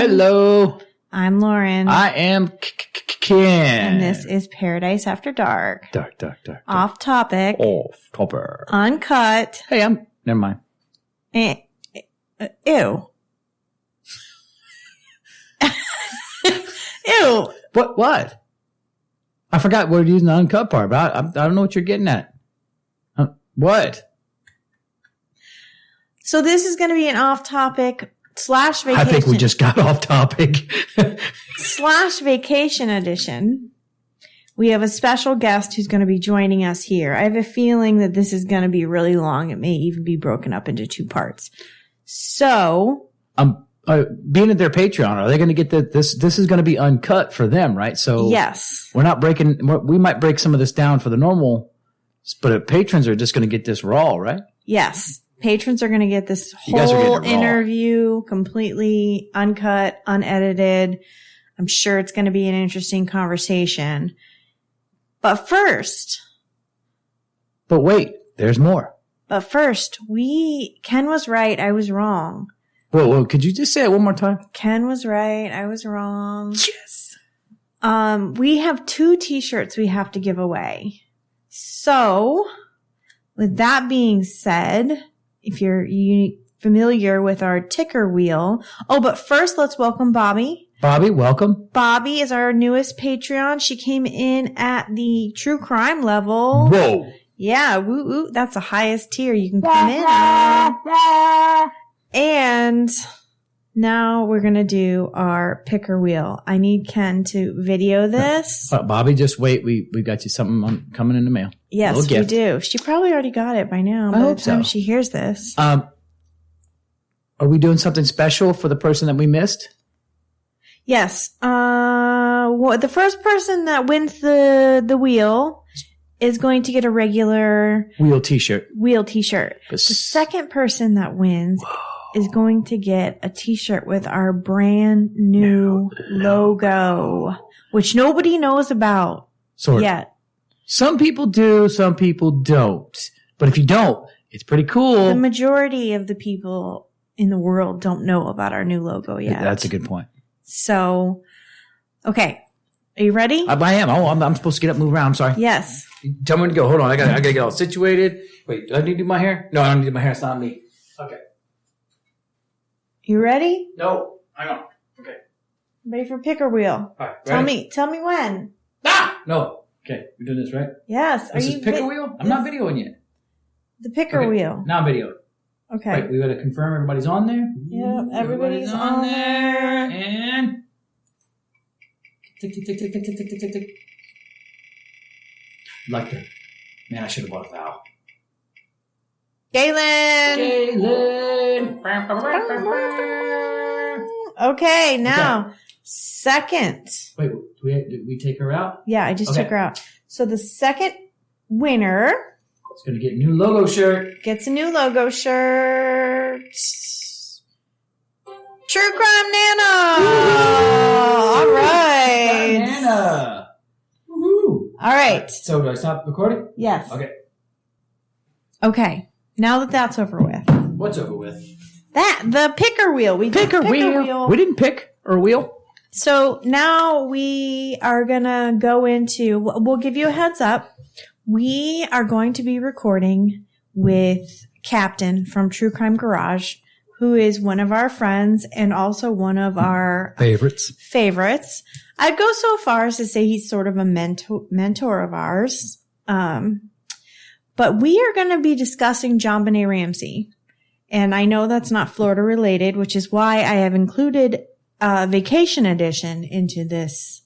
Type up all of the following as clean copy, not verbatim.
Hello. I'm Lauren. I am Ken. And this is Paradise After Dark. Dark. Off topic. Off topic. Uncut. Hey, never mind. Ew. Ew. What? I forgot we're using the uncut part, but I don't know what you're getting at. What? So this is going to be an off topic / vacation. I think we just got off topic. / vacation edition. We have a special guest who's going to be joining us here. I have a feeling that this is going to be really long. It may even be broken up into 2 parts. So, being at their Patreon, are they going to get this is going to be uncut for them, right? So yes, we're not we might break some of this down for the normal, but patrons are just going to get this raw, right? Yes. Patrons are going to get this whole interview completely uncut, unedited. I'm sure it's going to be an interesting conversation. But wait, there's more. But first, Ken was right. I was wrong. Whoa, could you just say it one more time? Ken was right. I was wrong. Yes. We have 2 t-shirts we have to give away. So, with that being said, if you're familiar with our ticker wheel. Oh, but first, let's welcome Bobby. Bobby, welcome. Bobby is our newest Patreon. She came in at the true crime level. Whoa. Yeah, woo. That's the highest tier you can come in on. And now we're going to do our picker wheel. I need Ken to video this. Bobby, just wait. We got you something coming in the mail. Yes, we do. She probably already got it by now. By the time she hears this. Are we doing something special for the person that we missed? Yes. The first person that wins the wheel is going to get a regular wheel t-shirt. The second person that wins is going to get a t-shirt with our brand new logo, which nobody knows about yet. Some people do, some people don't. But if you don't, it's pretty cool. The majority of the people in the world don't know about our new logo yet. That's a good point. So, okay. Are you ready? I am. Oh, I'm supposed to get up and move around. I'm sorry. Yes. Tell me when to go. Hold on. I gotta get all situated. Wait, do I need to do my hair? No, I don't need to do my hair. It's not me. Okay. You ready? No, hang on. Okay. Ready for picker wheel. All right. Tell me when. No. Okay, we're doing this, right? Yes. This is picker wheel? I'm not videoing yet. The picker wheel. Now I'm videoing. Okay. Right, we got to confirm everybody's on there. Yep, everybody's on there. And tick, tick, tick, tick, tick, tick, tick, tick, tick. Like that. Man, I should have bought a vowel. Galen. Okay, now, second. Wait, did we take her out? Yeah, I just took her out. So the second winner is going to get a new logo shirt. Gets a new logo shirt. True Crime Nana. All right. Nana. Woohoo. All right. So do I stop recording? Yes. Okay. Now that that's over with. What's over with? The picker wheel. We did picker wheel. We didn't pick or wheel. So now we are going to go into, we'll give you a heads up. We are going to be recording with Captain from True Crime Garage, who is one of our friends and also one of our favorites. I'd go so far as to say he's sort of a mentor of ours. But we are going to be discussing JonBenet Ramsey. And I know that's not Florida related, which is why I have included a vacation edition into this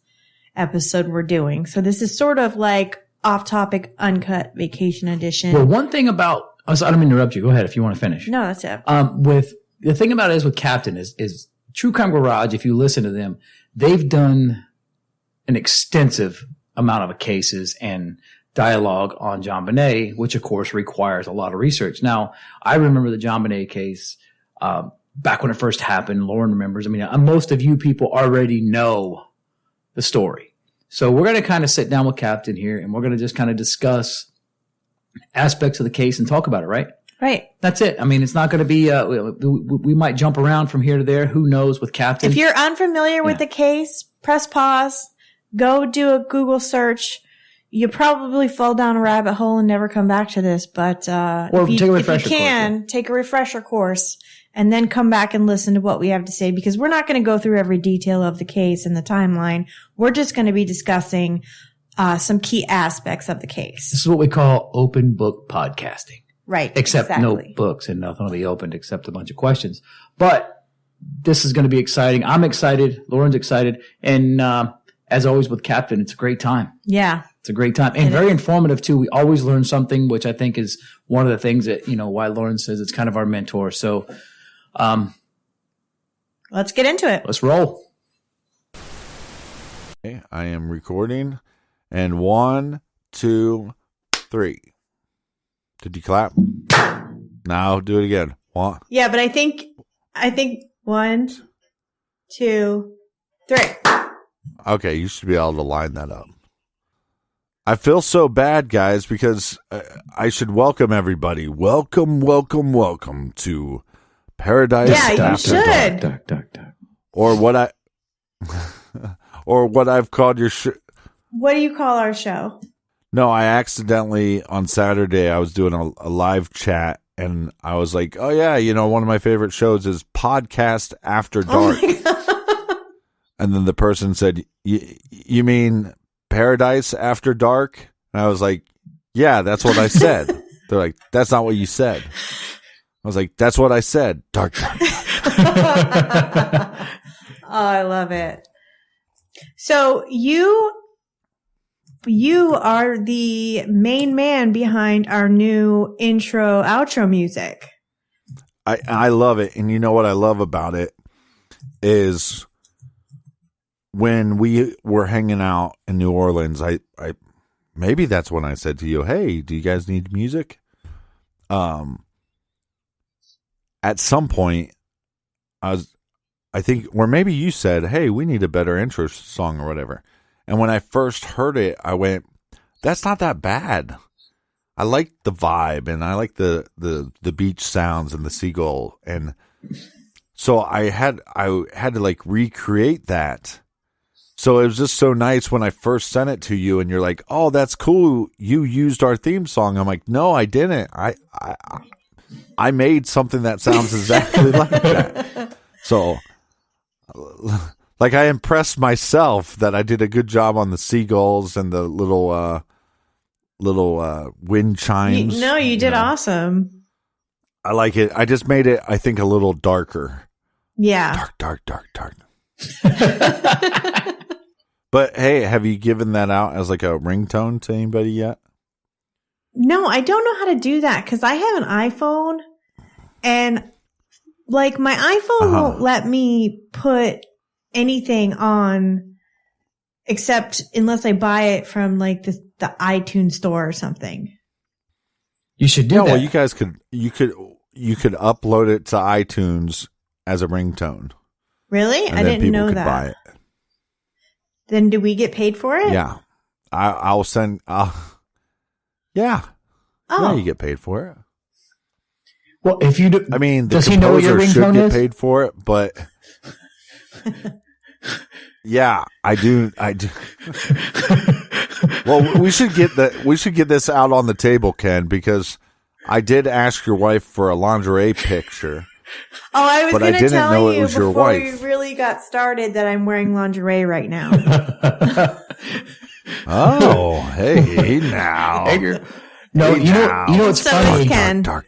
episode we're doing. So this is sort of like off-topic, uncut vacation edition. Well, one thing about us, I don't mean to interrupt you. Go ahead if you want to finish. No, that's it. With the thing about it is with Captain is True Crime Garage. If you listen to them, they've done an extensive amount of cases and dialogue on JonBenet, which of course requires a lot of research. Now, I remember the JonBenet case back when it first happened. Lauren remembers. I mean, most of you people already know the story. So we're going to kind of sit down with Captain here and we're going to just kind of discuss aspects of the case and talk about it, right? Right. That's it. I mean, it's not going to be, we might jump around from here to there. Who knows with Captain? If you're unfamiliar with the case, press pause, go do a Google search. You probably fall down a rabbit hole and never come back to this, but or if you can, take a refresher course and then come back and listen to what we have to say, because we're not going to go through every detail of the case and the timeline. We're just going to be discussing some key aspects of the case. This is what we call open book podcasting. Right. Except no books and nothing will be opened except a bunch of questions. But this is going to be exciting. I'm excited. Lauren's excited. And as always with Captain, it's a great time. Yeah. It's a great time. And very informative, too. We always learn something, which I think is one of the things that, why Lauren says it's kind of our mentor. So let's get into it. Let's roll. Okay, I am recording. And 1, 2, 3. Did you clap? Now do it again. 1. Yeah, but I think 1, 2, 3. Okay, you should be able to line that up. I feel so bad, guys, because I should welcome everybody. Welcome to Paradise After Dark. Dark. Or what I've called your What do you call our show? No, I accidentally, on Saturday, I was doing a live chat, and I was like, oh, yeah, one of my favorite shows is Podcast After Dark. Oh my God. And then the person said, you mean Paradise After Dark? And I was like, yeah, that's what I said. They're like, that's not what you said. I was like, that's what I said. Dark. Oh, I love it. So you are the main man behind our new intro, outro music. I love it. And you know what I love about it is when we were hanging out in New Orleans, I maybe that's when I said to you, hey, do you guys need music? At some point, I think, or maybe you said, hey, we need a better intro song or whatever. And when I first heard it, I went, that's not that bad. I like the vibe, and I like the beach sounds and the seagull. And so I had to like recreate that. So it was just so nice when I first sent it to you, and you're like, oh, that's cool. You used our theme song. I'm like, no, I didn't. I made something that sounds exactly like that. So like I impressed myself that I did a good job on the seagulls and the little wind chimes. You did awesome. I like it. I just made it, I think, a little darker. Yeah. Dark. But hey, have you given that out as like a ringtone to anybody yet? No, I don't know how to do that because I have an iPhone, and like my iPhone won't let me put anything on except unless I buy it from like the iTunes store or something. You should do that. Well, you guys could upload it to iTunes as a ringtone. Really? I didn't know that. Buy it. Then do we get paid for it? Yeah. I'll send yeah. Oh. Yeah, you get paid for it. Well, if you do, I mean, the does he know what your composer should ringtone get is? paid for it, but yeah, I do. Well, we should get this out on the table, Ken, because I did ask your wife for a lingerie picture. Oh, I was going to tell you before we really got started that I'm wearing lingerie right now. Oh, hey now. No, you know what's funny? Dark.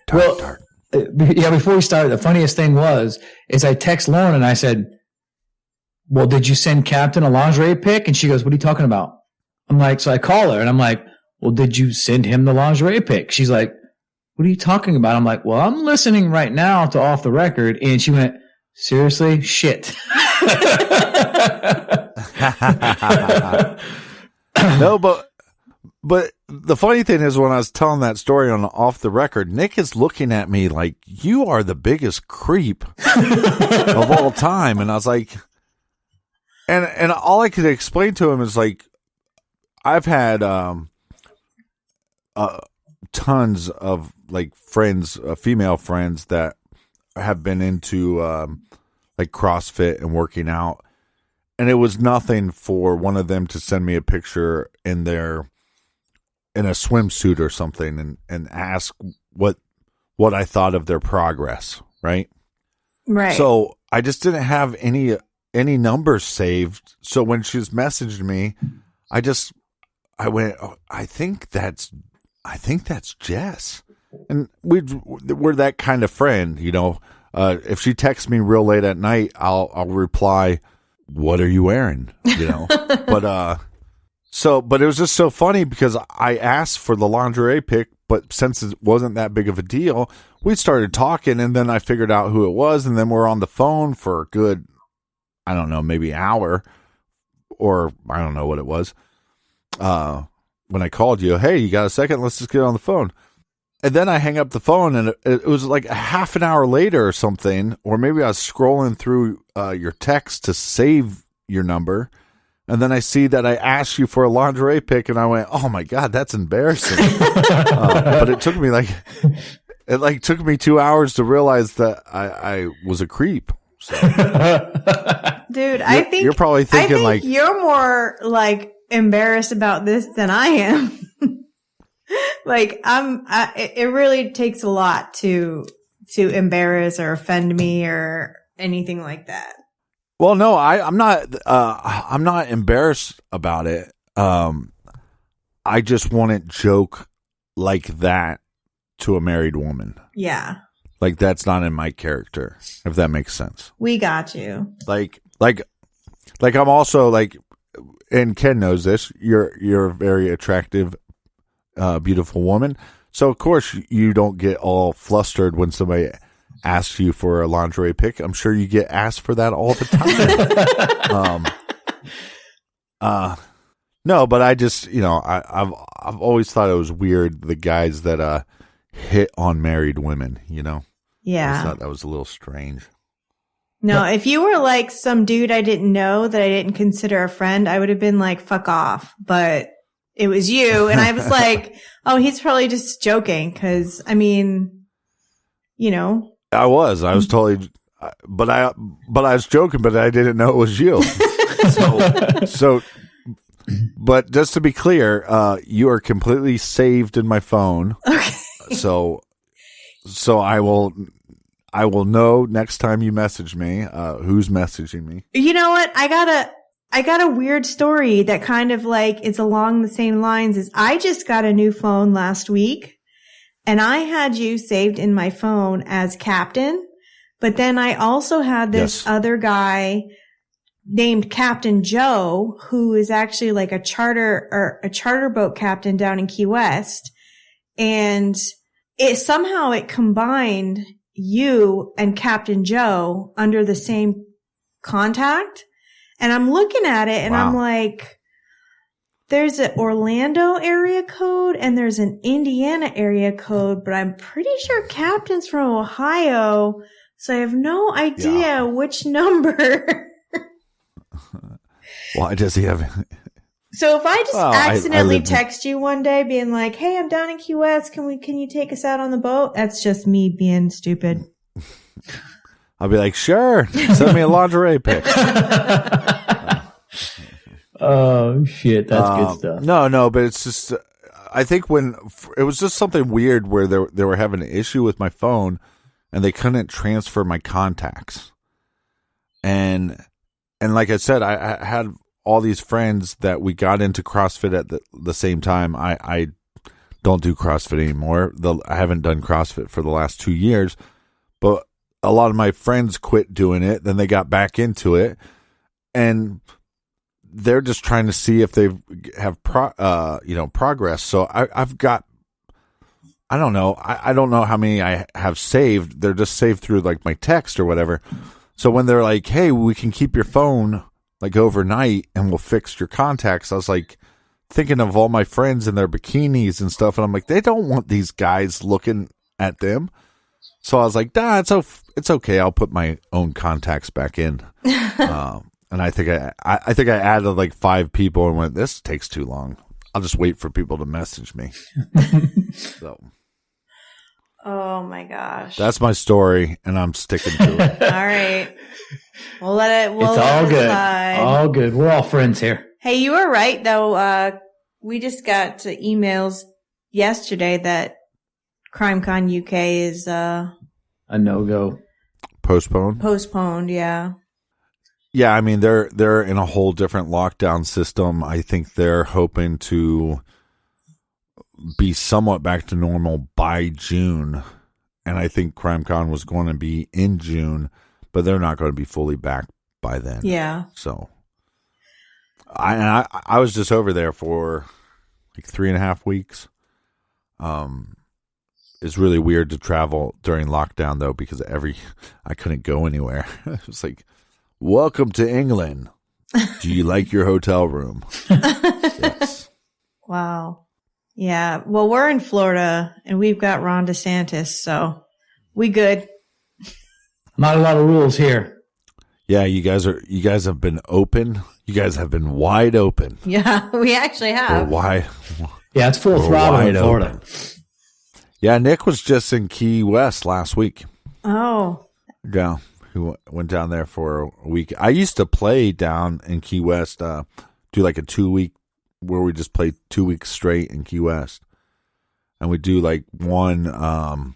Yeah, before we started, the funniest thing is I text Lauren and I said, well, did you send Captain a lingerie pic? And she goes, what are you talking about? I'm like, so I call her and I'm like, well, did you send him the lingerie pic? She's like, what are you talking about? I'm like, well, I'm listening right now to Off the Record. And she went, seriously? Shit. No, but the funny thing is when I was telling that story on Off the Record, Nick is looking at me like, you are the biggest creep of all time. And I was like, and all I could explain to him is like, I've had tons of like friends, female friends that have been into like CrossFit and working out. And it was nothing for one of them to send me a picture in a swimsuit or something and ask what I thought of their progress, right? Right. So I just didn't have any numbers saved. So when she was messaging me, I went, oh, I think that's Jess. And we're that kind of friend, you know. If she texts me real late at night, I'll reply, "What are you wearing?" You know. But it was just so funny because I asked for the lingerie pic, but since it wasn't that big of a deal, we started talking, and then I figured out who it was, and then we're on the phone for a good, I don't know, maybe hour, or I don't know what it was. When I called you, hey, you got a second? Let's just get on the phone. And then I hang up the phone, and it was like a half an hour later or something, or maybe I was scrolling through your text to save your number, and then I see that I asked you for a lingerie pic, and I went, "Oh my God, that's embarrassing." But it took me 2 hours to realize that I was a creep. So. Dude, I think you're probably thinking you're more like embarrassed about this than I am. Like it really takes a lot to embarrass or offend me or anything like that. Well, no, I'm not embarrassed about it. I just wouldn't joke like that to a married woman. Yeah. Like that's not in my character, if that makes sense. We got you. Like I'm also like, and Ken knows this, you're a very attractive, beautiful woman. So of course you don't get all flustered when somebody asks you for a lingerie pic. I'm sure you get asked for that all the time. No, but I just, you know, I've always thought it was weird, the guys that hit on married women, you know. Yeah. I thought that was a little strange. No, if you were like some dude I didn't know that I didn't consider a friend, I would have been like, fuck off. But it was you. And I was like, oh, he's probably just joking. Cause I mean, you know. I was totally, but I was joking, but I didn't know it was you. So, but just to be clear, you are completely saved in my phone. Okay. So I will know next time you message me, who's messaging me. You know what? I got a weird story that kind of like is along the same lines as I just got a new phone last week and I had you saved in my phone as Captain, but then I also had this other guy named Captain Joe, who is actually like a charter boat captain down in Key West. And it combined you and Captain Joe under the same contact. And I'm looking at it and I'm like, there's an Orlando area code and there's an Indiana area code, but I'm pretty sure Captain's from Ohio. So I have no idea which number. Why does he have? So if I just accidentally text you one day being like, hey, I'm down in Key West. Can you take us out on the boat? That's just me being stupid. I'll be like, sure. Send me a lingerie pic. Oh, shit. That's good stuff. No, but it's just, I think when it was just something weird where they were having an issue with my phone and they couldn't transfer my contacts. And like I said, I had all these friends that we got into CrossFit at the same time. I don't do CrossFit anymore. I haven't done CrossFit for the last 2 years, but a lot of my friends quit doing it. Then they got back into it, and they're just trying to see if they have progress. So I've got, I don't know. I don't know how many I have saved. They're just saved through like my text or whatever. So when they're like, hey, we can keep your phone like overnight and we'll fix your contacts, I was like thinking of all my friends in their bikinis and stuff. And I'm like, they don't want these guys looking at them. So I was like, nah, it's okay. I'll put my own contacts back in. And I think I added like 5 people and went, this takes too long. I'll just wait for people to message me. So. Oh my gosh. That's my story, and I'm sticking to it. All right. We'll let it. It's all good. All good. We're all friends here. Hey, you were right though. We just got emails yesterday that CrimeCon UK is a no-go. Postponed, yeah. Yeah, I mean they're in a whole different lockdown system. I think they're hoping to be somewhat back to normal by June, and I think CrimeCon was going to be in June, but they're not going to be fully back by then. Yeah. So, I was just over there for like 3.5 weeks. It's really weird to travel during lockdown though, because I couldn't go anywhere. It was like, welcome to England. Do you like your hotel room? Yes. Wow. Yeah. Well, we're in Florida and we've got Ron DeSantis, so we good. Not a lot of rules here. Yeah, you guys have been open. You guys have been wide open. Yeah, we actually have. Why? Yeah, it's full throttle in Florida. Open. Yeah, Nick was just in Key West last week. Oh. Yeah, he went down there for a week. I used to play down in Key West, do like a 2-week where we just play 2 weeks straight in Key West. And we do like one, I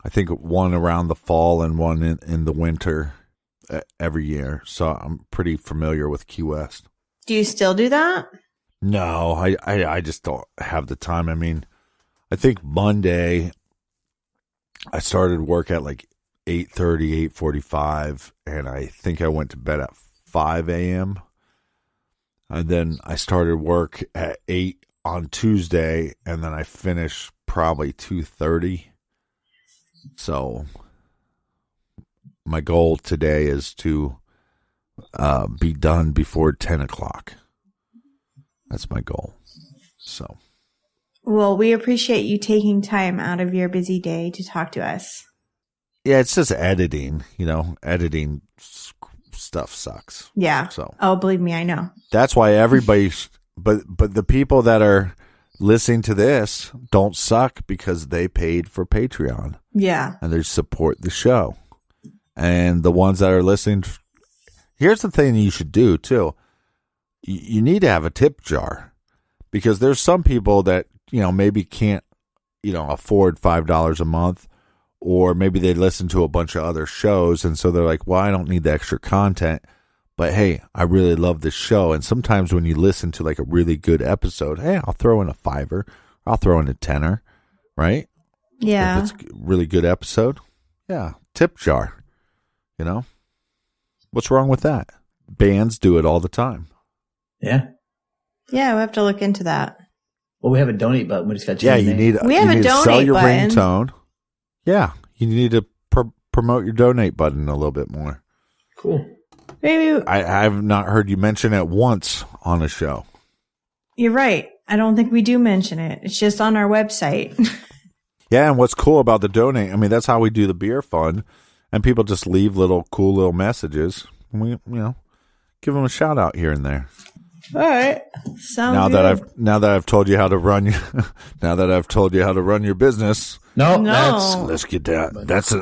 think one around the fall and one in the winter every year. So I'm pretty familiar with Key West. Do you still do that? No, I just don't have the time. I mean, I think Monday I started work at like 8:30, 8:45, and I think I went to bed at 5 a.m. And then I started work at 8 on Tuesday, and then I finished probably 2:30. So my goal today is to be done before 10 o'clock. That's my goal. So. Well, we appreciate you taking time out of your busy day to talk to us. Yeah, it's just editing, editing stuff sucks. Yeah. So. Oh, believe me, I know. That's why everybody, but the people that are listening to this don't suck because they paid for Patreon. Yeah. And they support the show. And the ones that are listening, here's the thing you should do too. You need to have a tip jar, because there's some people that, maybe can't, afford $5 a month, or maybe they listen to a bunch of other shows. And so they're like, well, I don't need the extra content, but hey, I really love this show. And sometimes when you listen to like a really good episode, hey, I'll throw in a $5, I'll throw in a $10, right? Yeah. If it's a really good episode. Yeah. Tip jar, what's wrong with that? Bands do it all the time. Yeah. Yeah, we have to look into that. Well, we have a donate button. We just got to change you the name. need. We have you a need donate to sell your button. ringtone. Yeah, you need to promote your donate button a little bit more. Cool. Maybe I have not heard you mention it once on a show. You're right. I don't think we do mention it. It's just on our website. Yeah, and what's cool about the donate? I mean, that's how we do the beer fund, and people just leave cool little messages. And we, give them a shout out here and there. All right. Sounds good. Now that I've told you how to run your business. No. Let's get down. That's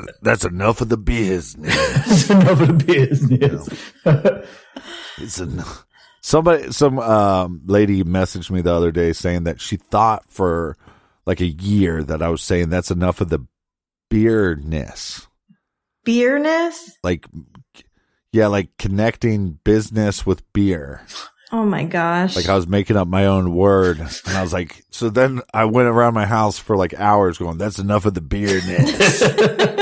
enough of the business. That's enough of the business. It's enough. Some lady messaged me the other day saying that she thought for like a year that I was saying that's enough of the beerness. Beerness? Like connecting business with beer. Oh my gosh. Like I was making up my own word. And I was like, so then I went around my house for like hours going, that's enough of the beerness.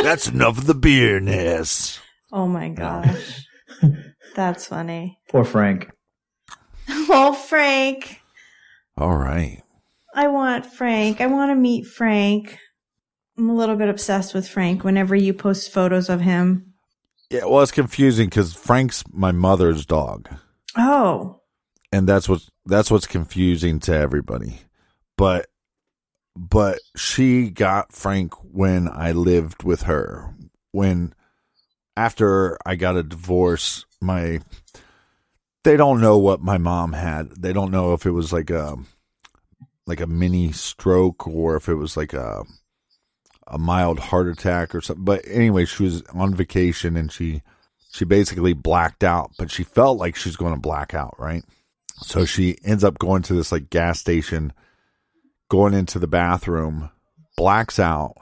That's enough of the beerness. Oh my gosh. That's funny. Poor Frank. Oh, Frank. All right. I want Frank. I want to meet Frank. I'm a little bit obsessed with Frank whenever you post photos of him. Yeah, well, it's confusing because Frank's my mother's dog. Oh. And that's what's confusing to everybody. But she got Frank when I lived with her. After I got a divorce, my they don't know what my mom had. They don't know if it was like a mini stroke or if it was like a mild heart attack or something. But anyway, she was on vacation and she basically blacked out, but she felt like she's going to black out, right? So she ends up going to this like gas station, going into the bathroom, blacks out,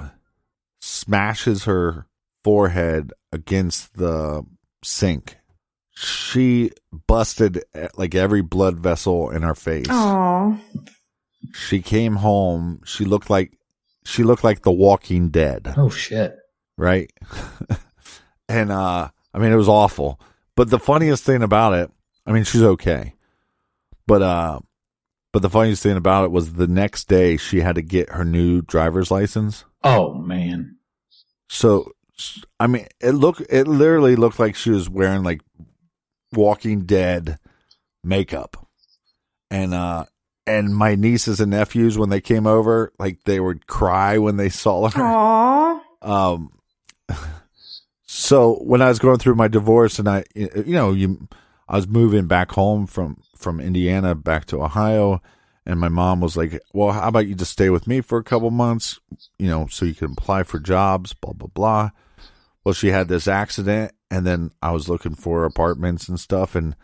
smashes her forehead against the sink. She busted like every blood vessel in her face. Oh. She came home. She looked like The Walking Dead. Oh shit. Right? And I mean, it was awful. But the funniest thing about it, I mean, she's okay. But the funniest thing about it was the next day she had to get her new driver's license. Oh man. So I mean, it literally looked like she was wearing like Walking Dead makeup. And my nieces and nephews, when they came over, like they would cry when they saw her. Aww. So when I was going through my divorce and I was moving back home from Indiana back to Ohio, and my mom was like, well, how about you just stay with me for a couple months, so you can apply for jobs, blah, blah, blah. Well, she had this accident, and then I was looking for apartments and stuff, and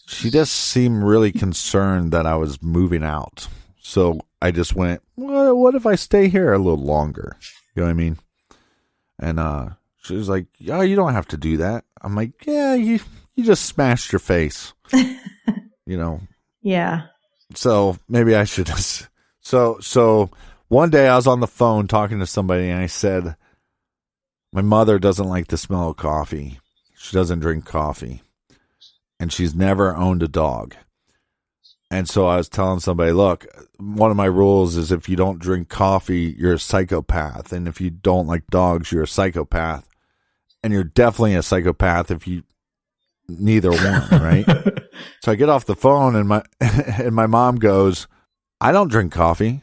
she just seemed really concerned that I was moving out. So I just went, well, what if I stay here a little longer? You know what I mean? And she was like, oh, you don't have to do that. I'm like, yeah, you just smashed your face. Yeah. So maybe I should just. So one day I was on the phone talking to somebody, and I said, my mother doesn't like the smell of coffee. She doesn't drink coffee. And she's never owned a dog. And so I was telling somebody, look, one of my rules is if you don't drink coffee, you're a psychopath. And if you don't like dogs, you're a psychopath. And you're definitely a psychopath if you neither one, right? So I get off the phone and my mom goes, I don't drink coffee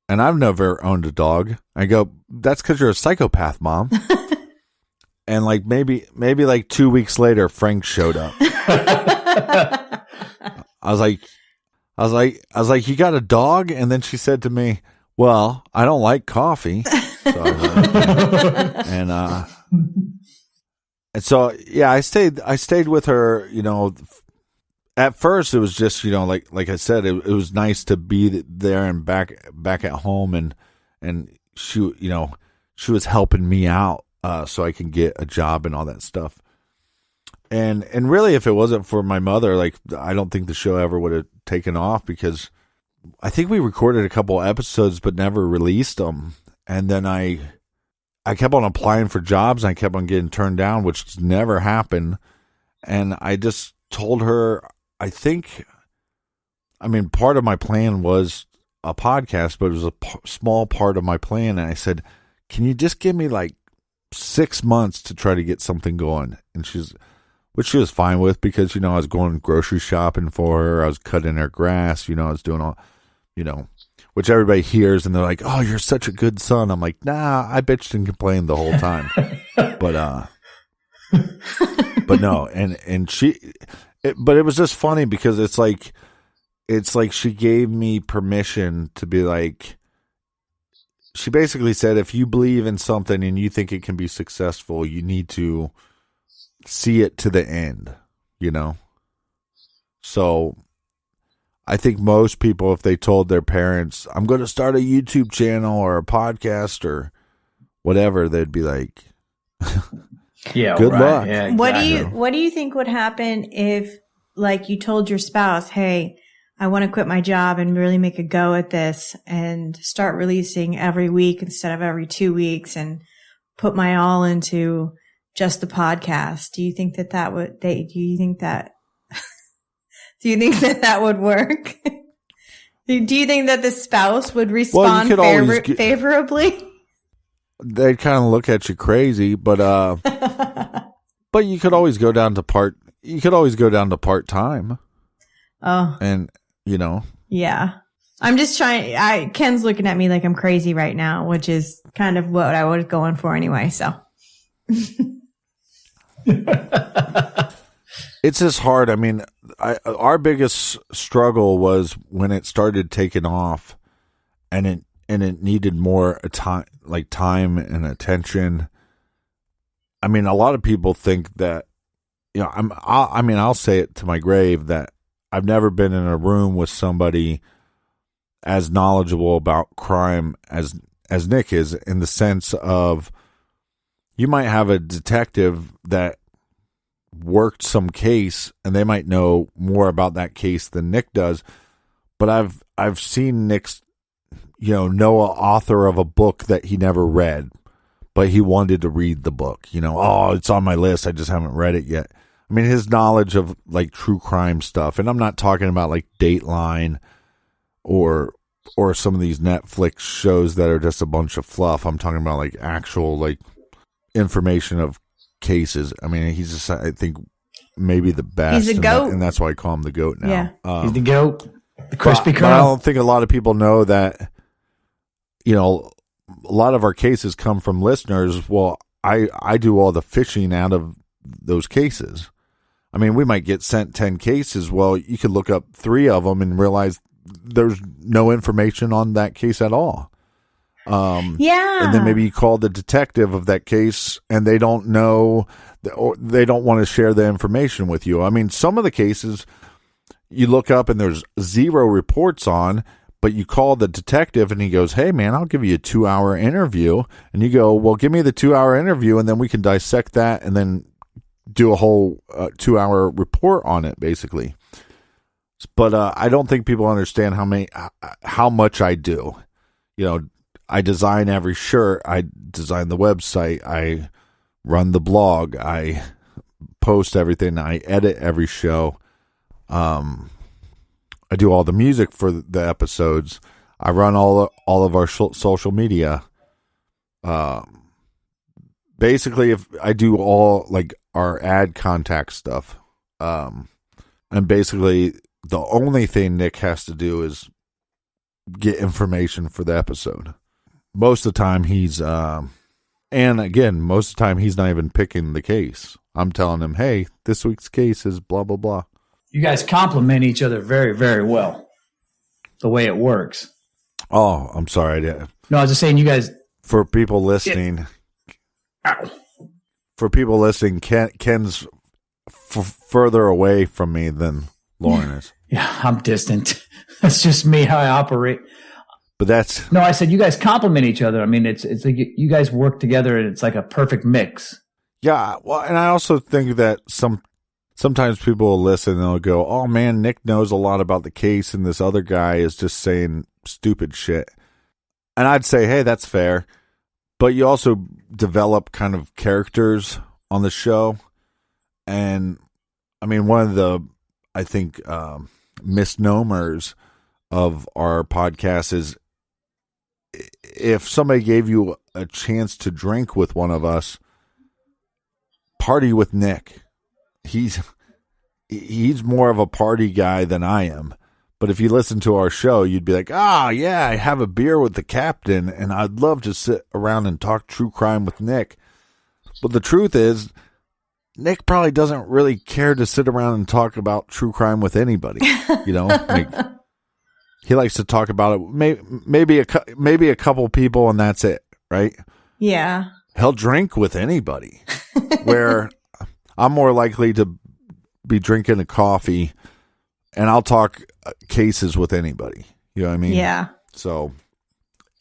and I've never owned a dog. I go, that's because you're a psychopath, Mom. And like maybe like 2 weeks later, Frank showed up. I was like, you got a dog? And then she said to me, well, I don't like coffee. So I was like, and so, yeah, I stayed with her, at first it was just, like I said, it was nice to be there and back at home and she, she was helping me out, so I can get a job and all that stuff. And really, if it wasn't for my mother, like, I don't think the show ever would have taken off, because I think we recorded a couple episodes but never released them. And then I kept on applying for jobs and I kept on getting turned down, which never happened. And I just told her, part of my plan was a podcast, but it was a small part of my plan. And I said, can you just give me like 6 months to try to get something going? And which she was fine with, because, I was going grocery shopping for her. I was cutting her grass, I was doing all, which everybody hears and they're like, oh, you're such a good son. I'm like, nah, I bitched and complained the whole time. But no. And but it was just funny because it's like she gave me permission to be like, she basically said, if you believe in something and you think it can be successful, you need to see it to the end, So I think most people, if they told their parents, I'm going to start a YouTube channel or a podcast or whatever, they'd be like, yeah, good luck. Yeah, exactly. What do you think would happen if, like, you told your spouse, hey, I want to quit my job and really make a go at this and start releasing every week instead of every 2 weeks and put my all into just the podcast? Do you think that would work? Do you think that the spouse would respond favorably? They'd kind of look at you crazy, but but you could always go down to part time. Oh. And yeah. I'm just Ken's looking at me like I'm crazy right now, which is kind of what I was going for anyway, so. It's just hard. I mean, our biggest struggle was when it started taking off, and it needed more time and attention. I mean, a lot of people think that, you know, I'll say it to my grave that I've never been in a room with somebody as knowledgeable about crime as Nick is, in the sense of, you might have a detective that worked some case and they might know more about that case than Nick does, but I've seen Nick's, know an author of a book that he never read, but he wanted to read the book. Oh, it's on my list, I just haven't read it yet. I mean, his knowledge of like true crime stuff, and I'm not talking about like Dateline or some of these Netflix shows that are just a bunch of fluff. I'm talking about like actual like information of cases. I mean, he's just, I think, maybe the best. He's a goat. And that's why I call him the goat now. Yeah. He's the goat. The crispy but I kernel. don't think a lot of people know that, a lot of our cases come from listeners. Well, I do all the fishing out of those cases. I mean, we might get sent 10 cases. Well, you could look up 3 of them and realize there's no information on that case at all. Yeah. And then maybe you call the detective of that case and they don't know, or they don't want to share the information with you. I mean, some of the cases you look up and there's 0 reports on, but you call the detective and he goes, "Hey man, I'll give you a 2-hour interview." And you go, "Well, give me the 2-hour interview and then we can dissect that and then do a whole 2-hour report on it," basically. But I don't think people understand how much I do. I design every shirt. I design the website. I run the blog. I post everything. I edit every show. I do all the music for the episodes. I run all of our social media. Basically, if I do all like our ad contact stuff, and basically the only thing Nick has to do is get information for the episode. Most of the time he's, and again, most of the time he's not even picking the case. I'm telling him, "Hey, this week's case is blah, blah, blah." You guys complement each other very, very well. The way it works. Oh, I'm sorry. No, I was just saying, you guys. For people listening, Ken's further away from me than Lauren is. Yeah, I'm distant. That's just me, how I operate. But that's... No, I said you guys complement each other. I mean, it's like you guys work together and it's like a perfect mix. Yeah, well, and I also think that sometimes people will listen and they'll go, "Oh man, Nick knows a lot about the case and this other guy is just saying stupid shit." And I'd say, hey, that's fair. But you also develop kind of characters on the show. And I mean, one of the, I think, misnomers of our podcast is, if somebody gave you a chance to drink with one of us, party with Nick. He's more of a party guy than I am. But if you listen to our show, you'd be like, yeah, I have a beer with the captain and I'd love to sit around and talk true crime with Nick. But the truth is, Nick probably doesn't really care to sit around and talk about true crime with anybody. Like, he likes to talk about it, maybe a couple people, and that's it, right? Yeah. He'll drink with anybody, where I'm more likely to be drinking a coffee, and I'll talk cases with anybody. You know what I mean? Yeah. So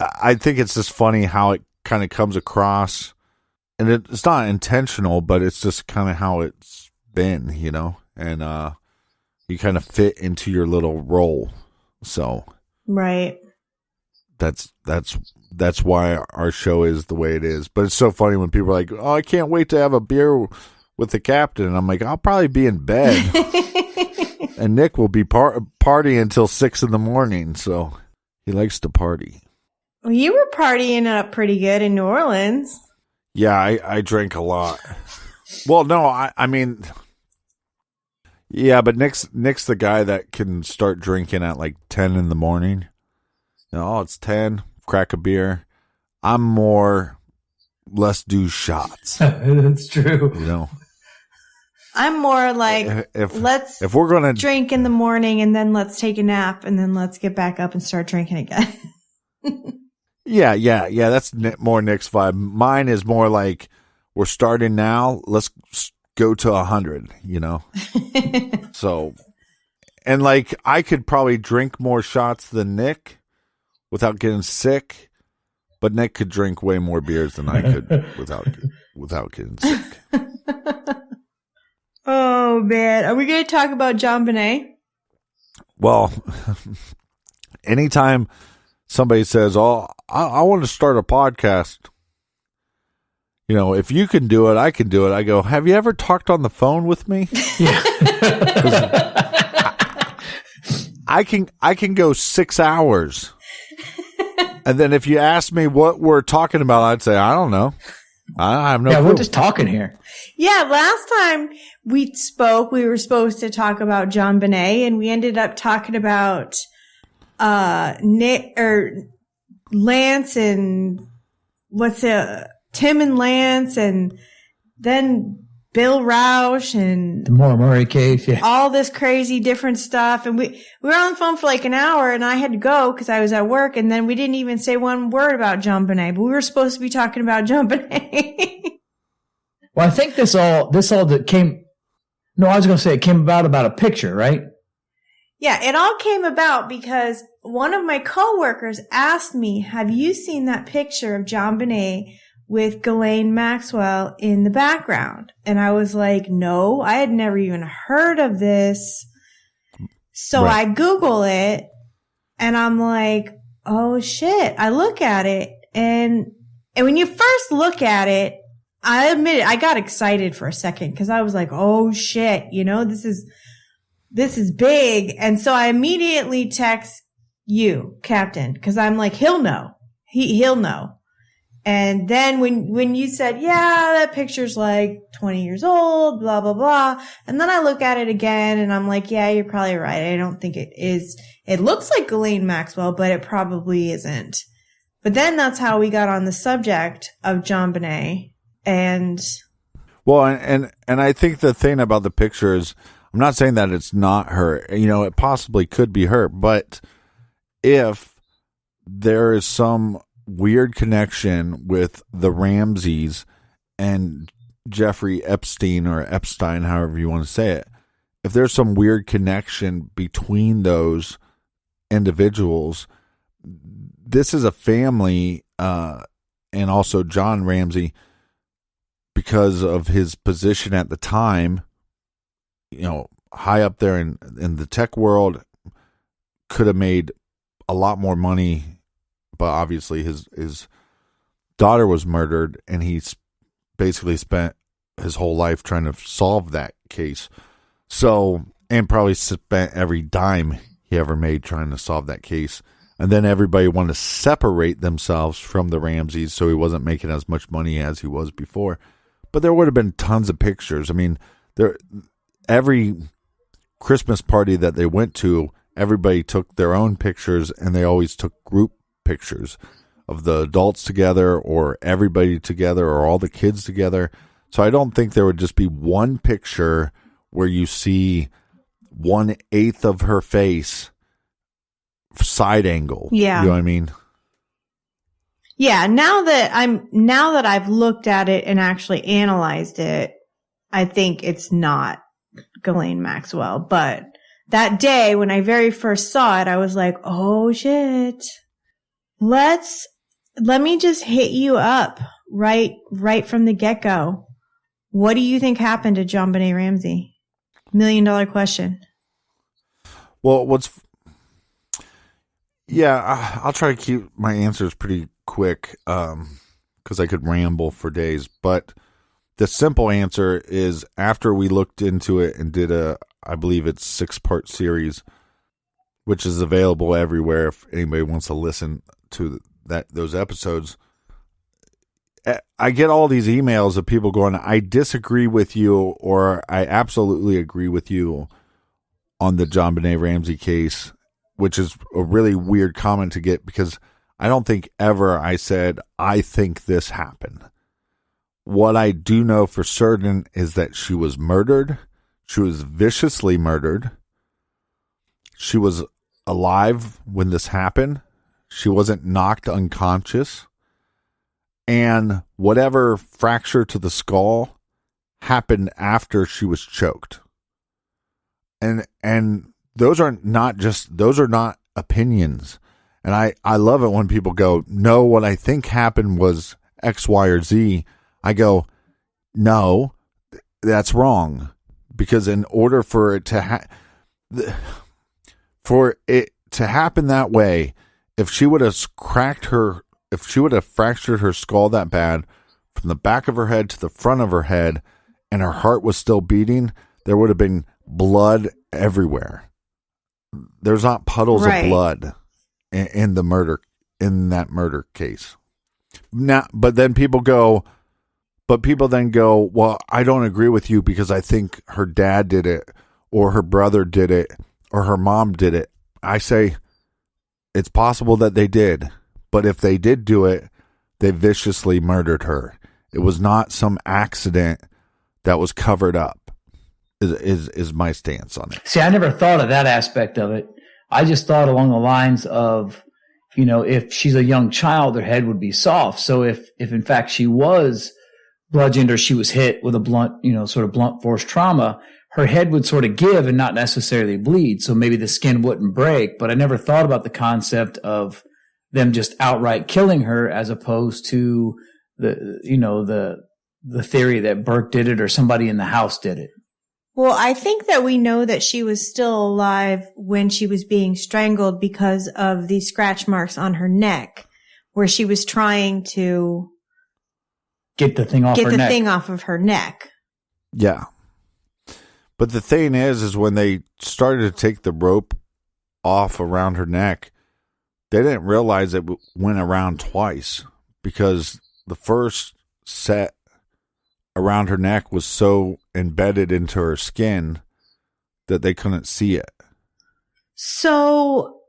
I think it's just funny how it kind of comes across, and it's not intentional, but it's just kind of how it's been, and you kind of fit into your little role. So right. That's why our show is the way it is. But it's so funny when people are like, "Oh, I can't wait to have a beer with the captain." And I'm like, "I'll probably be in bed." And Nick will be partying until 6 a.m. So he likes to party. Well, you were partying up pretty good in New Orleans. Yeah, I drank a lot. Well, no, I mean, yeah, but Nick's the guy that can start drinking at like 10 a.m. It's 10, crack a beer. I'm more, let's do shots. That's true. I'm more like, if we're going to drink in the morning and then let's take a nap and then let's get back up and start drinking again. Yeah. That's more Nick's vibe. Mine is more like, we're starting now. Let's go to 100, So, and like, I could probably drink more shots than Nick without getting sick, but Nick could drink way more beers than I could without getting sick. Oh man, are we going to talk about JonBenet? Well, anytime somebody says, "Oh, I want to start a podcast," if you can do it, I can do it. I go, "Have you ever talked on the phone with me?" Yeah. I can go 6 hours. And then if you ask me what we're talking about, I'd say, I don't know. I have no clue. We're just talking here. Yeah, last time we spoke, we were supposed to talk about JonBenet, and we ended up talking about Nick or Lance and Tim and Lance, and then Bill Rausch and the Maura Murray case, yeah. All this crazy different stuff. And we were on the phone for like an hour, and I had to go because I was at work, and then we didn't even say one word about JonBenet, but we were supposed to be talking about JonBenet. Well, I think this all that came. No, I was going to say it came about a picture, right? Yeah, it all came about because one of my coworkers asked me, "Have you seen that picture of JonBenet with Ghislaine Maxwell in the background?" And I was like, no, I had never even heard of this. So right. I Google it and I'm like, oh shit. I look at it and when you first look at it, I admit it, I got excited for a second because I was like, oh shit, this is big. And so I immediately text you, Captain, because I'm like, he'll know. He'll know. And then when you said, yeah, that picture's like 20 years old, blah, blah, blah. And then I look at it again and I'm like, yeah, you're probably right. I don't think it is. It looks like Ghislaine Maxwell, but it probably isn't. But then that's how we got on the subject of JonBenet. And well, and I think the thing about the picture is, I'm not saying that it's not her. It possibly could be her, but if there is some weird connection with the Ramseys and Jeffrey Epstein or Epstein, however you want to say it, if there's some weird connection between those individuals, this is a family, and also John Ramsey, because of his position at the time, high up there in the tech world, could have made a lot more money. But obviously his daughter was murdered, and he's basically spent his whole life trying to solve that case. So, and probably spent every dime he ever made trying to solve that case. And then everybody wanted to separate themselves from the Ramseys, so he wasn't making as much money as he was before. But there would have been tons of pictures. I mean, every Christmas party that they went to, everybody took their own pictures, and they always took group pictures of the adults together or everybody together or all the kids together. So I don't think there would just be one picture where you see 1/8 of her face side angle. Yeah. You know what I mean? Yeah. Now that I've looked at it and actually analyzed it, I think it's not Ghislaine Maxwell. But that day when I very first saw it, I was like, oh shit. Let me just hit you up right from the get-go. What do you think happened to JonBenet Ramsey? $1 million question. Well, I'll try to keep my answers pretty quick, because I could ramble for days. But the simple answer is, after we looked into it and did I believe it's 6-part series, which is available everywhere if anybody wants to listen to those episodes. I get all these emails of people going, I disagree with you, or I absolutely agree with you on the JonBenet Ramsey case, which is a really weird comment to get, because I don't think ever I said, I think this happened. What I do know for certain is that she was murdered, She was viciously murdered. She was alive when this happened. She wasn't knocked unconscious. And whatever fracture to the skull happened after she was choked. And those are not opinions. And I love it when people go, no, what I think happened was X, Y, or Z. I go, no, that's wrong. Because in order for it to happen that way, if she would have fractured her skull that bad from the back of her head to the front of her head and her heart was still beating, there would have been blood everywhere. There's not puddles of blood in that murder case. Now, but people then go, well, I don't agree with you because I think her dad did it or her brother did it or her mom did it. I say it's possible that they did, but if they did do it, they viciously murdered her. It was not some accident that was covered up. Is my stance on it. See, I never thought of that aspect of it. I just thought along the lines of, if she's a young child, her head would be soft. So if in fact she was bludgeoned or she was hit with a blunt, sort of blunt force trauma, her head would sort of give and not necessarily bleed. So maybe the skin wouldn't break. But I never thought about the concept of them just outright killing her as opposed to the theory that Burke did it or somebody in the house did it. Well, I think that we know that she was still alive when she was being strangled because of the scratch marks on her neck where she was trying to get the thing off of her neck. Yeah. But the thing is when they started to take the rope off around her neck, they didn't realize it went around twice because the first set around her neck was so embedded into her skin that they couldn't see it. So,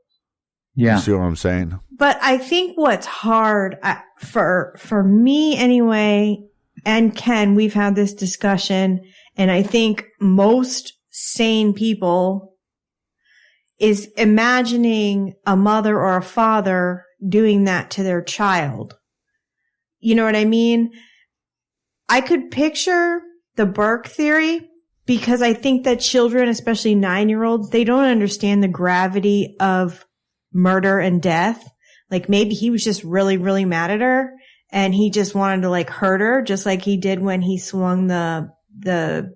yeah. You see what I'm saying? But I think what's hard for me anyway, and Ken, we've had this discussion, and I think most sane people is imagining a mother or a father doing that to their child. You know what I mean? I could picture the Burke theory because I think that children, especially 9-year-olds, they don't understand the gravity of murder and death. Like maybe he was just really, really mad at her and he just wanted to hurt her just like he did when he swung the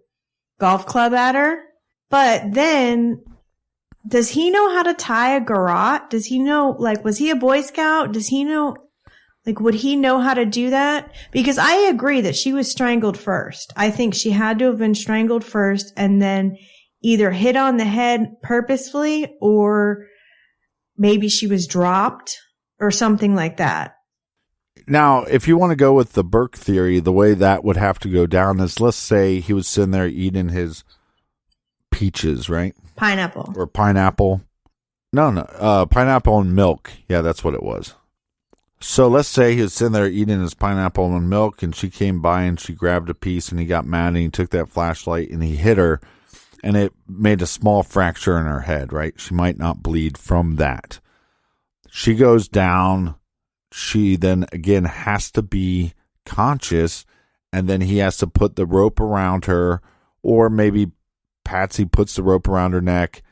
golf club at her. But then does he know how to tie a garrote? Does he know, was he a Boy Scout? Does he know, would he know how to do that? Because I agree that she was strangled first. I think she had to have been strangled first and then either hit on the head purposefully or maybe she was dropped or something like that. Now, if you want to go with the Burke theory, the way that would have to go down is, let's say he was sitting there eating his peaches, right? Pineapple. Or pineapple. No, pineapple and milk. Yeah, that's what it was. So let's say he was sitting there eating his pineapple and milk and she came by and she grabbed a piece and he got mad and he took that flashlight and he hit her and it made a small fracture in her head, right? She might not bleed from that. She goes down. She then again has to be conscious and then he has to put the rope around her or maybe Patsy puts the rope around her neck,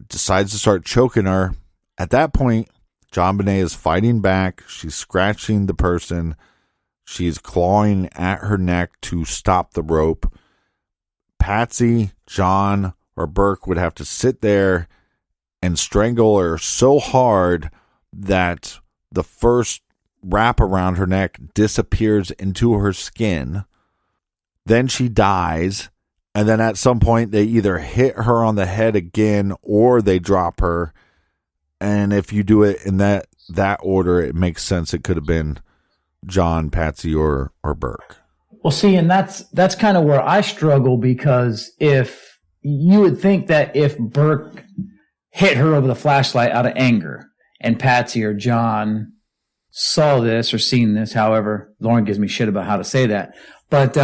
decides to start choking her. At that point, JonBenet is fighting back. She's scratching the person. She's clawing at her neck to stop the rope. Patsy, John, or Burke would have to sit there and strangle her so hard that the first wrap around her neck disappears into her skin. Then she dies. And then at some point, they either hit her on the head again or they drop her. And if you do it in that order, it makes sense. It could have been John, Patsy, or Burke. Well, see, and that's kind of where I struggle because if you would think that if Burke hit her over the flashlight out of anger and Patsy or John saw this or seen this, however, Lauren gives me shit about how to say that. But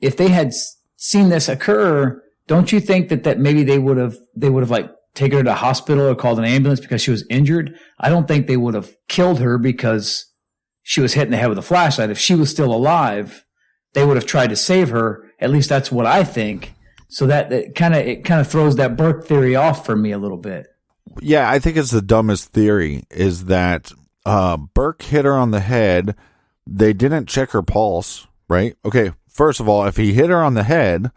if they had seen this occur, don't you think that maybe they would have like taken her to the hospital or called an ambulance because she was injured? I don't think they would have killed her because she was hit in the head with a flashlight. If she was still alive, they would have tried to save her. At least that's what I think. So it kind of throws that Burke theory off for me a little bit. Yeah, I think it's the dumbest theory is that Burke hit her on the head. They didn't check her pulse, right? Okay, first of all, if he hit her on the head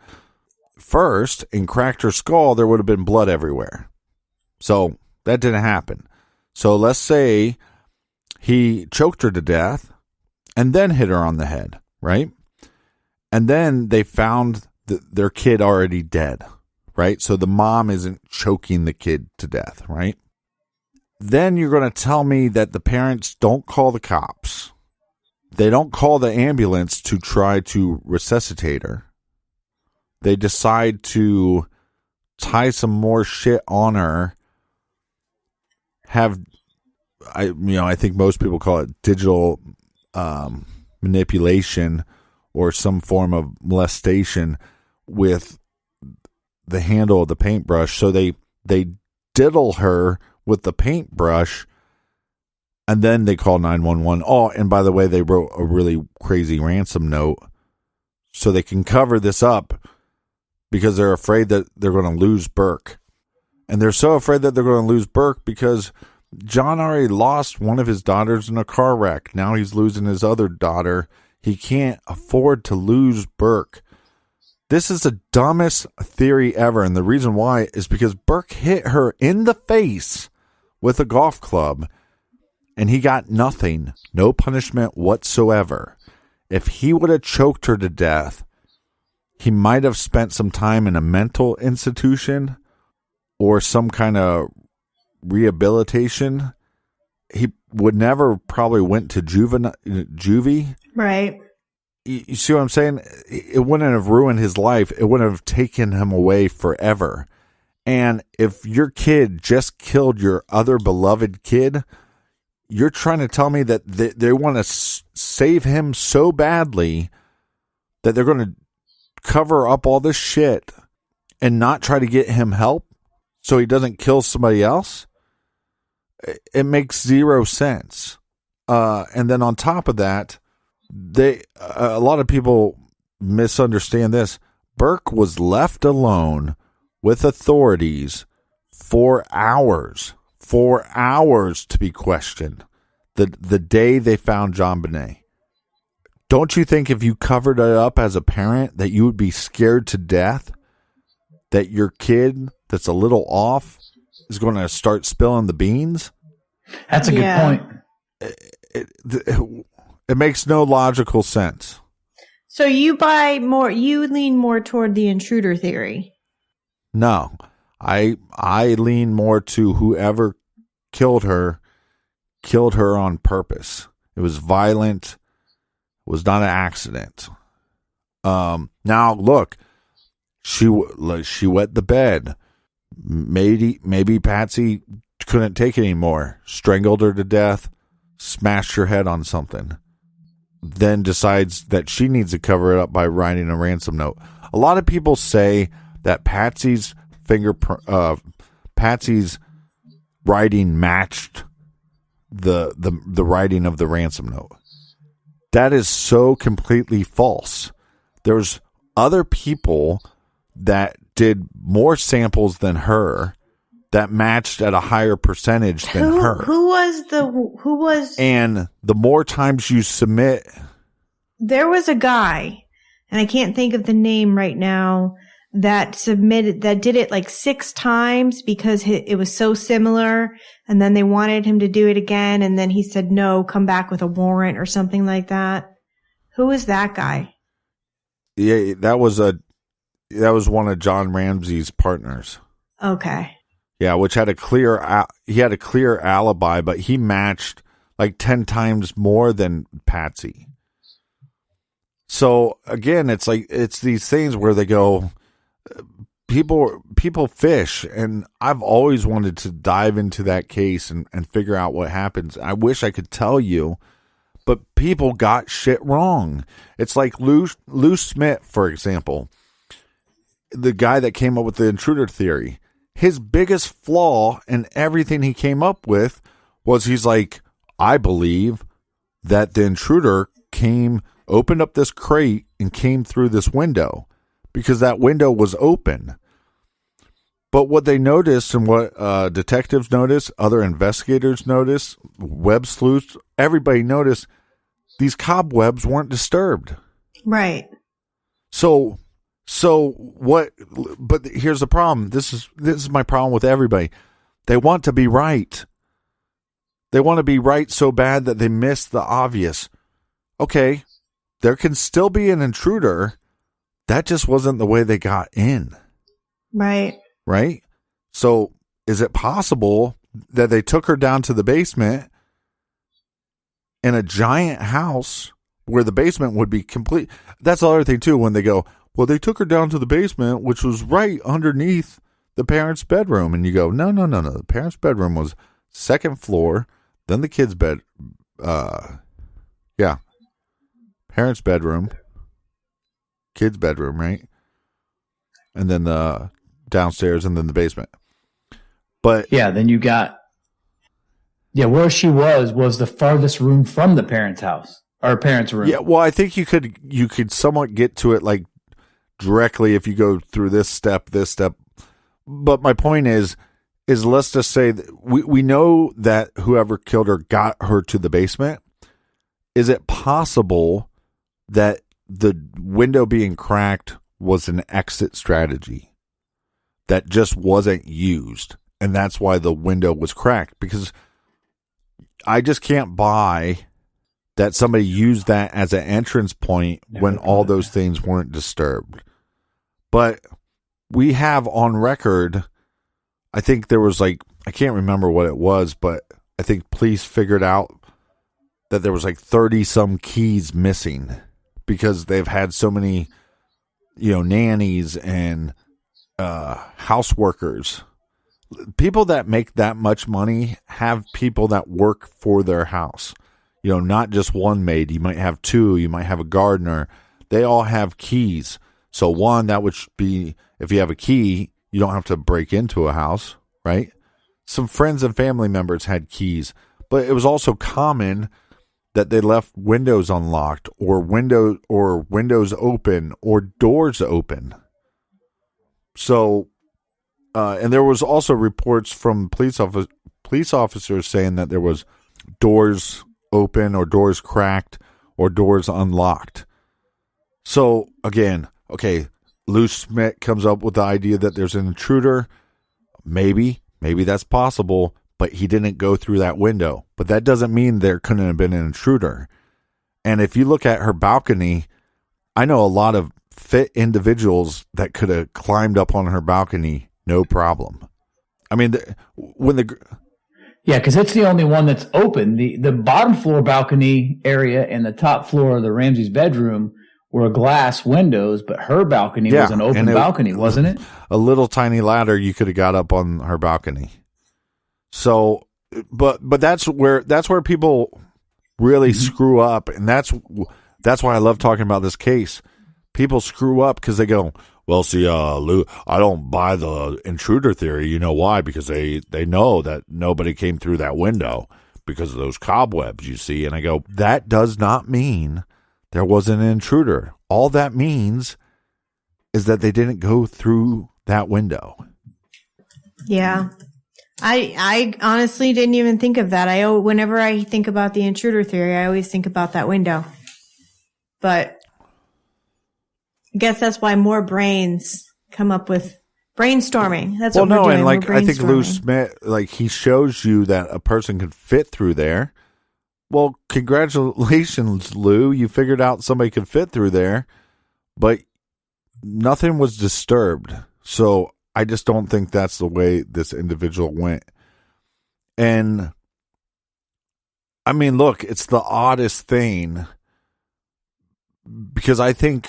first and cracked her skull, there would have been blood everywhere. So that didn't happen. So let's say he choked her to death and then hit her on the head, right? And then they found their kid already dead, right? So the mom isn't choking the kid to death, right? Then you're going to tell me that the parents don't call the cops. They don't call the ambulance to try to resuscitate her. They decide to tie some more shit on her. I think most people call it digital manipulation or some form of molestation with the handle of the paintbrush. So they diddle her with the paintbrush, and then they call 911. Oh, and by the way, they wrote a really crazy ransom note so they can cover this up because they're afraid that they're going to lose Burke. And they're so afraid that they're going to lose Burke because John already lost one of his daughters in a car wreck. Now he's losing his other daughter. He can't afford to lose Burke. This is the dumbest theory ever, and the reason why is because Burke hit her in the face with a golf club, and he got nothing, no punishment whatsoever. If he would have choked her to death, he might have spent some time in a mental institution or some kind of rehabilitation. He would never probably went to juvie. Right. You see what I'm saying? It wouldn't have ruined his life. It wouldn't have taken him away forever. And if your kid just killed your other beloved kid, you're trying to tell me that they want to save him so badly that they're going to cover up all this shit and not try to get him help so he doesn't kill somebody else? It makes zero sense. And then on top of that, a lot of people misunderstand this. Burke was left alone with authorities for hours to be questioned the day they found JonBenet. Don't you think if you covered it up as a parent that you would be scared to death that your kid that's a little off is going to start spilling the beans? That's a good point. It makes no logical sense. So you lean more toward the intruder theory. No, I lean more to whoever killed her on purpose. It was violent. It was not an accident. Now look, she wet the bed. Maybe Patsy couldn't take it anymore. Strangled her to death. Smashed her head on something. Then decides that she needs to cover it up by writing a ransom note. A lot of people say that Patsy's writing matched the writing of the ransom note. That is so completely false. There's other people that did more samples than her that matched at a higher percentage than her. Who was? And the more times you submit. There was a guy, and I can't think of the name right now, that did it like 6 times because it was so similar, and then they wanted him to do it again, and then he said, no, come back with a warrant or something like that. Who was that guy? Yeah, that was one of John Ramsey's partners. Okay. Yeah, which had a clear alibi, but he matched like 10 times more than Patsy. So again, it's these things where they go, people fish, and I've always wanted to dive into that case and figure out what happens. I wish I could tell you, but people got shit wrong. It's like Lou Smith, for example. the guy that came up with the intruder theory, his biggest flaw in everything he came up with was he's like, I believe that the intruder opened up this crate and came through this window because that window was open. But what they noticed and what detectives noticed, other investigators noticed, web sleuths, everybody noticed, these cobwebs weren't disturbed. Right. So what? But here's the problem. This is my problem with everybody. They want to be right. They want to be right so bad that they miss the obvious. Okay, there can still be an intruder. That just wasn't the way they got in. Right. Right? So is it possible that they took her down to the basement in a giant house where the basement would be complete? That's the other thing, too, when they go, well, they took her down to the basement, which was right underneath the parents' bedroom. And you go, no. The parents' bedroom was second floor, then the kids' bed. Parents' bedroom, kids' bedroom, right? And then the downstairs and then the basement. But yeah, then you got, where she was the farthest room from the parents' house or parents' room. Yeah, well, I think you could somewhat get to it like directly if you go through this step. But my point is let's just say that we know that whoever killed her got her to the basement. Is it possible that the window being cracked was an exit strategy that just wasn't used, and that's why the window was cracked? Because I just can't buy that somebody used that as an entrance point when all those things weren't disturbed. But we have on record, I think there was I can't remember what it was, but I think police figured out that there was 30 some keys missing because they've had so many, nannies and house workers. People that make that much money have people that work for their house. Not just one maid. You might have two. You might have a gardener. They all have keys. So one, that would be, if you have a key, you don't have to break into a house, right? Some friends and family members had keys, but it was also common that they left windows unlocked or windows open or doors open. So, and there was also reports from police officers saying that there was doors open or doors cracked or doors unlocked. So again, okay, Lou Smith comes up with the idea that there's an intruder. Maybe that's possible, but he didn't go through that window. But that doesn't mean there couldn't have been an intruder. And if you look at her balcony, I know a lot of fit individuals that could have climbed up on her balcony, no problem. I mean, because it's the only one that's open. The bottom floor balcony area and the top floor of the Ramsey's bedroom were glass windows, but her balcony was an open balcony, wasn't it? A little tiny ladder you could have got up on her balcony. So, but that's where people really screw up, and that's why I love talking about this case. People screw up because they go, well, see, Lou, I don't buy the intruder theory. You know why? Because they know that nobody came through that window because of those cobwebs, you see. And I go, that does not mean there wasn't an intruder. All that means is that they didn't go through that window. Yeah. I honestly didn't even think of that. Whenever I think about the intruder theory, I always think about that window. But I guess that's why more brains come up with brainstorming. That's what we're doing. And I think Lou Smith, he shows you that a person could fit through there. Well, congratulations, Lou. You figured out somebody could fit through there, but nothing was disturbed. So I just don't think that's the way this individual went. And I mean, look, it's the oddest thing because I think,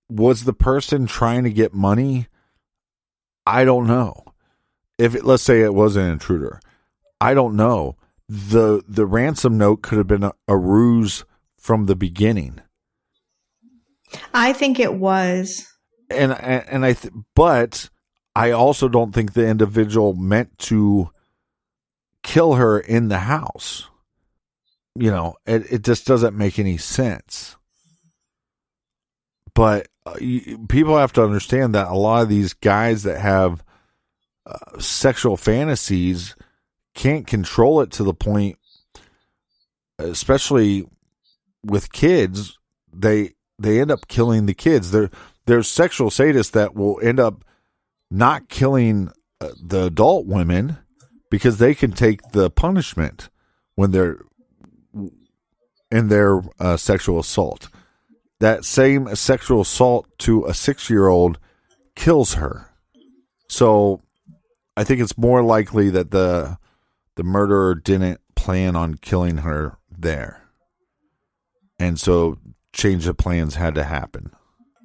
was the person trying to get money? I don't know. Let's say it was an intruder. I don't know. The ransom note could have been a ruse from the beginning. I think it was. But I also don't think the individual meant to kill her in the house. It just doesn't make any sense. But people have to understand that a lot of these guys that have sexual fantasies can't control it to the point, especially with kids, they end up killing the kids. There's sexual sadists that will end up not killing the adult women because they can take the punishment when they're in their sexual assault. That same sexual assault to a 6-year-old kills her. So I think it's more likely that the murderer didn't plan on killing her there. And so change of plans had to happen.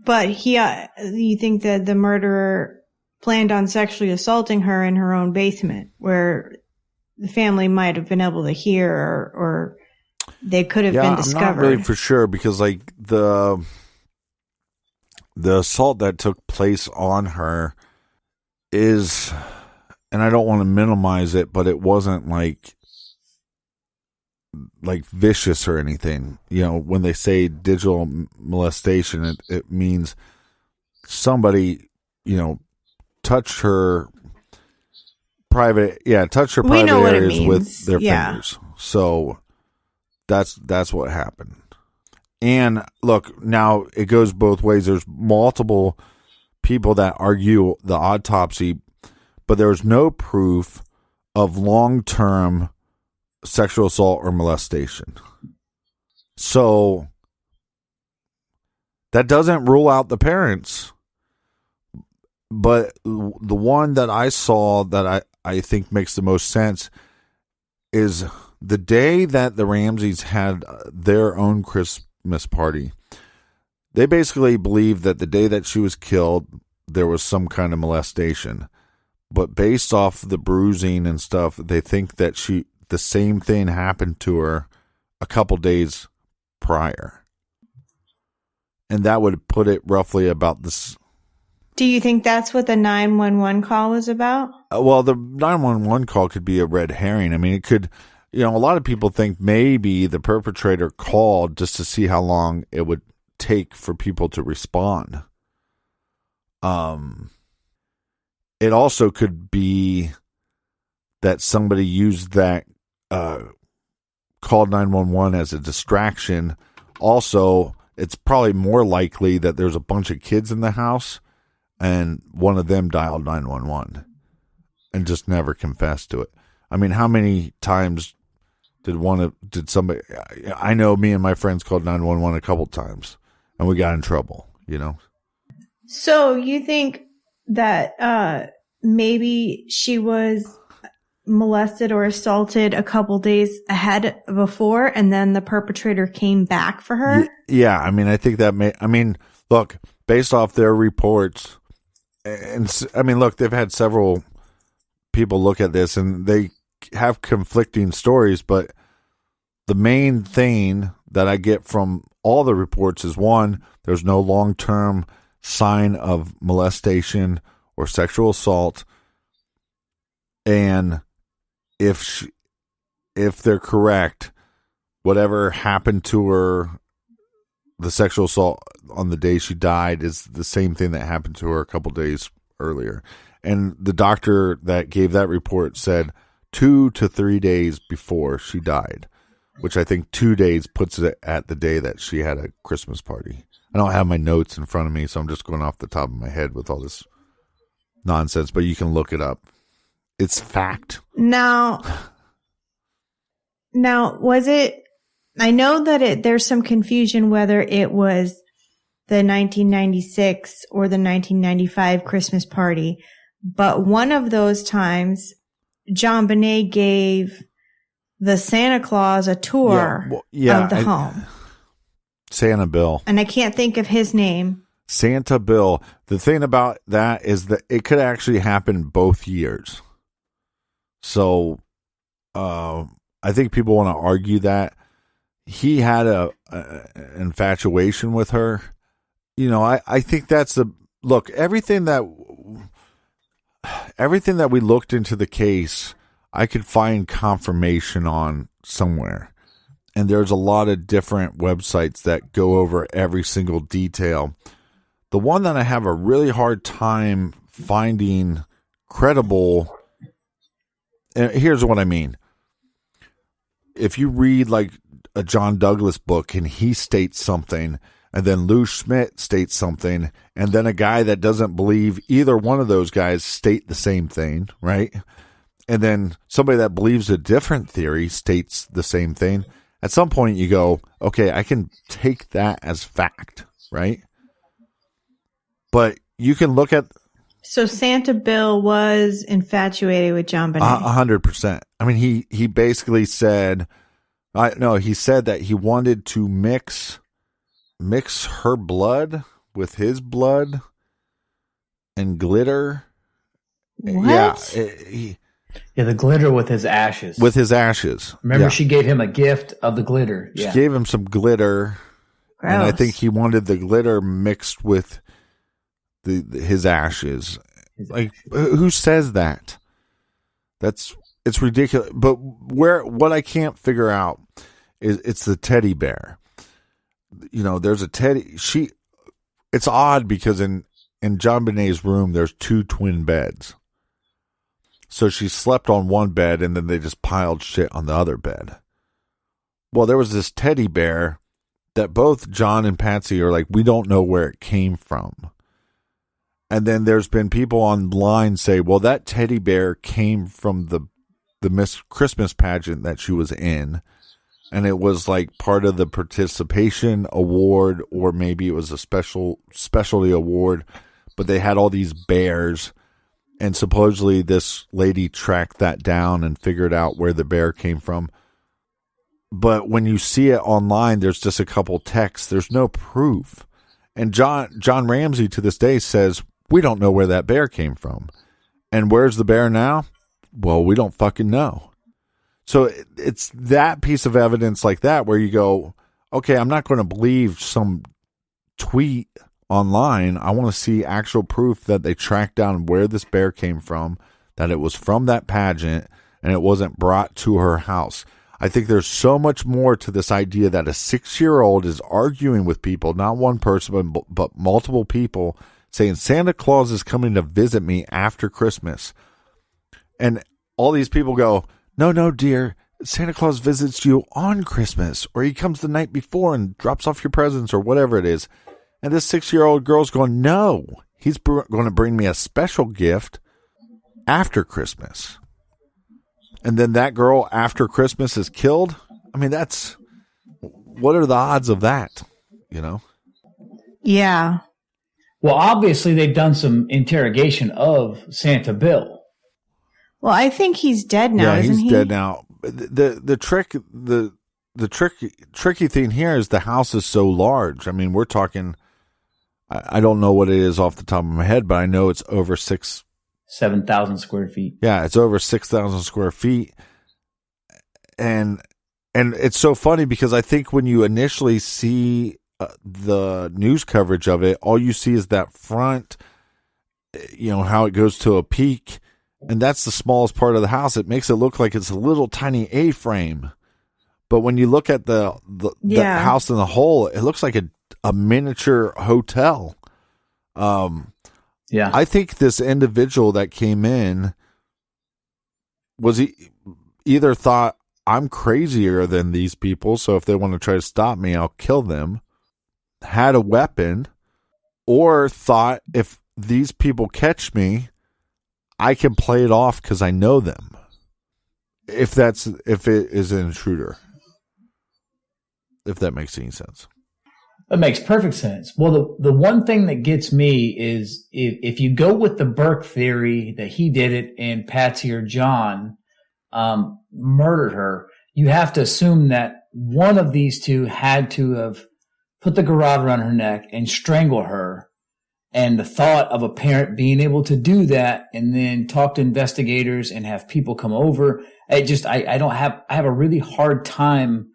But you think that the murderer planned on sexually assaulting her in her own basement, where the family might have been able to hear, or they could have been discovered? I'm not really for sure, because like the assault that took place on her is, and I don't want to minimize it, but it wasn't like vicious or anything. When they say digital molestation, it means somebody, touched her private areas with their fingers. So that's what happened. And look, now it goes both ways. There's multiple people that argue the autopsy, but there's no proof of long-term sexual assault or molestation. So that doesn't rule out the parents. But the one that I saw that I think makes the most sense is the day that the Ramseys had their own Christmas party. They basically believe that the day that she was killed, there was some kind of molestation. But based off the bruising and stuff, they think that the same thing happened to her a couple days prior. And that would put it roughly about this. Do you think that's what the 911 call was about? Well, the 911 call could be a red herring. I mean, it could, a lot of people think maybe the perpetrator called just to see how long it would take for people to respond. It also could be that somebody used that called 911 as a distraction. Also, it's probably more likely that there's a bunch of kids in the house and one of them dialed 911 and just never confessed to it. I mean, how many times did somebody, I know me and my friends called 911 a couple times and we got in trouble, So you think that maybe she was molested or assaulted a couple days before, and then the perpetrator came back for her? Yeah, I mean, I think that look, based off their reports, and I mean, look, they've had several people look at this and they have conflicting stories, but the main thing that I get from all the reports is, one, there's no long-term sign of molestation or sexual assault, and if they're correct, whatever happened to her, the sexual assault on the day she died, is the same thing that happened to her a couple days earlier. And the doctor that gave that report said 2 to 3 days before she died, which I think 2 days puts it at the day that she had a Christmas party. I don't have my notes in front of me, so I'm just going off the top of my head with all this nonsense, but you can look it up. It's fact. Now was it, I know that there's some confusion whether it was the 1996 or the 1995 Christmas party, but one of those times, JonBenet gave the Santa Claus a tour of the home. Santa Bill. And I can't think of his name. Santa Bill. The thing about that is that it could actually happen both years. So I think people want to argue that he had a infatuation with her. I think that's look, everything that we looked into the case, I could find confirmation on somewhere. And there's a lot of different websites that go over every single detail. The one that I have a really hard time finding credible, and here's what I mean. If you read like a John Douglas book and he states something, and then Lou Schmidt states something, and then a guy that doesn't believe either one of those guys state the same thing, right? And then somebody that believes a different theory states the same thing. At some point you go, okay, I can take that as fact, right? But you can look at... So Santa Bill was infatuated with JonBenet. 100%. I mean, he basically said... he said that he wanted to mix her blood with his blood and glitter. What? Yeah, the glitter with his ashes. With his ashes. Remember, she gave him a gift of the glitter. She gave him some glitter. Gross. And I think he wanted the glitter mixed with his ashes. Like, who says that? It's ridiculous. But what I can't figure out is it's the teddy bear. You know, there's a teddy. It's odd because in JonBenet's room, there's 2 twin beds. So she slept on one bed and then they just piled shit on the other bed. Well, there was this teddy bear that both John and Patsy are like, we don't know where it came from. And then there's been people online say, well, that teddy bear came from the Miss Christmas pageant that she was in. And it was like part of the participation award, or maybe it was a specialty award, but they had all these bears. And supposedly this lady tracked that down and figured out where the bear came from. But when you see it online, there's just a couple texts. There's no proof. And John Ramsey to this day says, we don't know where that bear came from. And where's the bear now? Well, we don't fucking know. So it's that piece of evidence like that where you go, okay, I'm not going to believe some tweet online. I want to see actual proof that they tracked down where this bear came from, that it was from that pageant, and it wasn't brought to her house. I think there's so much more to this idea that a 6-year-old is arguing with people, not one person, but multiple people, saying Santa Claus is coming to visit me after Christmas. And all these people go, no, dear, Santa Claus visits you on Christmas, or he comes the night before and drops off your presents or whatever it is. And this 6-year-old girl's going, no, he's going to bring me a special gift after Christmas. And then that girl after Christmas is killed. I mean, what are the odds of that? You know? Yeah. Well, obviously they've done some interrogation of Santa Bill. Well, I think he's dead now, isn't he? Yeah, he's dead now. The tricky thing here is the house is so large. I mean, we're talking, I don't know what it is off the top of my head, but I know it's over 7,000 square feet. Yeah, it's over 6,000 square feet. And it's so funny because I think when you initially see the news coverage of it, all you see is that front, you know, how it goes to a peak. And that's the smallest part of the house. It makes it look like it's a little tiny A-frame. But when you look at the house in the whole, it looks like a miniature hotel. Yeah. I think this individual that came in either thought, I'm crazier than these people, so if they want to try to stop me, I'll kill them, had a weapon, or thought, if these people catch me, I can play it off because I know them. If it is an intruder. If that makes any sense. It makes perfect sense. Well, the one thing that gets me is if you go with the Burke theory that he did it and Patsy or John murdered her, you have to assume that one of these two had to have put the garrote around her neck and strangle her. And the thought of a parent being able to do that and then talk to investigators and have people come over, I have a really hard time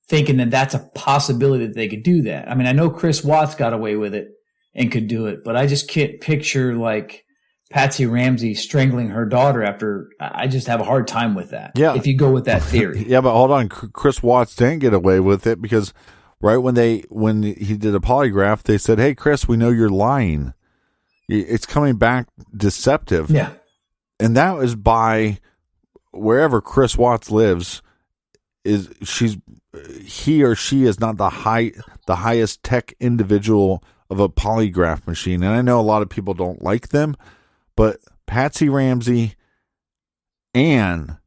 thinking that that's a possibility that they could do that. I mean, I know Chris Watts got away with it and could do it. But I just can't picture like Patsy Ramsey strangling her daughter after. I just have a hard time with that. Yeah. If you go with that theory. Yeah, but hold on. Chris Watts didn't get away with it because right when he did a polygraph, they said, "Hey, Chris, we know you're lying. It's coming back deceptive." Yeah. And that was by wherever Chris Watts lives. He or she is not the highest tech individual of a polygraph machine. And I know a lot of people don't like them, but Patsy Ramsey and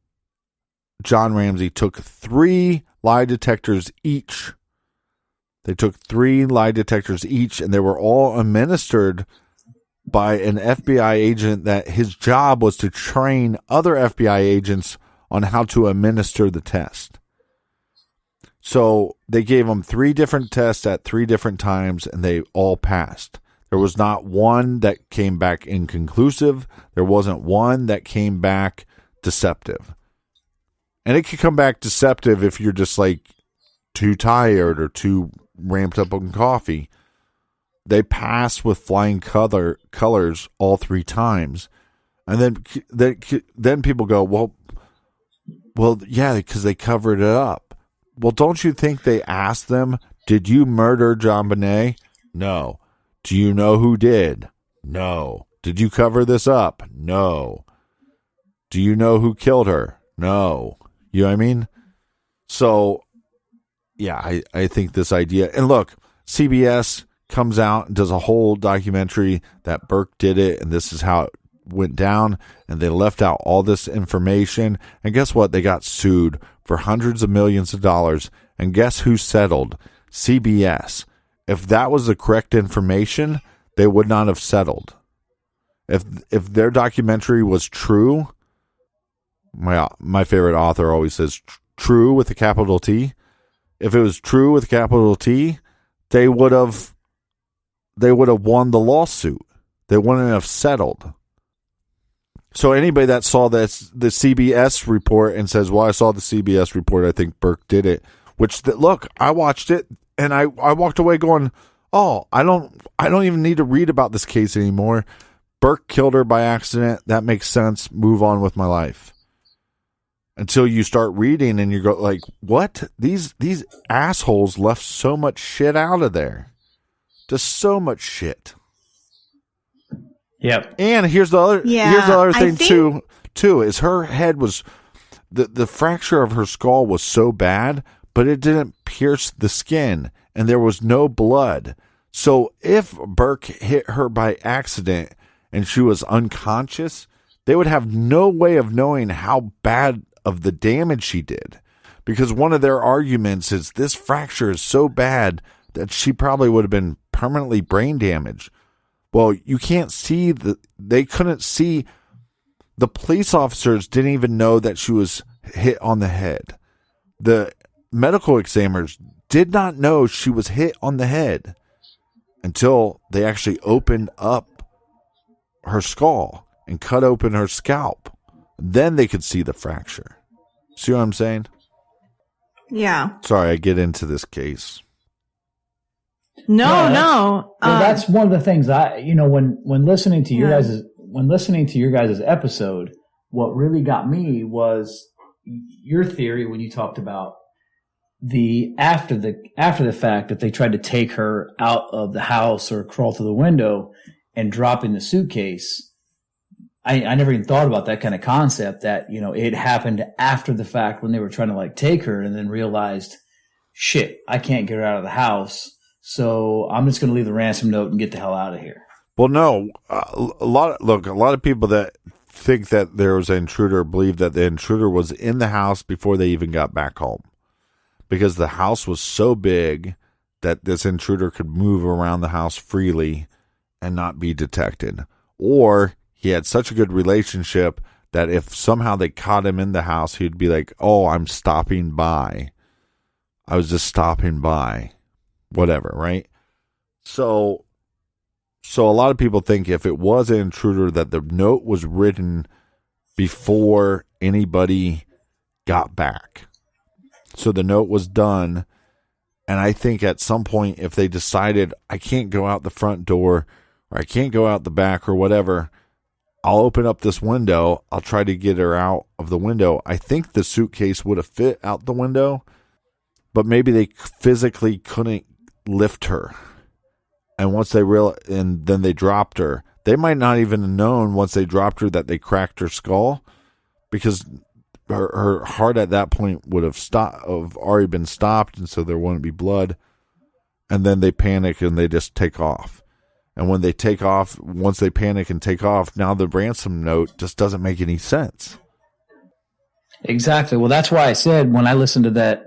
John Ramsey took 3 lie detectors each. They took 3 lie detectors each, and they were all administered by an FBI agent that his job was to train other FBI agents on how to administer the test. So they gave them 3 different tests at 3 different times, and they all passed. There was not one that came back inconclusive. There wasn't one that came back deceptive. And it could come back deceptive if you're just like too tired or too ramped up on coffee. They passed with flying colors all 3 times. And then people go, well, yeah, because they covered it up. Well, don't you think they asked them, did you murder JonBenet? No. Do you know who did? No. Did you cover this up? No. Do you know who killed her? No. You know what I mean? So, yeah, I think this idea. And look, CBS comes out and does a whole documentary that Burke did it, and this is how it went down, and they left out all this information. And guess what? They got sued for hundreds of millions of dollars. And guess who settled? CBS. If that was the correct information, they would not have settled. If their documentary was true, my favorite author always says true with a capital T. If it was true with a capital T, they would have won the lawsuit. They wouldn't have settled. So anybody that saw the CBS report and says, well, I saw the CBS report, I think Burke did it, look, I watched it and I walked away going, oh, I don't even need to read about this case anymore. Burke killed her by accident. That makes sense. Move on with my life. Until you start reading and you go like, what? These assholes left so much shit out of there. Just so much shit. Yep. And here's the other thing too is her head was the fracture of her skull was so bad, but it didn't pierce the skin and there was no blood. So if Burke hit her by accident and she was unconscious, they would have no way of knowing how bad of the damage she did. Because one of their arguments is this fracture is so bad that she probably would have been permanently brain damaged. Well, you can't see they couldn't see. The police officers didn't even know that she was hit on the head. The medical examiners did not know she was hit on the head until they actually opened up her skull and cut open her scalp. Then they could see the fracture. See what I'm saying? Yeah. Sorry, I get into this case. No. Well, that's one of the things when listening to your guys' episode, what really got me was your theory when you talked about the after the fact that they tried to take her out of the house or crawl through the window and drop in the suitcase. I never even thought about that kind of concept that, it happened after the fact when they were trying to like take her and then realized, shit, I can't get her out of the house. So I'm just going to leave the ransom note and get the hell out of here. Well, no, a lot of people that think that there was an intruder believe that the intruder was in the house before they even got back home, because the house was so big that this intruder could move around the house freely and not be detected. Or he had such a good relationship that if somehow they caught him in the house, he'd be like, oh, I'm stopping by. I was just stopping by. Whatever, right? So a lot of people think if it was an intruder that the note was written before anybody got back. So the note was done And I think at some point, if they decided I can't go out the front door or I can't go out the back or whatever, I'll open up this window. I'll try to get her out of the window. I think the suitcase would have fit out the window, but maybe they physically couldn't lift her. And once they and then they dropped her. They might not even have known once they dropped her that they cracked her skull, because her heart at that point would have already been stopped, and so there wouldn't be blood. And then they panic and they just take off. And when they take off, once they panic and take off, now the ransom note just doesn't make any sense. Exactly. Well, that's why I said when I listened to that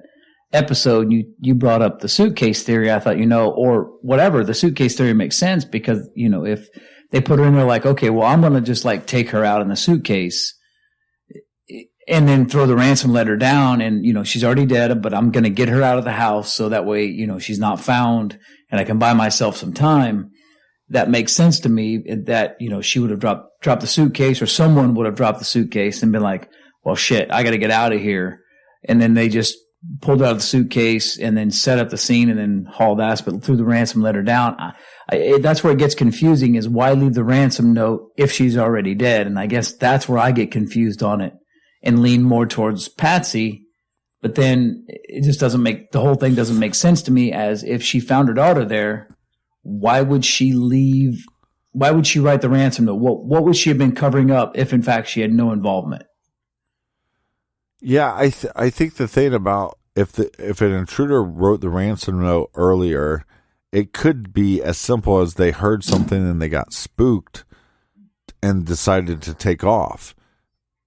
episode, you brought up the suitcase theory. I thought, or whatever, the suitcase theory makes sense because, if they put her in there like, okay, well, I'm going to just like take her out in the suitcase and then throw the ransom letter down, and, she's already dead, but I'm going to get her out of the house so that way, she's not found and I can buy myself some time. That makes sense to me that, she would have dropped the suitcase, or someone would have dropped the suitcase and been like, well, shit, I got to get out of here. And then they just pulled out of the suitcase and then set up the scene and then hauled ass, but threw the ransom letter down. That's where it gets confusing, is why leave the ransom note if she's already dead? And I guess that's where I get confused on it and lean more towards Patsy. But then it just the whole thing doesn't make sense to me, as if she found her daughter there, why would she leave? Why would she write the ransom note? What would she have been covering up if in fact she had no involvement? Yeah, I think the thing about if an intruder wrote the ransom note earlier, it could be as simple as they heard something and they got spooked and decided to take off.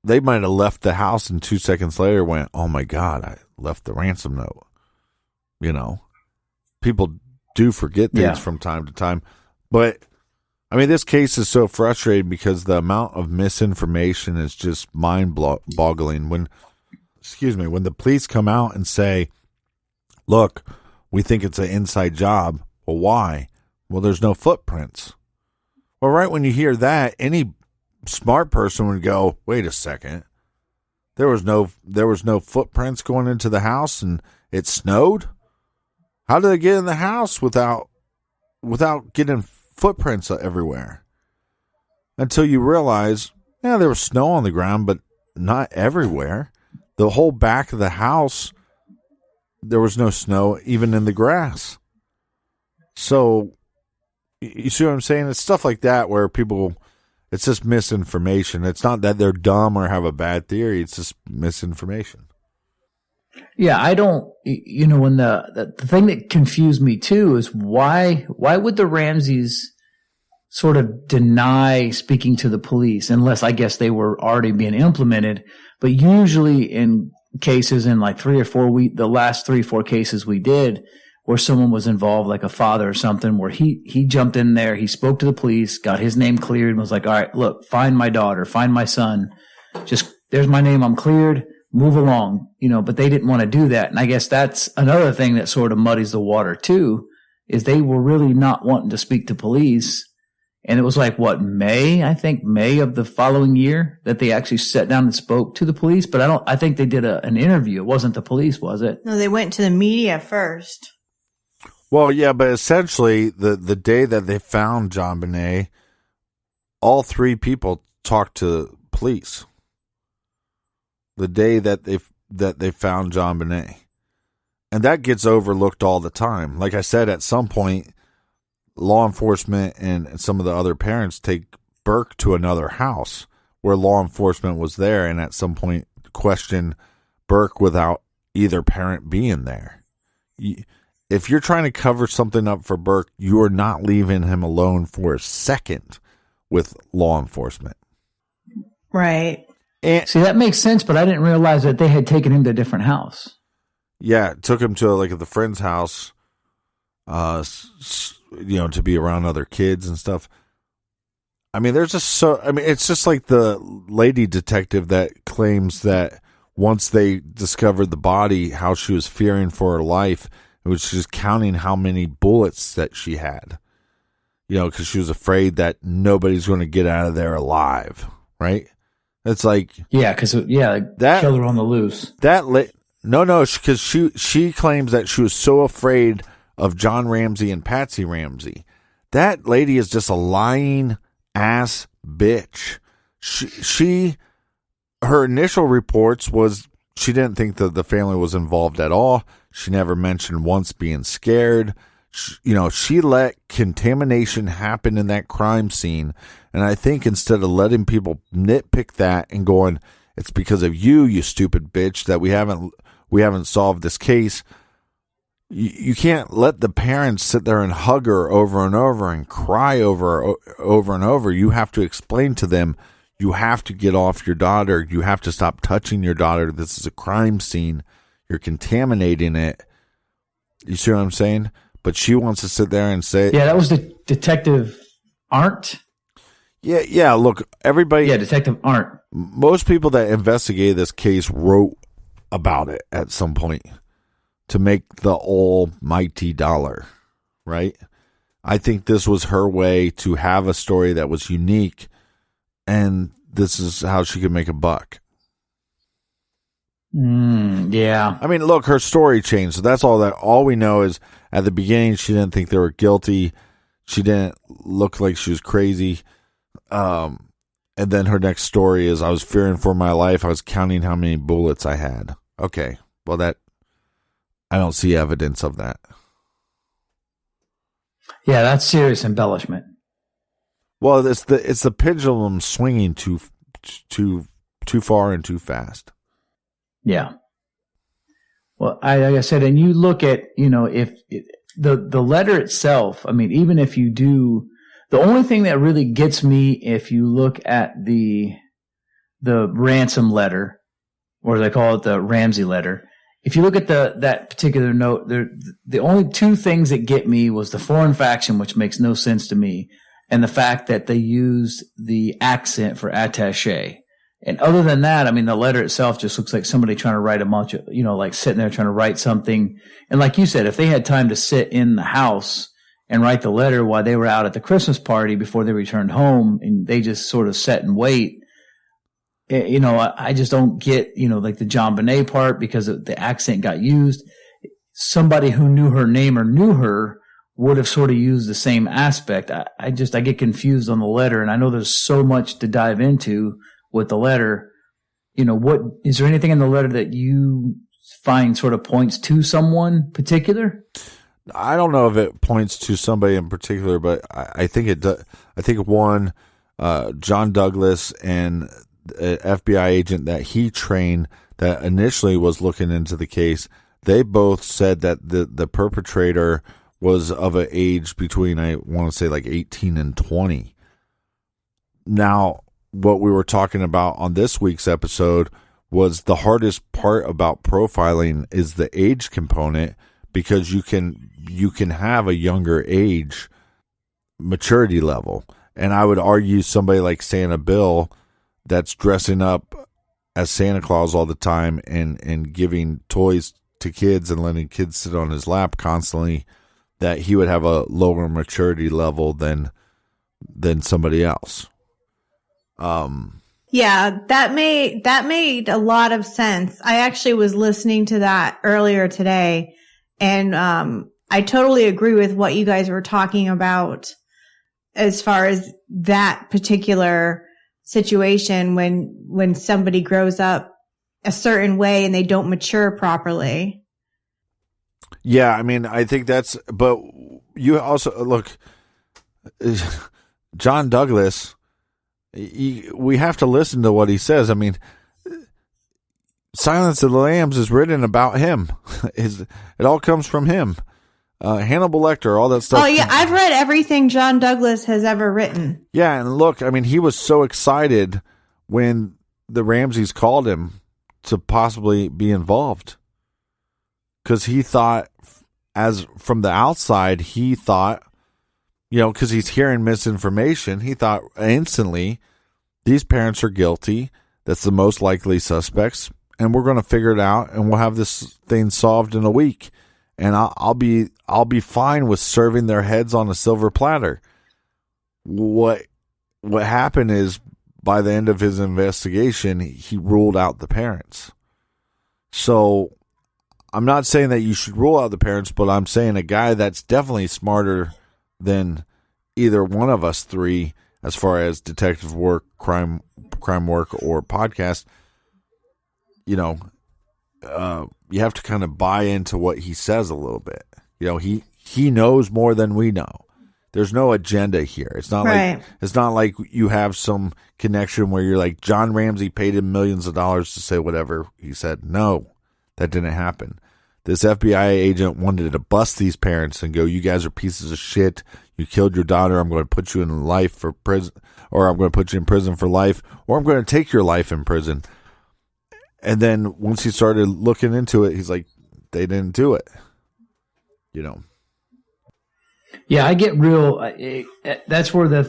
They might have left the house and 2 seconds later went, oh my God, I left the ransom note. People do forget things from time to time. But, this case is so frustrating because the amount of misinformation is just mind-boggling. When the police come out and say, look, we think it's an inside job. Well, why? Well, there's no footprints. Well, right when you hear that, any smart person would go, wait a second. There was no footprints going into the house and it snowed? How did they get in the house without getting footprints everywhere? Until you realize, there was snow on the ground, but not everywhere. The whole back of the house, there was no snow, even in the grass. So, you see what I'm saying? It's stuff like that where it's just misinformation. It's not that they're dumb or have a bad theory. It's just misinformation. Yeah, I don't, when the thing that confused me too is why would the Ramseys sort of deny speaking to the police, unless I guess they were already being implemented. But usually in cases in like the last 3-4 cases we did where someone was involved, like a father or something, where he jumped in there, he spoke to the police, got his name cleared and was like, all right, look, find my daughter, find my son. Just, there's my name, I'm cleared, move along, but they didn't want to do that. And I guess that's another thing that sort of muddies the water too, is they were really not wanting to speak to police. And it was like, May of the following year that they actually sat down and spoke to the police. But I think they did an interview. It wasn't the police, was it? No, they went to the media first. Well, yeah, but essentially the day that they found JonBenet, all 3 people talked to police. The day that they found JonBenet. And that gets overlooked all the time. Like I said, at some point, law enforcement and some of the other parents take Burke to another house where law enforcement was there, and at some point question Burke without either parent being there. If you're trying to cover something up for Burke, you are not leaving him alone for a second with law enforcement. Right. And, see, that makes sense, but I didn't realize that they had taken him to a different house. Yeah, took him to like the friend's house, to be around other kids and stuff. There's just it's just like the lady detective that claims that once they discovered the body, how she was fearing for her life. It was just counting how many bullets that she had, because she was afraid that nobody's going to get out of there alive, right? It's like, yeah, because that killer on the loose. No, because she claims that she was so afraid of John Ramsey and Patsy Ramsey. That lady is just a lying ass bitch. Her initial reports was she didn't think that the family was involved at all. She never mentioned once being scared. She let contamination happen in that crime scene. And I think instead of letting people nitpick that and going, it's because of you stupid bitch, that we haven't solved this case. You can't let the parents sit there and hug her over and over and cry over and over. You have to explain to them, you have to get off your daughter. You have to stop touching your daughter. This is a crime scene. You're contaminating it. You see what I'm saying? But she wants to sit there and say... Yeah, that was the Detective Arndt. Yeah, look, everybody... Yeah, Detective Arndt. Most people that investigated this case wrote about it at some point to make the almighty dollar, right? I think this was her way to have a story that was unique, and this is how she could make a buck. Yeah. I mean, look, her story changed. So that's all we know is at the beginning, she didn't think they were guilty. She didn't look like she was crazy. And then her next story is, I was fearing for my life. I was counting how many bullets I had. Okay. Well, I don't see evidence of that. Yeah, that's serious embellishment. Well, it's the pendulum swinging too far and too fast. Yeah. Well, like I said, and you look at, if the letter itself, I mean, even if you do, the only thing that really gets me, if you look at the ransom letter, or as I call it, the Ramsey letter, if you look at that particular note, the only two things that get me was the foreign faction, which makes no sense to me, and the fact that they used the accent for attaché. And other than that, I mean, the letter itself just looks like somebody trying to write a bunch of, like sitting there trying to write something. And like you said, if they had time to sit in the house and write the letter while they were out at the Christmas party before they returned home, and they just sort of sat and wait, I just don't get, like the JonBenet part, because the accent got used. Somebody who knew her name or knew her would have sort of used the same aspect. I get confused on the letter, and I know there's so much to dive into with the letter. What is there anything in the letter that you find sort of points to someone particular? I don't know if it points to somebody in particular, but I think it does. I think one, John Douglas and an FBI agent that he trained that initially was looking into the case, they both said that the perpetrator was of an age between, I want to say, like 18 and 20. Now, what we were talking about on this week's episode was the hardest part about profiling is the age component, because you can have a younger age maturity level. And I would argue somebody like Santa Bill, that's dressing up as Santa Claus all the time and giving toys to kids and letting kids sit on his lap constantly, that he would have a lower maturity level than somebody else. Yeah, that made a lot of sense. I actually was listening to that earlier today, and I totally agree with what you guys were talking about as far as that particular situation when somebody grows up a certain way and they don't mature properly. Yeah, I mean, I think but you also look, John Douglas, we have to listen to what he says. I mean, Silence of the Lambs is written about him. It all comes from him. Hannibal Lecter, all that stuff. Oh yeah, I've read everything John Douglas has ever written. Yeah, and look, I mean, he was so excited when the Ramseys called him to possibly be involved, because he thought, as from the outside, he thought, because he's hearing misinformation, he thought instantly, these parents are guilty. That's the most likely suspects, and we're going to figure it out, and we'll have this thing solved in a week. And I'll be fine with serving their heads on a silver platter. What happened is, by the end of his investigation, he ruled out the parents. So I'm not saying that you should rule out the parents, but I'm saying a guy that's definitely smarter than either one of us three as far as detective work, crime work, or podcast, you have to kind of buy into what he says a little bit. He knows more than we know. There's no agenda here. It's not like you have some connection where you're like, John Ramsey paid him millions of dollars to say whatever he said. No, that didn't happen. This FBI agent wanted to bust these parents and go, you guys are pieces of shit. You killed your daughter. I'm going to put you in life for prison, or I'm going to put you in prison for life, or I'm going to take your life in prison. And then once he started looking into it, he's like, they didn't do it. Yeah, I get real. That's where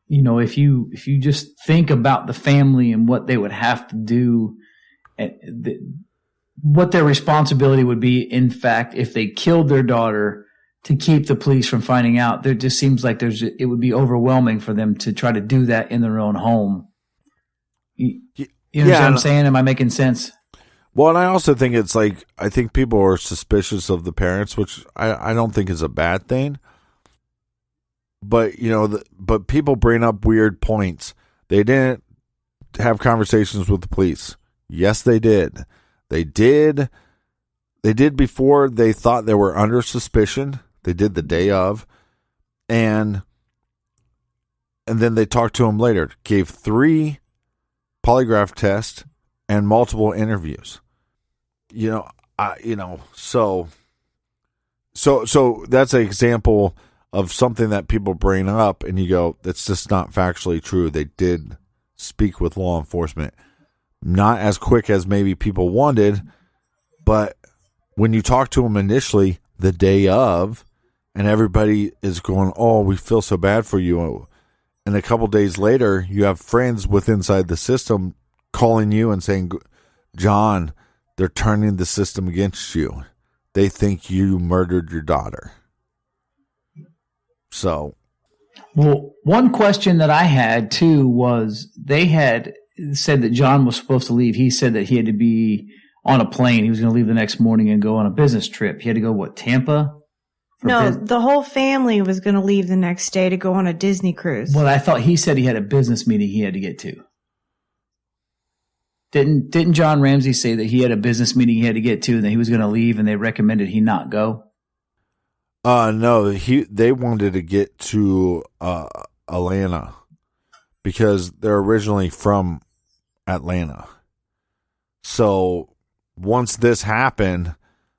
if you just think about the family and what they would have to do, what their responsibility would be, in fact, if they killed their daughter to keep the police from finding out, there just seems like it would be overwhelming for them to try to do that in their own home. You know what I'm saying? Am I making sense? Well, and I also think it's like, I think people are suspicious of the parents, which I don't think is a bad thing. But, but people bring up weird points. They didn't have conversations with the police. Yes, they did. They did before they thought they were under suspicion. They did the day of. And then they talked to him later. Gave 3 polygraph tests and multiple interviews. So that's an example of something that people bring up and you go, that's just not factually true. They did speak with law enforcement. Not as quick as maybe people wanted, but when you talk to them initially the day of, and everybody is going, oh, we feel so bad for you. And a couple days later, you have friends inside the system calling you and saying, John, they're turning the system against you. They think you murdered your daughter. So, well, one question that I had too was they had said that John was supposed to leave. He said that he had to be on a plane. He was going to leave the next morning and go on a business trip. He had to go, Tampa? No, the whole family was going to leave the next day to go on a Disney cruise. Well, I thought he said he had a business meeting he had to get to. Didn't John Ramsey say that he had a business meeting he had to get to and that he was going to leave and they recommended he not go? No, they wanted to get to Atlanta because they're originally from Atlanta. So once this happened,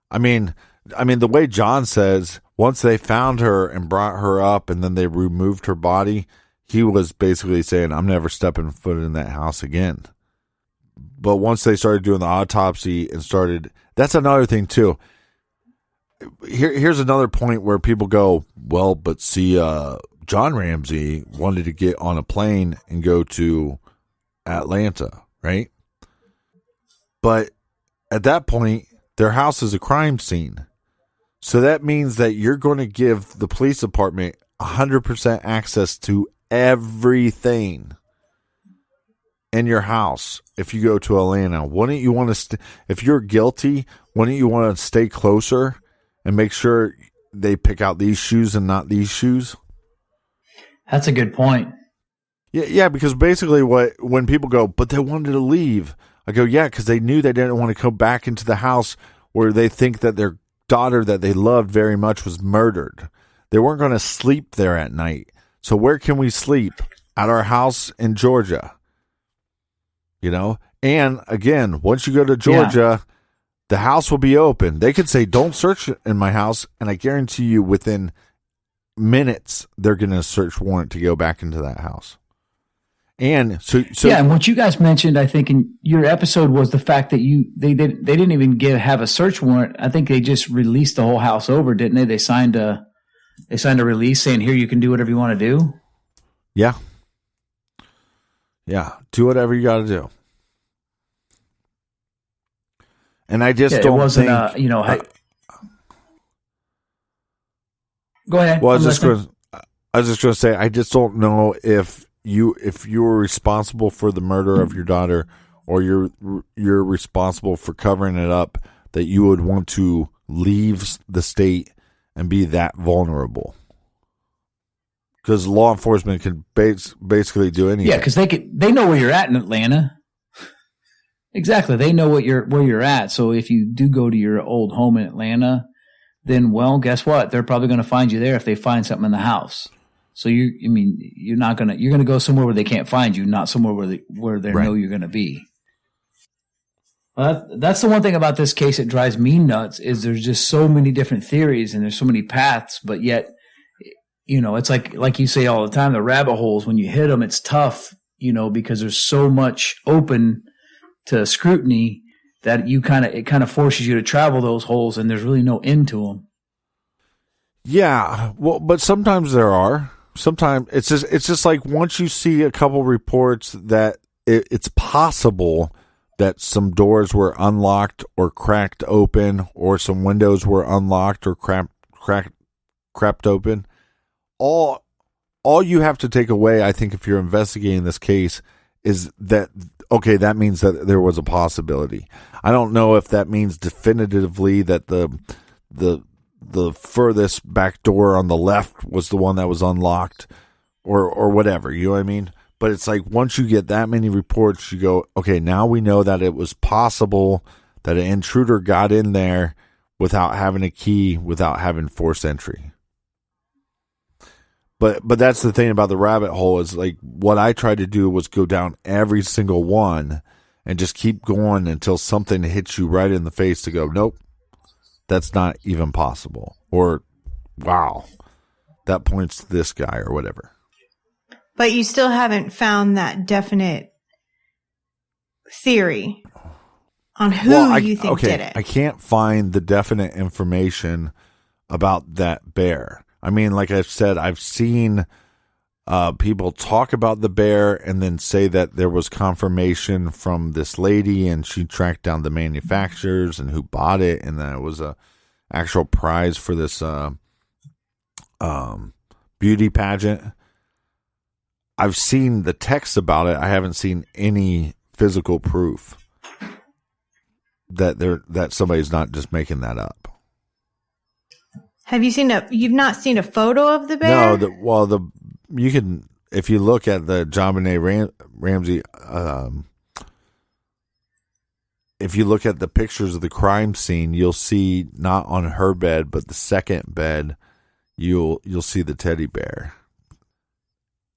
I mean the way John says, once they found her and brought her up and then they removed her body, he was basically saying, I'm never stepping foot in that house again. But once they started doing the autopsy and that's another thing too. Here's another point where people go, well, but see, John Ramsey wanted to get on a plane and go to Atlanta, right? But at that point, their house is a crime scene. So that means that you're going to give the police department 100% access to everything in your house. If you go to Atlanta, wouldn't you want to, if you're guilty, wouldn't you want to stay closer and make sure they pick out these shoes and not these shoes? That's a good point. Yeah, because basically when people go, but they wanted to leave, I go, yeah, because they knew they didn't want to come back into the house where they think that their daughter that they loved very much was murdered. They weren't going to sleep there at night. So where can we sleep? At our house in Georgia. And again, once you go to Georgia, the house will be open. They could say, don't search in my house. And I guarantee you within minutes, they're going to search warrant to go back into that house. And so yeah. And what you guys mentioned, I think in your episode was the fact that they didn't even have a search warrant. I think they just released the whole house over, didn't they? They signed a release saying, here, you can do whatever you want to do. Yeah. Yeah. Do whatever you got to do. And I just don't think... go ahead. Well, I was just going to say, I just don't know if you were responsible for the murder of your daughter or you're responsible for covering it up that you would want to leave the state and be that vulnerable. Because law enforcement can basically do anything. Yeah, because they know where you're at in Atlanta. Exactly, they know where you're at. So if you do go to your old home in Atlanta, then guess what? They're probably going to find you there if they find something in the house. So you're gonna go somewhere where they can't find you, not somewhere where they know you're going to be. That's the one thing about this case that drives me nuts is there's just so many different theories and there's so many paths, but yet, it's like you say all the time, the rabbit holes, when you hit them, it's tough, because there's so much open to scrutiny that it kind of forces you to travel those holes and there's really no end to them. Yeah. Well, but sometimes there are. Sometimes it's just like once you see a couple reports that it's possible that some doors were unlocked or cracked open, or some windows were unlocked or cracked open. All you have to take away, I think, if you're investigating this case, is that okay, that means that there was a possibility. I don't know if that means definitively that the furthest back door on the left was the one that was unlocked, or whatever. You know what I mean? But it's like once you get that many reports, you go, okay, now we know that it was possible that an intruder got in there without having a key, without having forced entry. But that's the thing about the rabbit hole is like what I tried to do was go down every single one and just keep going until something hits you right in the face to go, nope, that's not even possible. Or, wow, that points to this guy or whatever. But you still haven't found that definite theory on who you think did it. I can't find the definite information about that bear. I mean, like I said, I've seen people talk about the bear and then say that there was confirmation from this lady and she tracked down the manufacturers and who bought it, and that it was a actual prize for this beauty pageant. I've seen the text about it. I haven't seen any physical proof that somebody's not just making that up. Have you you've not seen a photo of the bear? No, you can, if you look at the JonBenet Ramsey, if you look at the pictures of the crime scene, you'll see not on her bed, but the second bed, you'll see the teddy bear.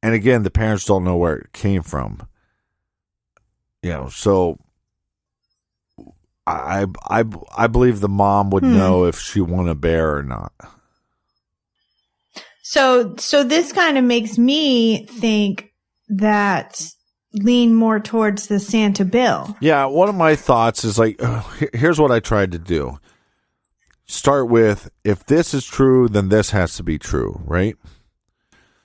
And again, the parents don't know where it came from. So I believe the mom would know if she won a bear or not. So this kind of makes me think that lean more towards the Santa Bill. Yeah, one of my thoughts is like, here's what I tried to do. Start with, if this is true, then this has to be true, right?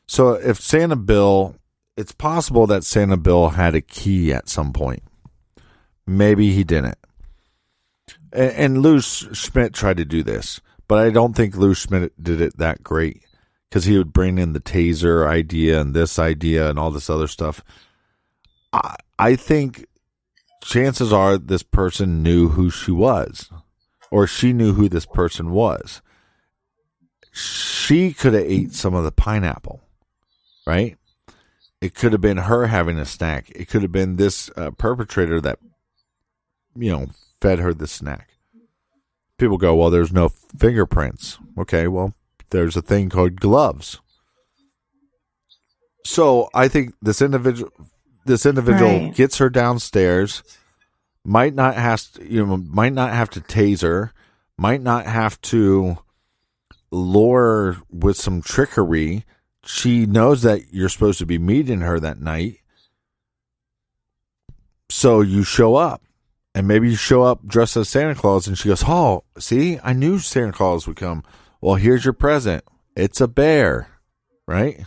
So if Santa Bill, it's possible that Santa Bill had a key at some point. Maybe he didn't. And Lou Schmidt tried to do this, but I don't think Lou Schmidt did it that great because he would bring in the taser idea and this idea and all this other stuff. I think chances are this person knew who she was, or she knew who this person was. She could have ate some of the pineapple, right? It could have been her having a snack. It could have been this perpetrator that, fed her the snack. People go, well, there's no fingerprints. Okay, well, there's a thing called gloves. So I think this individual right, gets her downstairs, might not have to tase her, might not have to lure her with some trickery. She knows that you're supposed to be meeting her that night. So you show up. And maybe you show up dressed as Santa Claus, and she goes, oh, see, I knew Santa Claus would come. Well, here's your present. It's a bear, right?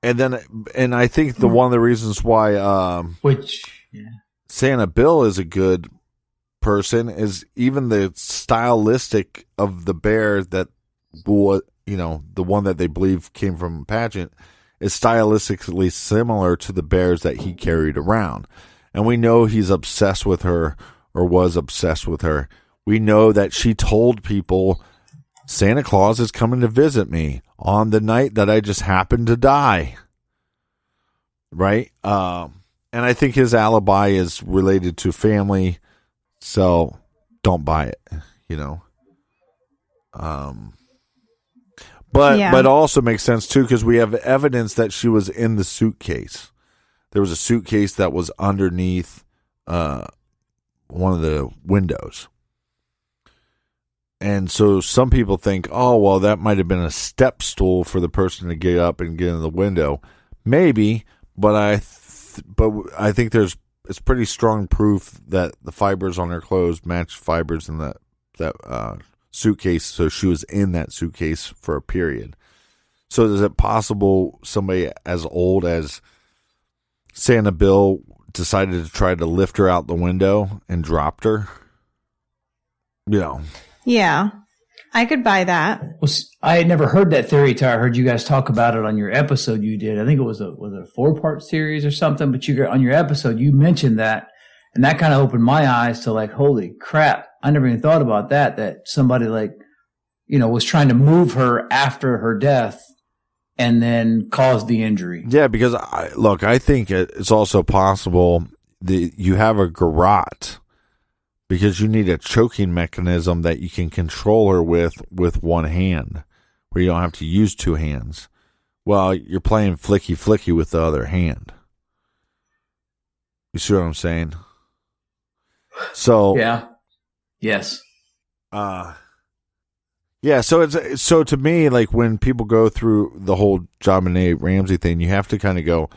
And I think one of the reasons why Santa Bill is a good person is even the stylistic of the bear that, the one that they believe came from a pageant is stylistically similar to the bears that he carried around. And we know he's obsessed with her or was obsessed with her. We know that she told people, Santa Claus is coming to visit me on the night that I just happened to die. Right? And I think his alibi is related to family, so don't buy it, you know. But also makes sense too, because we have evidence that she was in the suitcase. There was a suitcase that was underneath one of the windows. And so some people think, oh, well, that might have been a step stool for the person to get up and get in the window. Maybe, but I think it's pretty strong proof that the fibers on her clothes match fibers in that suitcase, so she was in that suitcase for a period. So is it possible somebody as old as Santa Bill decided to try to lift her out the window and dropped her? You know. Yeah, I could buy that. Well, I had never heard that theory till I heard you guys talk about it on your episode you did. I think it was a 4-part series or something, but on your episode you mentioned that, and that kind of opened my eyes to like, holy crap, I never even thought about that somebody like, you know, was trying to move her after her death and then caused the injury. Yeah, because I think it's also possible that you have a garrote, because you need a choking mechanism that you can control her with one hand, where you don't have to use two hands. Well, you're playing flicky with the other hand. You see what I'm saying? So yeah, yes, yeah. So to me, like when people go through the whole JonBenet Ramsey thing, you have to kind of go,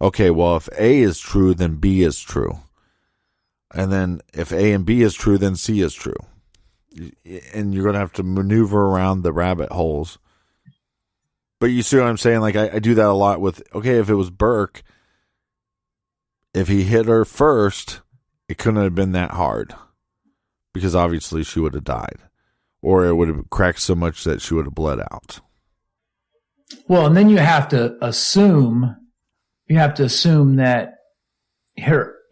okay, well, if A is true, then B is true. And then if A and B is true, then C is true. And you're going to have to maneuver around the rabbit holes. But you see what I'm saying? Like I do that a lot with, okay, if it was Burke, if he hit her first, it couldn't have been that hard. Because obviously she would have died. Or it would have cracked so much that she would have bled out. Well, and then you have to assume that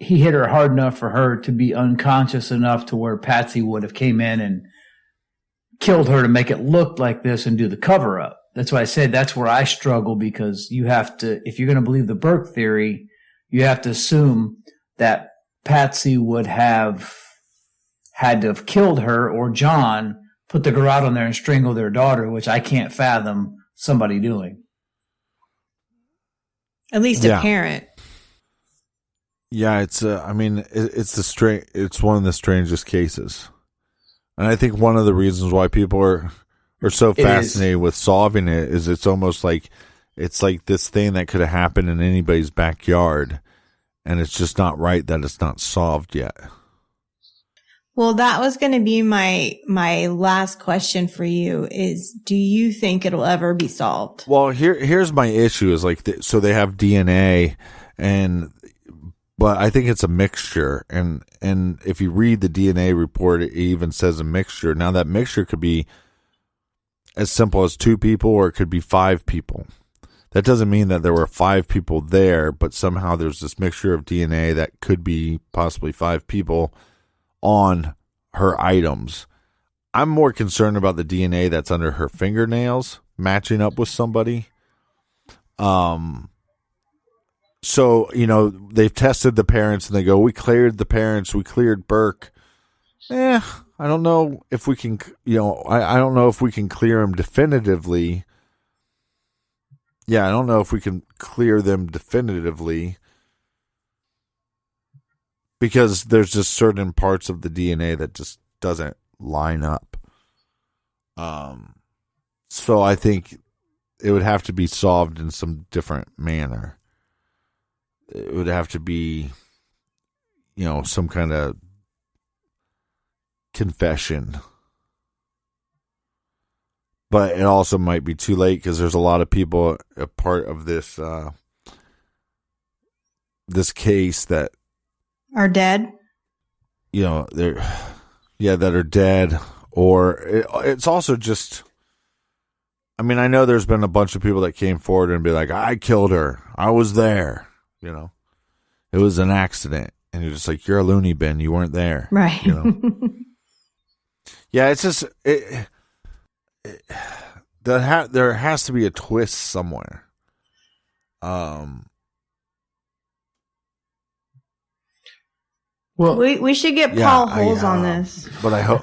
he hit her hard enough for her to be unconscious enough to where Patsy would have came in and killed her to make it look like this and do the cover up. That's why I said that's where I struggle, because you have to, if you're going to believe the Burke theory, you have to assume that Patsy would have had to have killed her, or John put the garrote on there and strangled their daughter, which I can't fathom somebody doing. At least a parent. Yeah, it's it's one of the strangest cases. And I think one of the reasons why people are so fascinated with solving it is it's almost like it's like this thing that could have happened in anybody's backyard, and it's just not right that it's not solved yet. Well, that was going to be my last question for you is, do you think it'll ever be solved? Well, here's my issue is like, so they have DNA, but I think it's a mixture. And if you read the DNA report, it even says a mixture. Now that mixture could be as simple as 2 people, or it could be 5 people. That doesn't mean that there were 5 people there, but somehow there's this mixture of DNA that could be possibly 5 people on her items. I'm more concerned about the DNA that's under her fingernails matching up with somebody. So, you know, they've tested the parents and they go, we cleared the parents, we cleared Burke. I don't know if we can, I don't know if we can clear him definitively. Yeah, I don't know if we can clear them definitively, because there's just certain parts of the DNA that just doesn't line up. So I think it would have to be solved in some different manner. It would have to be, some kind of confession. But it also might be too late, because there's a lot of people a part of this this case that are dead. That are dead. Or it's also just, I mean, I know there's been a bunch of people that came forward and be like, I killed her. I was there. It was an accident. And you're just like, you're a loony bin. You weren't there. Right. You know? Yeah, it's just there has to be a twist somewhere. Well, we should get Paul Holes on this. But I hope.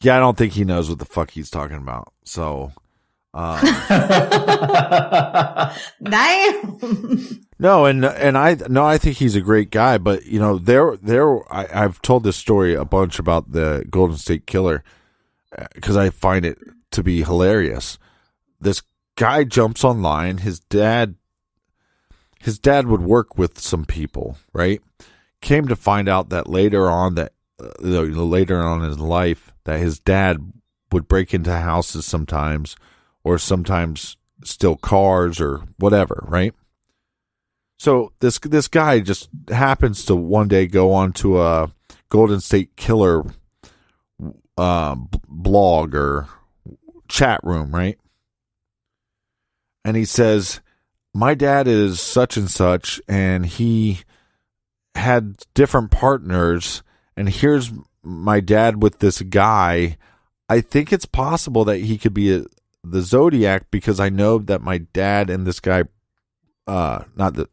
Yeah, I don't think he knows what the fuck he's talking about. So, Damn. no, I think he's a great guy. But you know, I've told this story a bunch about the Golden State Killer because I find it to be hilarious. This guy jumps online. His dad would work with some people, right? Came to find out that later on in his life that his dad would break into houses sometimes, or sometimes steal cars or whatever, right? So this guy just happens to one day go onto a Golden State Killer blog or chat room, right? And he says, my dad is such and such, and he had different partners, and here's my dad with this guy. I think it's possible that he could be the Zodiac because I know that my dad and this guy, not the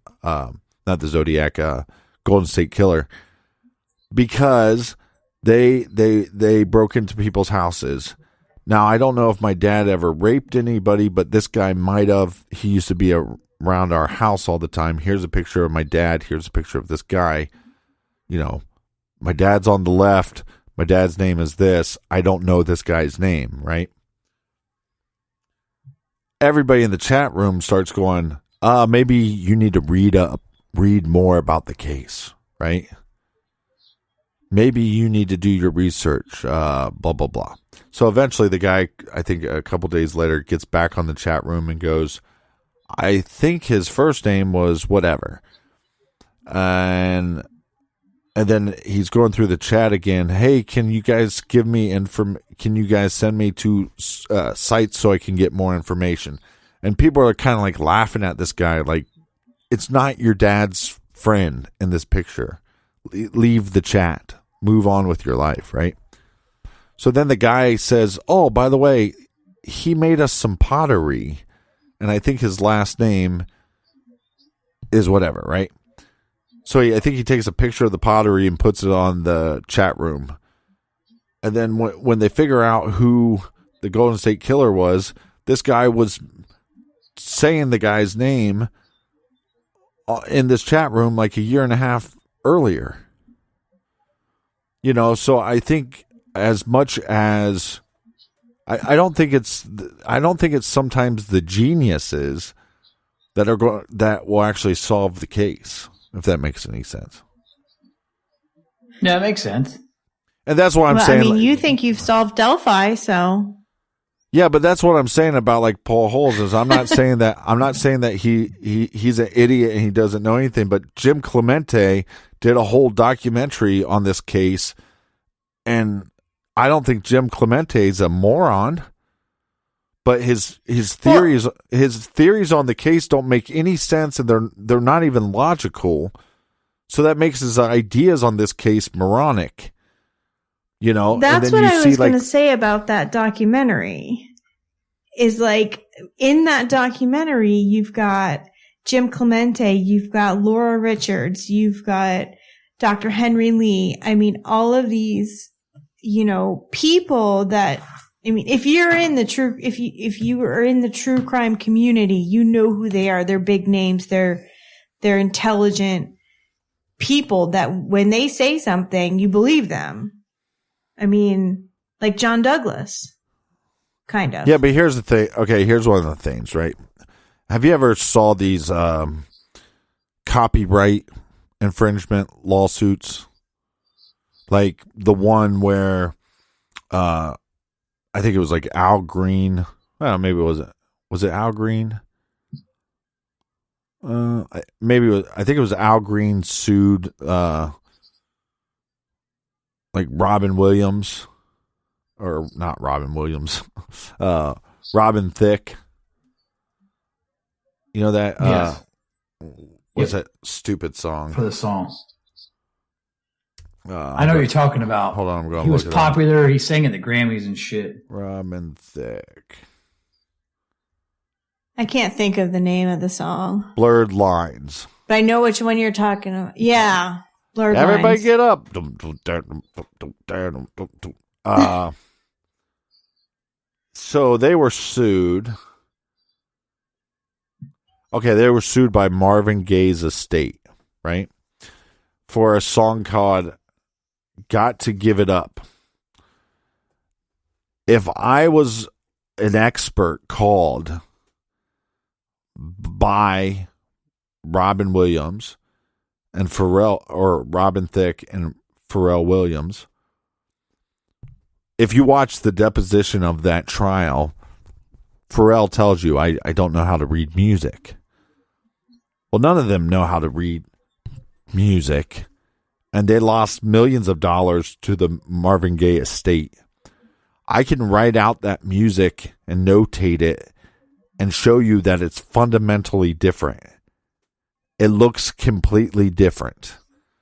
Zodiac, Golden State Killer, because they broke into people's houses. Now, I don't know if my dad ever raped anybody, but this guy might have. He used to be around our house all the time. Here's a picture of my dad. Here's a picture of this guy. You know, my dad's on the left. My dad's name is this. I don't know this guy's name, right? Everybody in the chat room starts going, maybe you need to read more about the case, right? Maybe you need to do your research, blah, blah, blah. So eventually the guy, I think a couple days later, gets back on the chat room and goes, I think his first name was whatever. And then he's going through the chat again. Hey, can you guys give me can you guys send me to sites so I can get more information? And people are kind of like laughing at this guy. Like, it's not your dad's friend in this picture. Leave the chat. Move on with your life, right? So then the guy says, oh, by the way, he made us some pottery. And I think his last name is whatever, right? So I think he takes a picture of the pottery and puts it on the chat room. And then when they figure out who the Golden State Killer was, this guy was saying the guy's name in this chat room like a year and a half earlier. You know, so I think as much as I don't think it's sometimes the geniuses that will actually solve the case, if that makes any sense. Yeah, it makes sense. And that's what I'm saying. I mean, you think you've solved Delphi, so yeah, but that's what I'm saying about like Paul Holes is I'm not saying that he's an idiot and he doesn't know anything, but Jim Clemente did a whole documentary on this case, and I don't think Jim Clemente is a moron, but his theories on the case don't make any sense, and they're not even logical. So that makes his ideas on this case moronic. You know, that's what I was going to say about that documentary. Is like in that documentary, you've got Jim Clemente, you've got Laura Richards, you've got Dr. Henry Lee. I mean, all of these, you know, people that, I mean, if you are in the true crime community, you know who they are. They're big names. They're intelligent people that when they say something, you believe them. I mean, like John Douglas, kind of. Yeah, but here's the thing. Okay, here's one of the things, right? Have you ever saw these copyright infringement lawsuits? Like the one where I think it was like Al Green. Well, maybe was it Al Green? I think it was Al Green sued like Robin Williams, or not Robin Williams, Robin Thicke. You know that? Yes. What's that stupid song? For the song. I know what you're talking about. Hold on, I'm going. He was popular. He sang at the Grammys and shit. Robin Thicke. I can't think of the name of the song. Blurred Lines. But I know which one you're talking about. Yeah. Blurred Everybody Lines. get up. So they were sued. Okay, they were sued by Marvin Gaye's estate, right? For a song called Got to Give It Up. If I was an expert called by Robin Williams and Pharrell, or Robin Thicke and Pharrell Williams, if you watch the deposition of that trial, Pharrell tells you, I don't know how to read music. Well, none of them know how to read music, and they lost millions of dollars to the Marvin Gaye estate. I can write out that music and notate it and show you that it's fundamentally different. It looks completely different.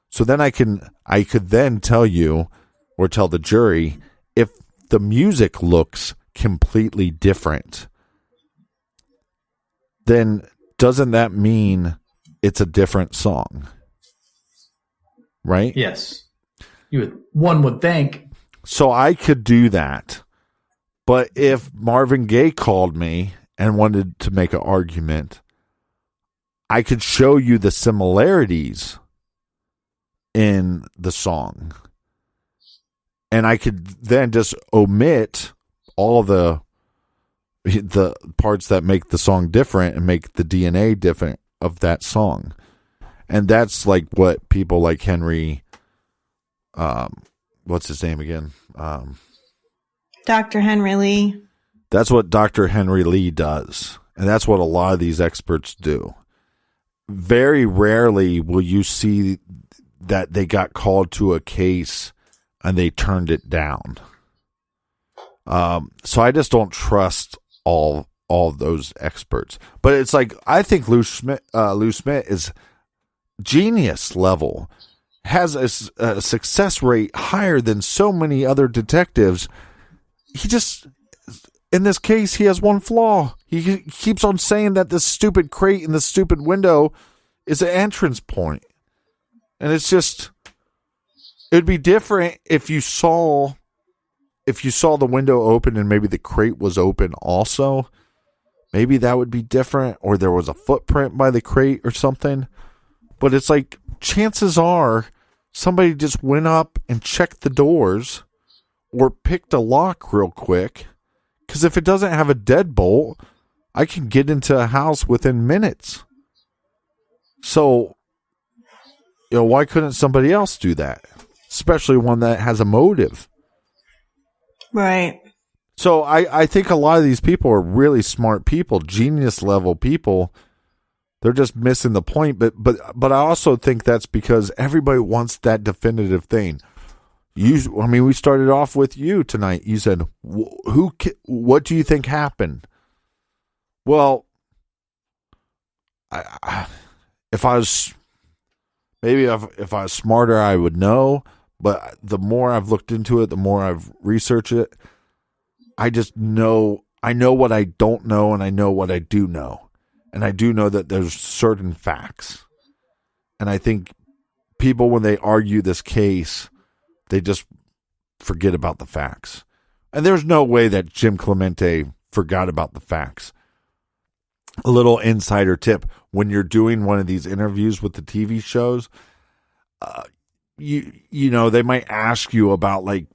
So then I could then tell you, or tell the jury, if the music looks completely different, then doesn't that mean it's a different song? Right? Yes. One would think. So I could do that. But if Marvin Gaye called me and wanted to make an argument, I could show you the similarities in the song. And I could then just omit all the parts that make the song different and make the DNA different of that song. And that's like what people like Henry, what's his name again? Dr. Henry Lee. That's what Dr. Henry Lee does. And that's what a lot of these experts do. Very rarely will you see that they got called to a case and they turned it down. So I just don't trust all of those experts. But it's like, I think Lou Schmidt is genius level, has a success rate higher than so many other detectives. He just, in this case, he has one flaw. He keeps on saying that this stupid crate in the stupid window is an entrance point. And it's just, it'd be different if you saw the window open and maybe the crate was open also. Maybe that would be different, or there was a footprint by the crate or something. But it's like, chances are somebody just went up and checked the doors or picked a lock real quick. Because if it doesn't have a deadbolt, I can get into a house within minutes. So, why couldn't somebody else do that? Especially one that has a motive. Right. So I think a lot of these people are really smart people, genius level people. They're just missing the point. But I also think that's because everybody wants that definitive thing. We started off with you tonight. You said, what do you think happened? Well, if I was smarter, I would know. But the more I've looked into it, the more I've researched it, I just know. I know what I don't know, and I know what I do know. And I do know that there's certain facts. And I think people, when they argue this case, they just forget about the facts. And there's no way that Jim Clemente forgot about the facts. A little insider tip: when you're doing one of these interviews with the TV shows, they might ask you about like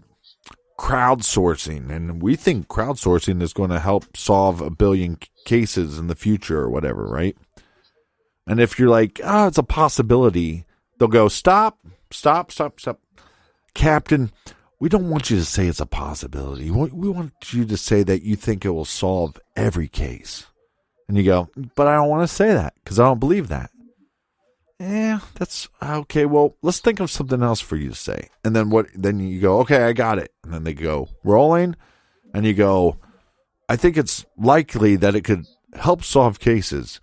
crowdsourcing, and we think crowdsourcing is going to help solve 1 billion cases in the future or whatever, right? And if you're like, it's a possibility, they'll go, stop, Captain. We don't want you to say it's a possibility. We want you to say that you think it will solve every case. And you go, but I don't want to say that because I don't believe that. Yeah, that's okay. Well, let's think of something else for you to say. And then then you go, okay, I got it. And then they go, rolling. And you go, I think it's likely that it could help solve cases.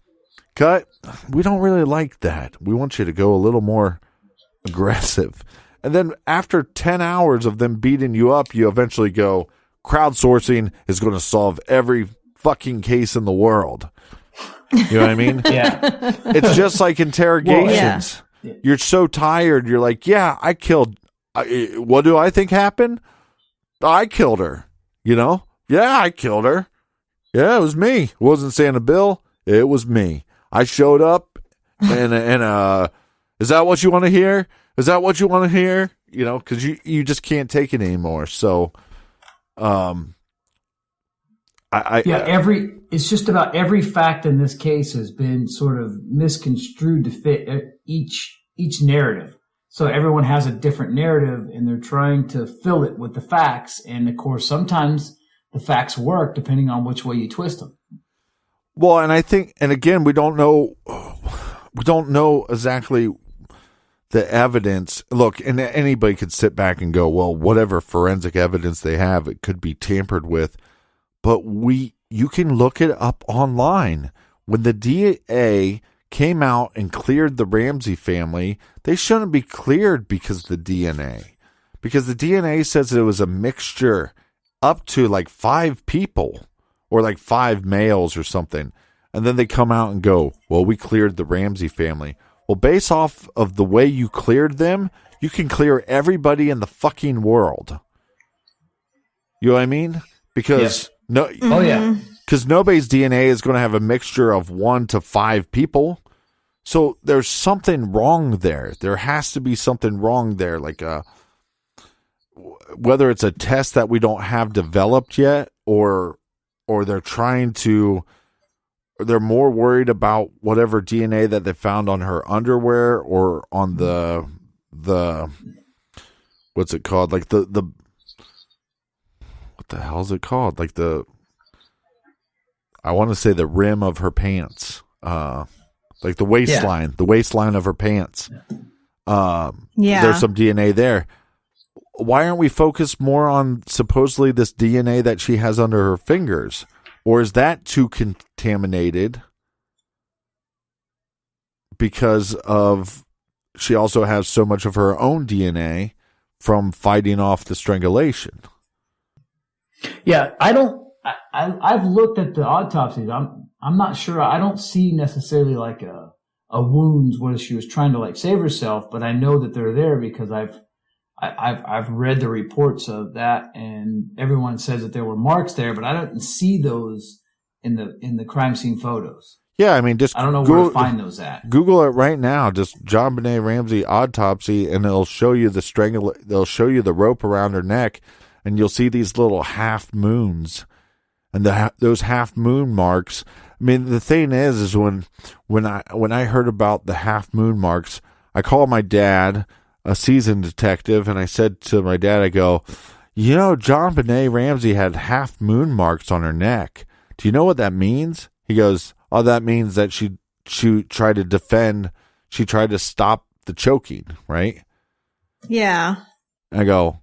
cut, we don't really like that. We want you to go a little more aggressive. And then after 10 hours of them beating you up, you eventually go, crowdsourcing is going to solve every fucking case in the world. You know what I mean? Yeah. It's just like interrogations. Well, You're so tired. You're like, yeah, what do I think happened? I killed her. You know? Yeah, I killed her. Yeah, it was me. It wasn't Santa Bill. It was me. I showed up and is that what you want to hear? Is that what you want to hear? You know, because you just can't take it anymore. So, it's just about every fact in this case has been sort of misconstrued to fit each narrative. So everyone has a different narrative, and they're trying to fill it with the facts. And of course, sometimes the facts work depending on which way you twist them. Well, and I think, and again, we don't know exactly the evidence. Look, and anybody could sit back and go, well, whatever forensic evidence they have, it could be tampered with. But you can look it up online. When the DA came out and cleared the Ramsey family, they shouldn't be cleared because the DNA says it was a mixture up to like 5 people or like 5 males or something. And then they come out and go, well, we cleared the Ramsey family. Well, based off of the way you cleared them, you can clear everybody in the fucking world. You know what I mean? Because because nobody's DNA is going to have a mixture of 1 to 5 people. So there's something wrong there. There has to be something wrong there, like whether it's a test that we don't have developed yet, or they're trying to. They're more worried about whatever DNA that they found on her underwear or on the what's it called? Like the what the hell is it called? Like I want to say the rim of her pants. Like the waistline of her pants. There's some DNA there. Why aren't we focused more on supposedly this DNA that she has under her fingers? Or is that too contaminated because she also has so much of her own DNA from fighting off the strangulation? Yeah, I've looked at the autopsies. I'm not sure. I don't see necessarily like a wounds where she was trying to like save herself, but I know that they're there because I've read the reports of that, and everyone says that there were marks there, but I don't see those in the crime scene photos. Yeah, I mean, just I don't know where to find those at. Google it right now. Just JonBenet Ramsey autopsy, and it'll show you they'll show you the rope around her neck, and you'll see these little half moons, and those half moon marks. I mean, the thing is when I heard about the half moon marks, I called my dad, a seasoned detective, and I said to my dad, I go, JonBenet Ramsey had half moon marks on her neck. Do you know what that means? He goes, oh, that means that she tried to defend, she tried to stop the choking, right? Yeah. I go,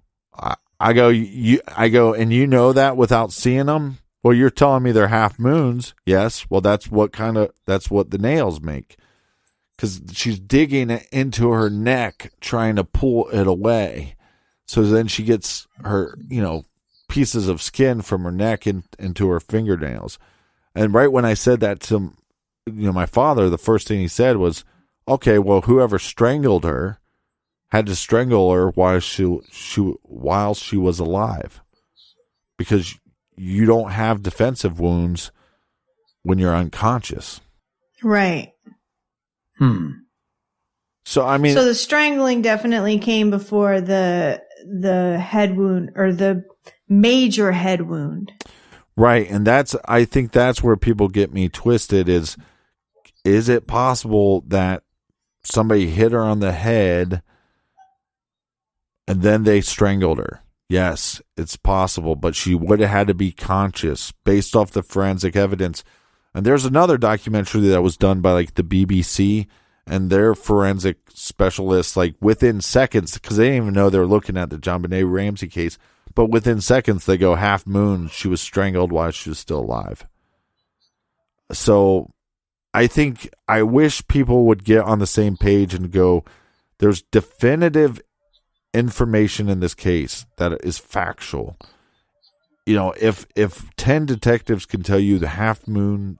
and you know that without seeing them? Well, you're telling me they're half moons. Yes. Well, that's what the nails make. Because she's digging it into her neck, trying to pull it away. So then she gets her, pieces of skin from her neck into her fingernails. And right when I said that to, my father, the first thing he said was, okay, well, whoever strangled her had to strangle her while she was alive. Because you don't have defensive wounds when you're unconscious. Right. So I mean, so the strangling definitely came before the head wound or the major head wound, right? And I think that's where people get me twisted. Is it possible that somebody hit her on the head and then they strangled her? Yes, it's possible, but she would have had to be conscious based off the forensic evidence. And there's another documentary that was done by like the BBC and their forensic specialists, like within seconds, because they didn't even know they were looking at the JonBenet Ramsey case, but within seconds they go half moon. She was strangled while she was still alive. So I wish people would get on the same page and go, there's definitive information in this case that is factual. If 10 detectives can tell you the half moon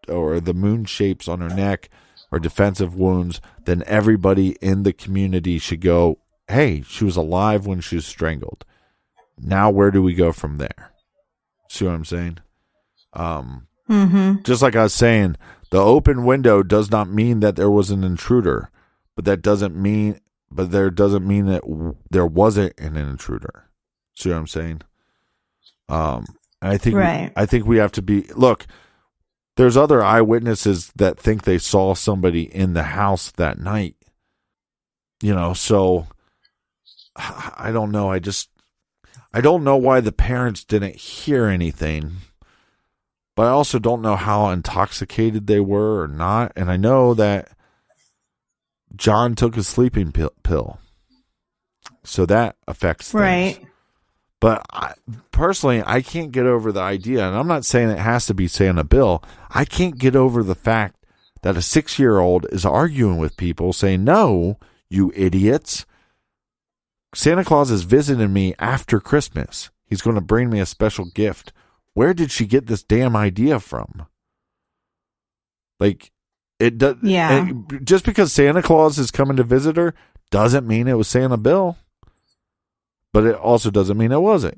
or the moon shapes on her neck are defensive wounds, then everybody in the community should go, hey, she was alive when she was strangled. Now where do we go from there? See what I'm saying? Just like I was saying, the open window does not mean that there was an intruder, but there doesn't mean that there wasn't an intruder. See what I'm saying? I think we have to be, look, there's other eyewitnesses that think they saw somebody in the house that night. So I don't know. I don't know why the parents didn't hear anything, but I also don't know how intoxicated they were or not. And I know that John took a sleeping pill, so that affects things. Right. But personally, I can't get over the idea, and I'm not saying it has to be Santa Bill. I can't get over the fact that a 6-year-old is arguing with people saying, no, you idiots. Santa Claus is visiting me after Christmas. He's going to bring me a special gift. Where did she get this damn idea from? Like, it does. Yeah. Just because Santa Claus is coming to visit her doesn't mean it was Santa Bill. But it also doesn't mean it wasn't.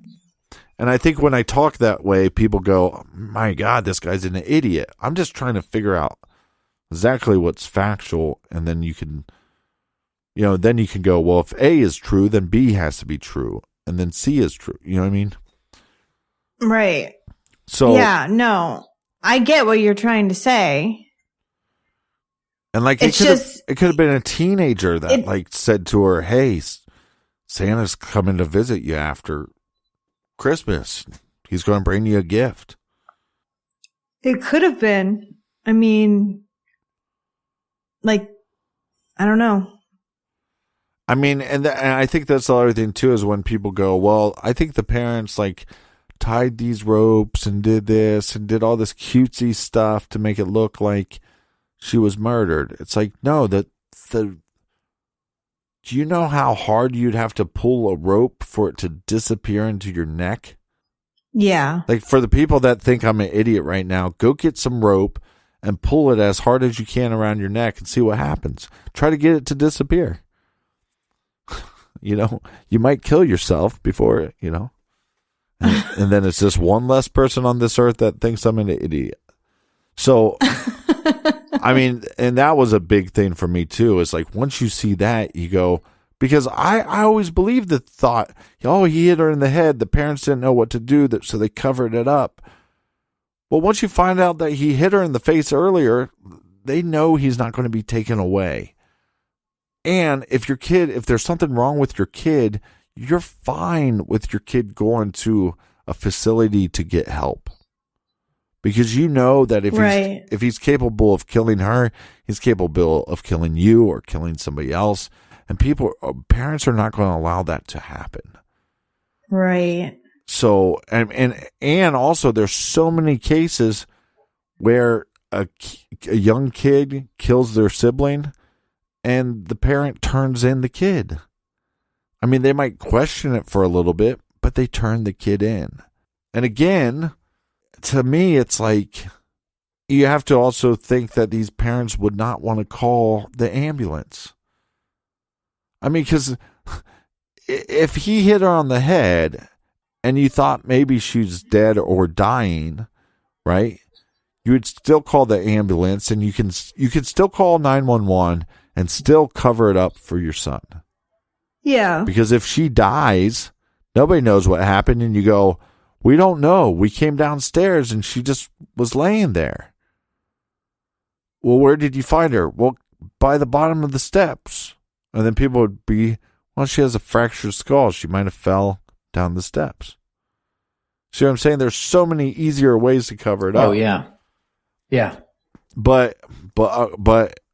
And I think when I talk that way, people go, my God, this guy's an idiot. I'm just trying to figure out exactly what's factual. And then you can go, well, if A is true, then B has to be true. And then C is true. You know what I mean? Right. So, yeah, no, I get what you're trying to say. And like, it could have been a teenager that said to her, hey, Santa's coming to visit you after Christmas. He's going to bring you a gift. It could have been. I mean, I don't know. I mean, and I think that's the other thing too, is when people go, well, I think the parents tied these ropes and did this and did all this cutesy stuff to make it look like she was murdered. It's like, no, do you know how hard you'd have to pull a rope for it to disappear into your neck? Yeah. For the people that think I'm an idiot right now, go get some rope and pull it as hard as you can around your neck and see what happens. Try to get it to disappear. You might kill yourself before, and then it's just one less person on this earth that thinks I'm an idiot. So, I mean, and that was a big thing for me too. It's like, once you see that, you go, because I always believed the thought, he hit her in the head. The parents didn't know what to do, so they covered it up. Well, once you find out that he hit her in the face earlier, they know he's not going to be taken away. And if there's something wrong with your kid, you're fine with your kid going to a facility to get help. Because you know that if he's capable of killing her, he's capable of killing you or killing somebody else. And parents are not going to allow that to happen. Right. So, and also there's so many cases where a young kid kills their sibling and the parent turns in the kid. I mean, they might question it for a little bit, but they turn the kid in. And again, to me, it's like, you have to also think that these parents would not want to call the ambulance. I mean, because if he hit her on the head and you thought maybe she's dead or dying, right? You would still call the ambulance, and you can still call 911 and still cover it up for your son. Yeah. Because if she dies, nobody knows what happened, and you go, we don't know. We came downstairs and she just was laying there. Well, where did you find her? Well, by the bottom of the steps. And then people would be, well, she has a fractured skull. She might have fell down the steps. See what I'm saying? There's so many easier ways to cover it up. Oh, yeah. Yeah. But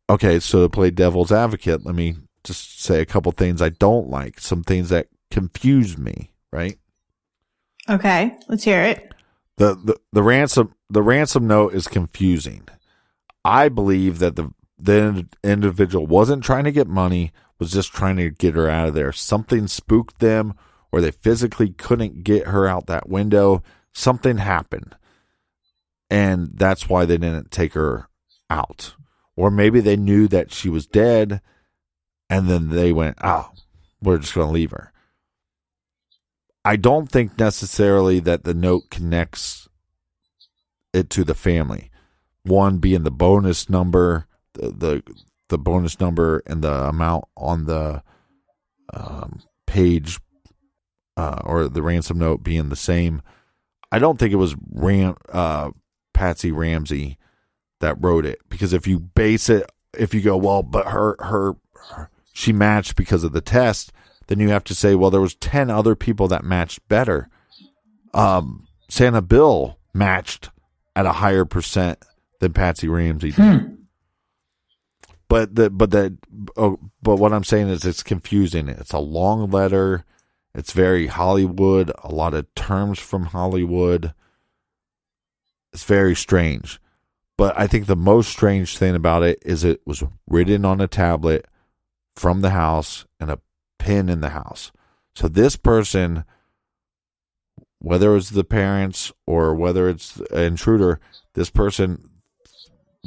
okay, so to play devil's advocate, let me just say a couple things I don't like, some things that confuse me, right? Okay, let's hear it. The ransom note is confusing. I believe that the individual wasn't trying to get money, was just trying to get her out of there. Something spooked them, or they physically couldn't get her out that window. Something happened, and that's why they didn't take her out. Or maybe they knew that she was dead, and then they went, oh, we're just going to leave her. I don't think necessarily that the note connects it to the family. One being the bonus number, the bonus number and the amount on the page or the ransom note being the same. I don't think it was Patsy Ramsey that wrote it, because if you base it, if you go, well, but her she matched because of the test, then you have to say, well, there was 10 other people that matched better. Santa Bill matched at a higher percent than Patsy Ramsey did. But what I'm saying is it's confusing. It's a long letter. It's very Hollywood. A lot of terms from Hollywood. It's very strange. But I think the most strange thing about it is it was written on a tablet from the house and a pin in the house. So this person, whether it's the parents or whether it's an intruder, this person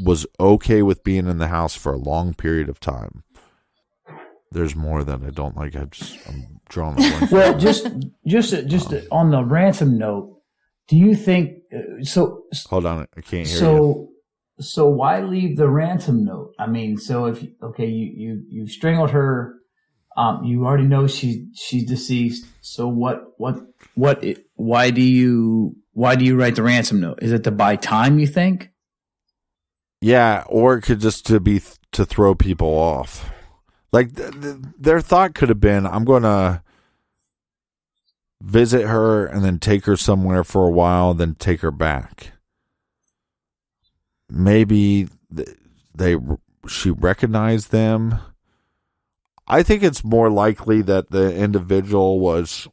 was okay with being in the house for a long period of time. There's more that I don't like. I'm drawing a blank. Well, just on the ransom note, do you think so? Hold on, I can't hear you. So why leave the ransom note? I mean, so if you strangled her, you already know she's deceased. So why do you write the ransom note? Is it to buy time, you think? Yeah, or it could just to throw people off. Like their thought could have been, I'm going to visit her and then take her somewhere for a while, then take her back. Maybe she recognized them. I think it's more likely that the individual was,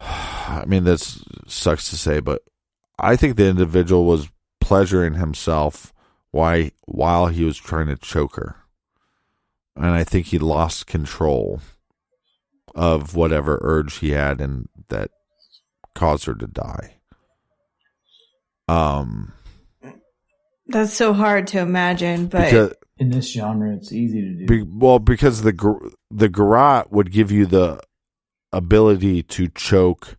I mean, this sucks to say, but I think the individual was pleasuring himself while he was trying to choke her. And I think he lost control of whatever urge he had and that caused her to die. That's so hard to imagine, but because, in this genre, it's easy to do. Because the garrote would give you the ability to choke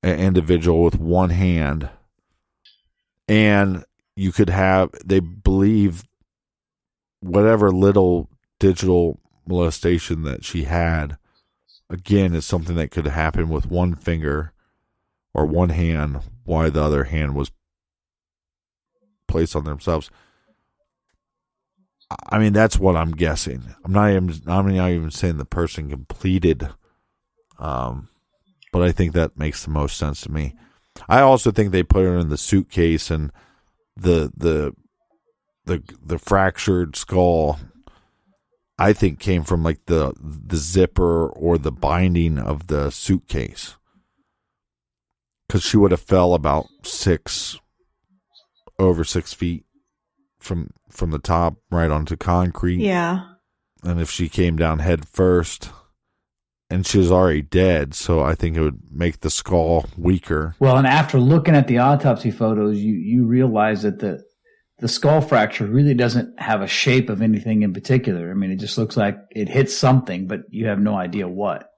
an individual with one hand, and you could have, they believe, whatever little digital molestation that she had, again, is something that could happen with one finger or one hand while the other hand was placed on themselves. I mean, that's what I'm guessing. I'm not even saying the person completed, but I think that makes the most sense to me. I also think they put her in the suitcase, and the fractured skull, I think, came from like the zipper or the binding of the suitcase, because she would have fell about over 6 feet from the top right onto concrete. yeah. And if she came down head first, and she was already dead, so I think it would make the skull weaker. Well, and after looking at the autopsy photos, you realize that the skull fracture really doesn't have a shape of anything in particular. I mean, it just looks like it hit something, but you have no idea what.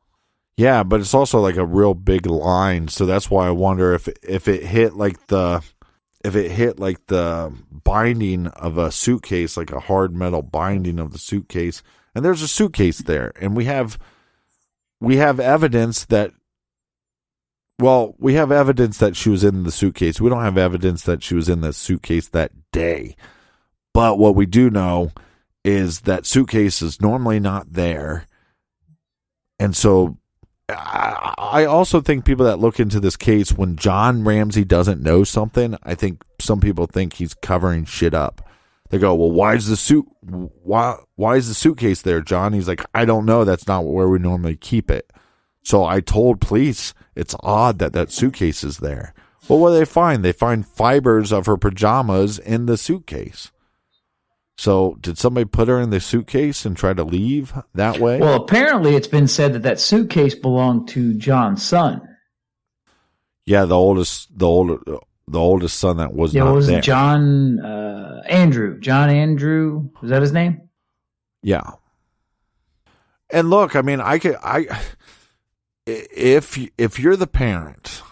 Yeah, but it's also like a real big line, so that's why I wonder if it hit like the binding of a suitcase, like a hard metal binding of the suitcase, and there's a suitcase there, and we have evidence that, well, we have evidence that she was in the suitcase. We don't have evidence that she was in the suitcase that day. But what we do know is that suitcase is normally not there. And so I also think people that look into this case, when John Ramsey doesn't know something, I think some people think he's covering shit up. They go, well, why is the suitcase there, John? He's like, I don't know. That's not where we normally keep it. So I told police it's odd that suitcase is there. Well, what do they find? They find fibers of her pajamas in the suitcase. So did somebody put her in the suitcase and try to leave that way? Well, apparently it's been said that suitcase belonged to John's son. Yeah, the oldest son that was not was there. John Andrew. John Andrew, is that his name? Yeah. And look, I mean, if you're the parent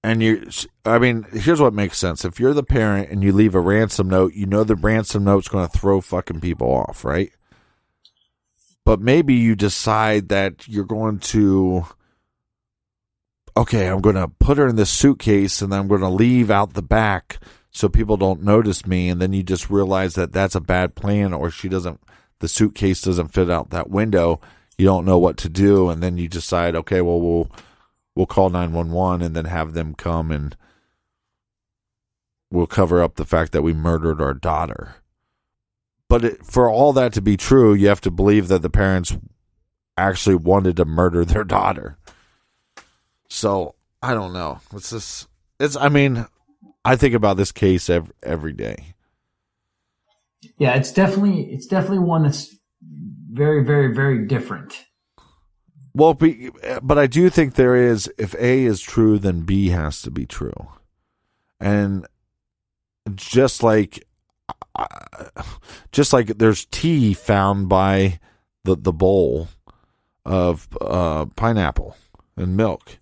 and here's what makes sense. If you're the parent and you leave a ransom note, you know the ransom note's going to throw fucking people off, right? But maybe you decide that you're going to, okay, I'm going to put her in this suitcase and then I'm going to leave out the back so people don't notice me. And then you just realize that that's a bad plan, or the suitcase doesn't fit out that window. You don't know what to do. And then you decide, okay, well, we'll call 911 and then have them come and we'll cover up the fact that we murdered our daughter. But for all that to be true, you have to believe that the parents actually wanted to murder their daughter. So I don't know. I think about this case every day. Yeah, it's definitely one that's very, very, very different. Well, but I do think there is, if A is true, then B has to be true. And just like there's tea found by the bowl of pineapple and milk.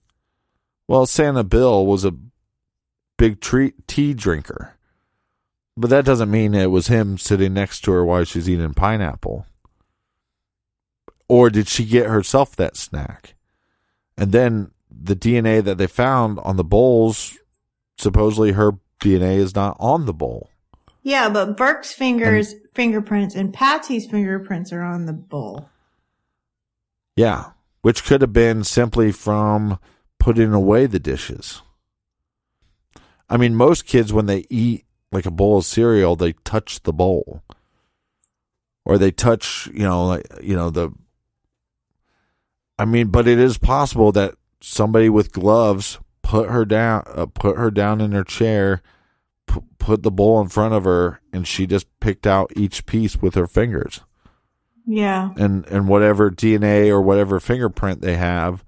Well, Santa Bill was a big tea drinker. But that doesn't mean it was him sitting next to her while she's eating pineapple. Or did she get herself that snack? And then the DNA that they found on the bowls, supposedly her DNA is not on the bowl. Yeah, but Burke's fingerprints and Patsy's fingerprints are on the bowl. Yeah, which could have been simply from putting away the dishes. I mean, most kids, when they eat like a bowl of cereal, they touch the bowl. Or they touch, but it is possible that somebody with gloves put her down in her chair, put the bowl in front of her, and she just picked out each piece with her fingers. Yeah. And whatever DNA or whatever fingerprint they have,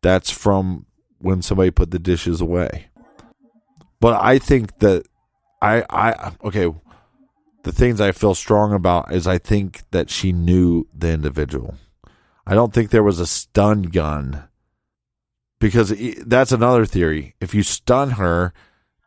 that's from when somebody put the dishes away. But I think that the things I feel strong about is I think that she knew the individual. I don't think there was a stun gun, because that's another theory. If you stun her,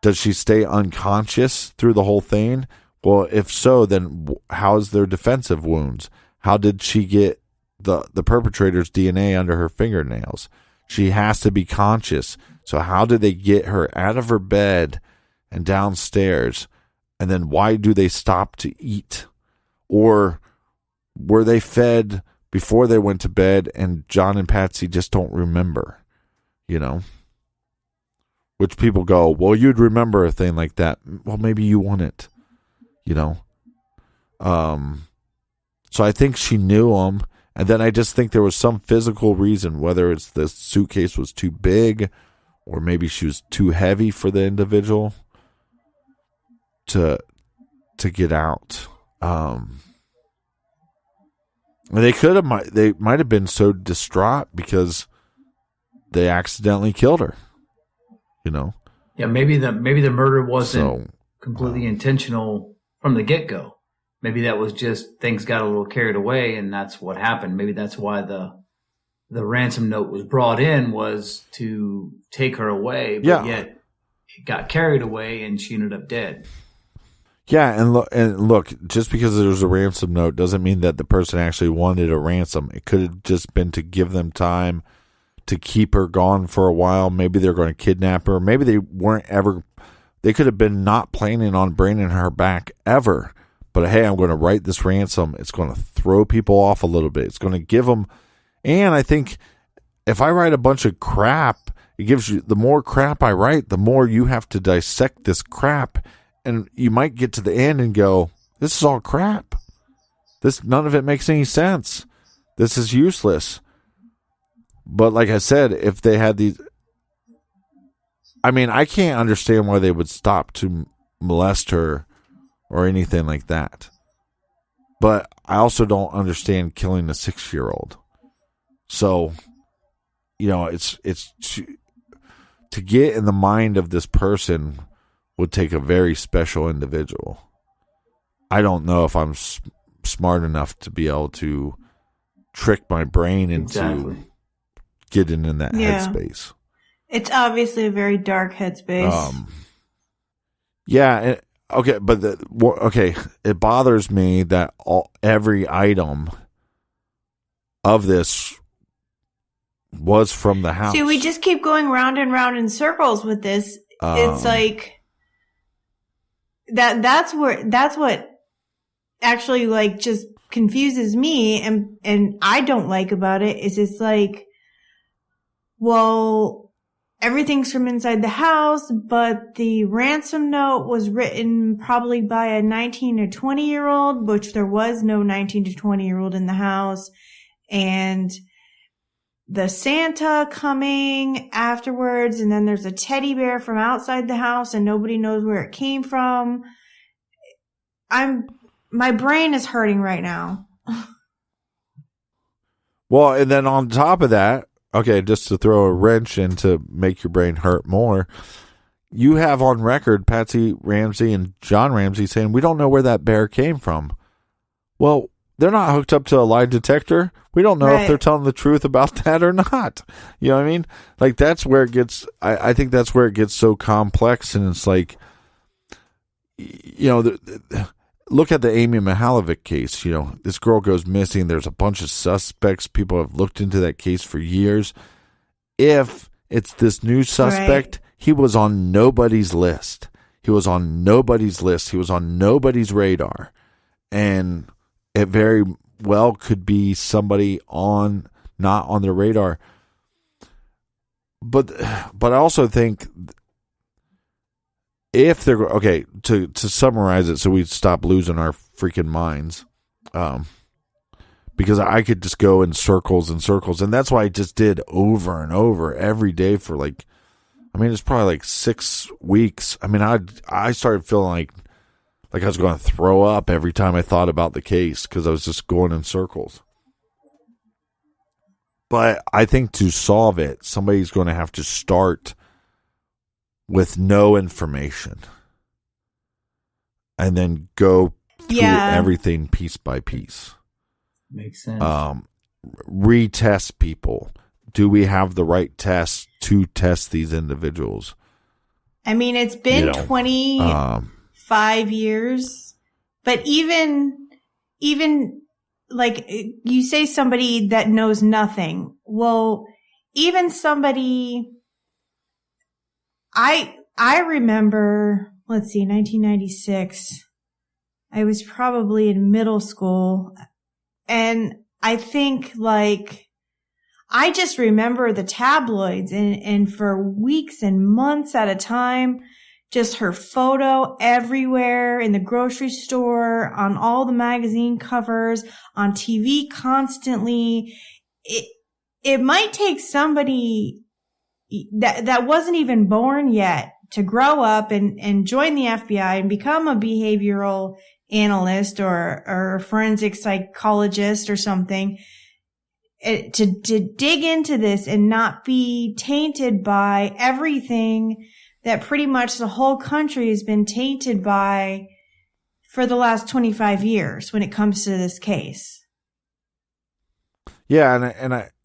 does she stay unconscious through the whole thing? Well, if so, then how's their defensive wounds? How did she get the perpetrator's DNA under her fingernails? She has to be conscious. So how did they get her out of her bed and downstairs? And then why do they stop to eat? Or were they fed before they went to bed and John and Patsy just don't remember? Which people go, well, you'd remember a thing like that. Well, maybe you wouldn't, So I think she knew him. And then I just think there was some physical reason, whether it's the suitcase was too big or maybe she was too heavy for the individual to get out. And they might have been so distraught because they accidentally killed her. Yeah, maybe the murder wasn't completely intentional from the get-go. Maybe that was just things got a little carried away, and that's what happened. Maybe that's why the ransom note was brought in, was to take her away, but yet it got carried away and she ended up dead. Yeah, and look, just because there's a ransom note doesn't mean that the person actually wanted a ransom. It could have just been to give them time to keep her gone for a while. Maybe they're going to kidnap her. Maybe they could have been not planning on bringing her back ever. But hey, I'm going to write this ransom. It's going to throw people off a little bit. It's going to give them, and I think if I write a bunch of crap, it gives you, the more crap I write, the more you have to dissect this crap. And you might get to the end and go, this is all crap. None of it makes any sense. This is useless. But like I said, if they had these, I mean, I can't understand why they would stop to molest her or anything like that. But I also don't understand killing a 6-year-old. So, it's to get in the mind of this person would take a very special individual. I don't know if I'm smart enough to be able to trick my brain into getting in that headspace. It's obviously a very dark headspace. Yeah. Okay. But it bothers me that every item of this was from the house. See, we just keep going round and round in circles with this. It's like that's what actually like just confuses me and I don't like about it is it's like, well, everything's from inside the house, but the ransom note was written probably by a 19 or 20-year-old, which there was no 19 to 20-year-old in the house. And the Santa coming afterwards, and then there's a teddy bear from outside the house and nobody knows where it came from. My brain is hurting right now. Well, and then on top of that, okay, just to throw a wrench in to make your brain hurt more, you have on record Patsy Ramsey and John Ramsey saying, we don't know where that bear came from. Well, they're not hooked up to a lie detector. We don't know if they're telling the truth about that or not. You know what I mean? Like, that's where it gets, I think that's where it gets so complex. And it's like, look at the Amy Mihalovic case. This girl goes missing. There's a bunch of suspects. People have looked into that case for years. If it's this new suspect, he was on nobody's list. He was on nobody's radar. And it very well could be somebody not on their radar. But I also think if they're to summarize it so we stop losing our freaking minds, because I could just go in circles and circles, and that's why I just did over and over every day for it's probably like 6 weeks. I mean, I started feeling like I was going to throw up every time I thought about the case because I was just going in circles. But I think to solve it, somebody's going to have to start with no information and then go through everything piece by piece. Makes sense. Retest people. Do we have the right tests to test these individuals? I mean, it's been 25 years, but even like you say somebody that knows nothing. Well, even somebody, I remember, 1996, I was probably in middle school, and I think I just remember the tabloids and for weeks and months at a time, just her photo everywhere in the grocery store, on all the magazine covers, on TV constantly. It might take somebody that wasn't even born yet to grow up and join the FBI and become a behavioral analyst or a forensic psychologist or something, to dig into this and not be tainted by everything that pretty much the whole country has been tainted by for the last 25 years when it comes to this case. Yeah,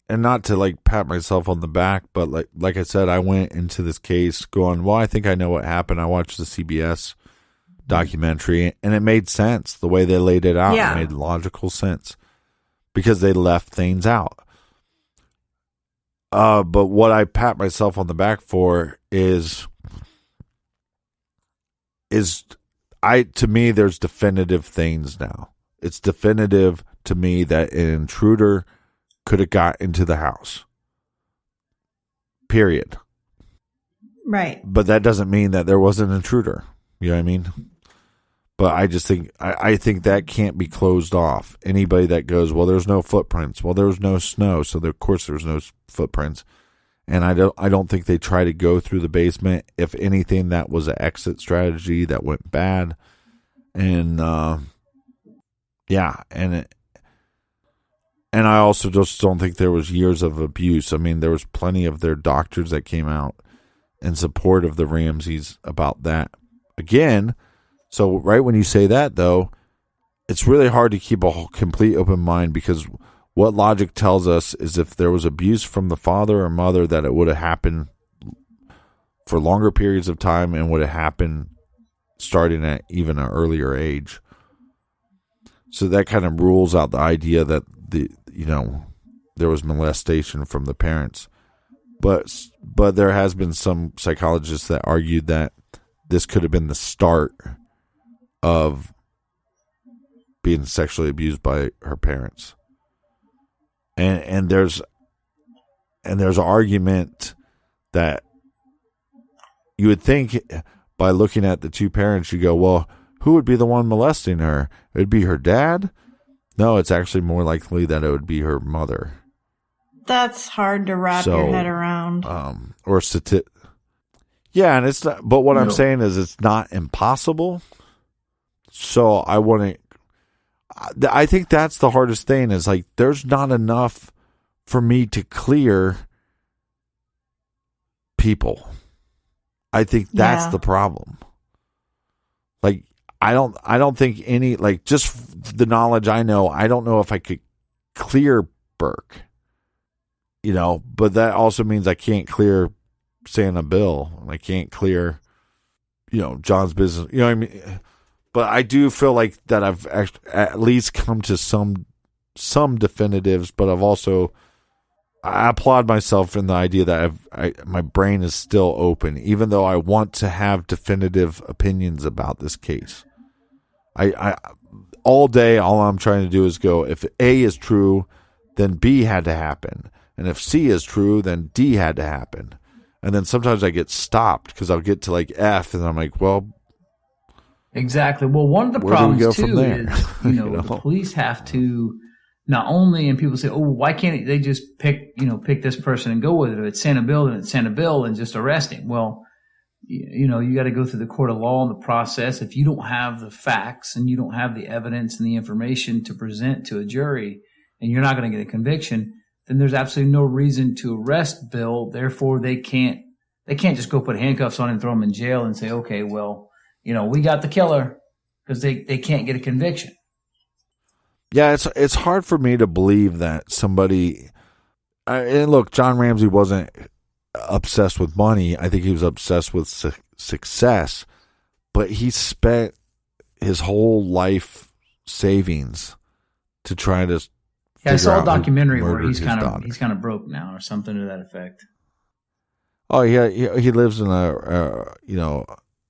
and not to pat myself on the back, but like I said, I went into this case going, well, I think I know what happened. I watched the CBS documentary, and it made sense the way they laid it out. Yeah. It made logical sense because they left things out. But what I pat myself on the back for is to me, there's definitive things now. It's definitive to me that an intruder could have got into the house. Period. Right. But that doesn't mean that there was an intruder. You know what I mean? But I just think, I think that can't be closed off. Anybody that goes, well, there's no footprints. Well, there was no snow, so of course there's no footprints. And I don't think they try to go through the basement. If anything, that was an exit strategy that went bad. And and I also just don't think there was years of abuse. I mean, there was plenty of their doctors that came out in support of the Ramseys about that. Again, so right when you say that, though, it's really hard to keep a complete open mind, because what logic tells us is if there was abuse from the father or mother, that it would have happened for longer periods of time and would have happened starting at even an earlier age. So that kind of rules out the idea that there was molestation from the parents. But there has been some psychologists that argued that this could have been the start of being sexually abused by her parents. And there's an argument that you would think by looking at the two parents, you go, well, who would be the one molesting her? It would be her dad? No, it's actually more likely that it would be her mother. That's hard to wrap your head around. Yeah, and it's not, but what I'm saying is it's not impossible. So I think that's the hardest thing, is like, there's not enough for me to clear people. I think that's the problem. Like, I don't think any, like, just the knowledge I know, I don't know if I could clear Burke, but that also means I can't clear Santa Bill, and I can't clear, John's business, what I mean? But I do feel like that I've at least come to some definitives, but I applaud myself in the idea that my brain is still open, even though I want to have definitive opinions about this case. I all day, all I'm trying to do is go, if A is true, then B had to happen. And if C is true, then D had to happen. And then sometimes I get stopped because I'll get to like F, and I'm like, well, exactly. Well, one of the problems too is, the police have to not only, and people say, oh, why can't they just pick this person and go with it? If it's Santa Bill, then it's Santa Bill, and just arrest him. Well, you got to go through the court of law and the process. If you don't have the facts and you don't have the evidence and the information to present to a jury, and you're not going to get a conviction, then there's absolutely no reason to arrest Bill. Therefore, they can't just go put handcuffs on him and throw him in jail and say, okay, well, we got the killer, because they can't get a conviction. Yeah, it's hard for me to believe that somebody. And look, John Ramsey wasn't obsessed with money. I think he was obsessed with success. But he spent his whole life savings to try to. Yeah, I saw a documentary where he's kind of broke now, or something to that effect. Oh yeah, he lives in a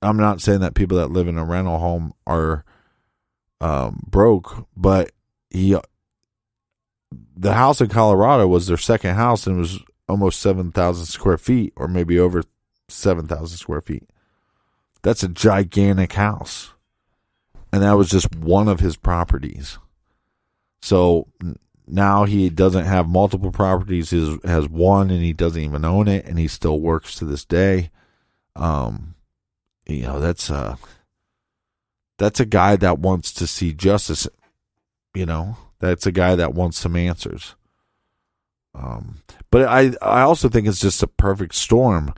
I'm not saying that people that live in a rental home are broke, but the house in Colorado was their second house, and it was almost 7,000 square feet, or maybe over 7,000 square feet. That's a gigantic house, and that was just one of his properties. So now he doesn't have multiple properties; he has one, and he doesn't even own it, and he still works to this day. That's a guy that wants to see justice. That's a guy that wants some answers. But I also think it's just a perfect storm.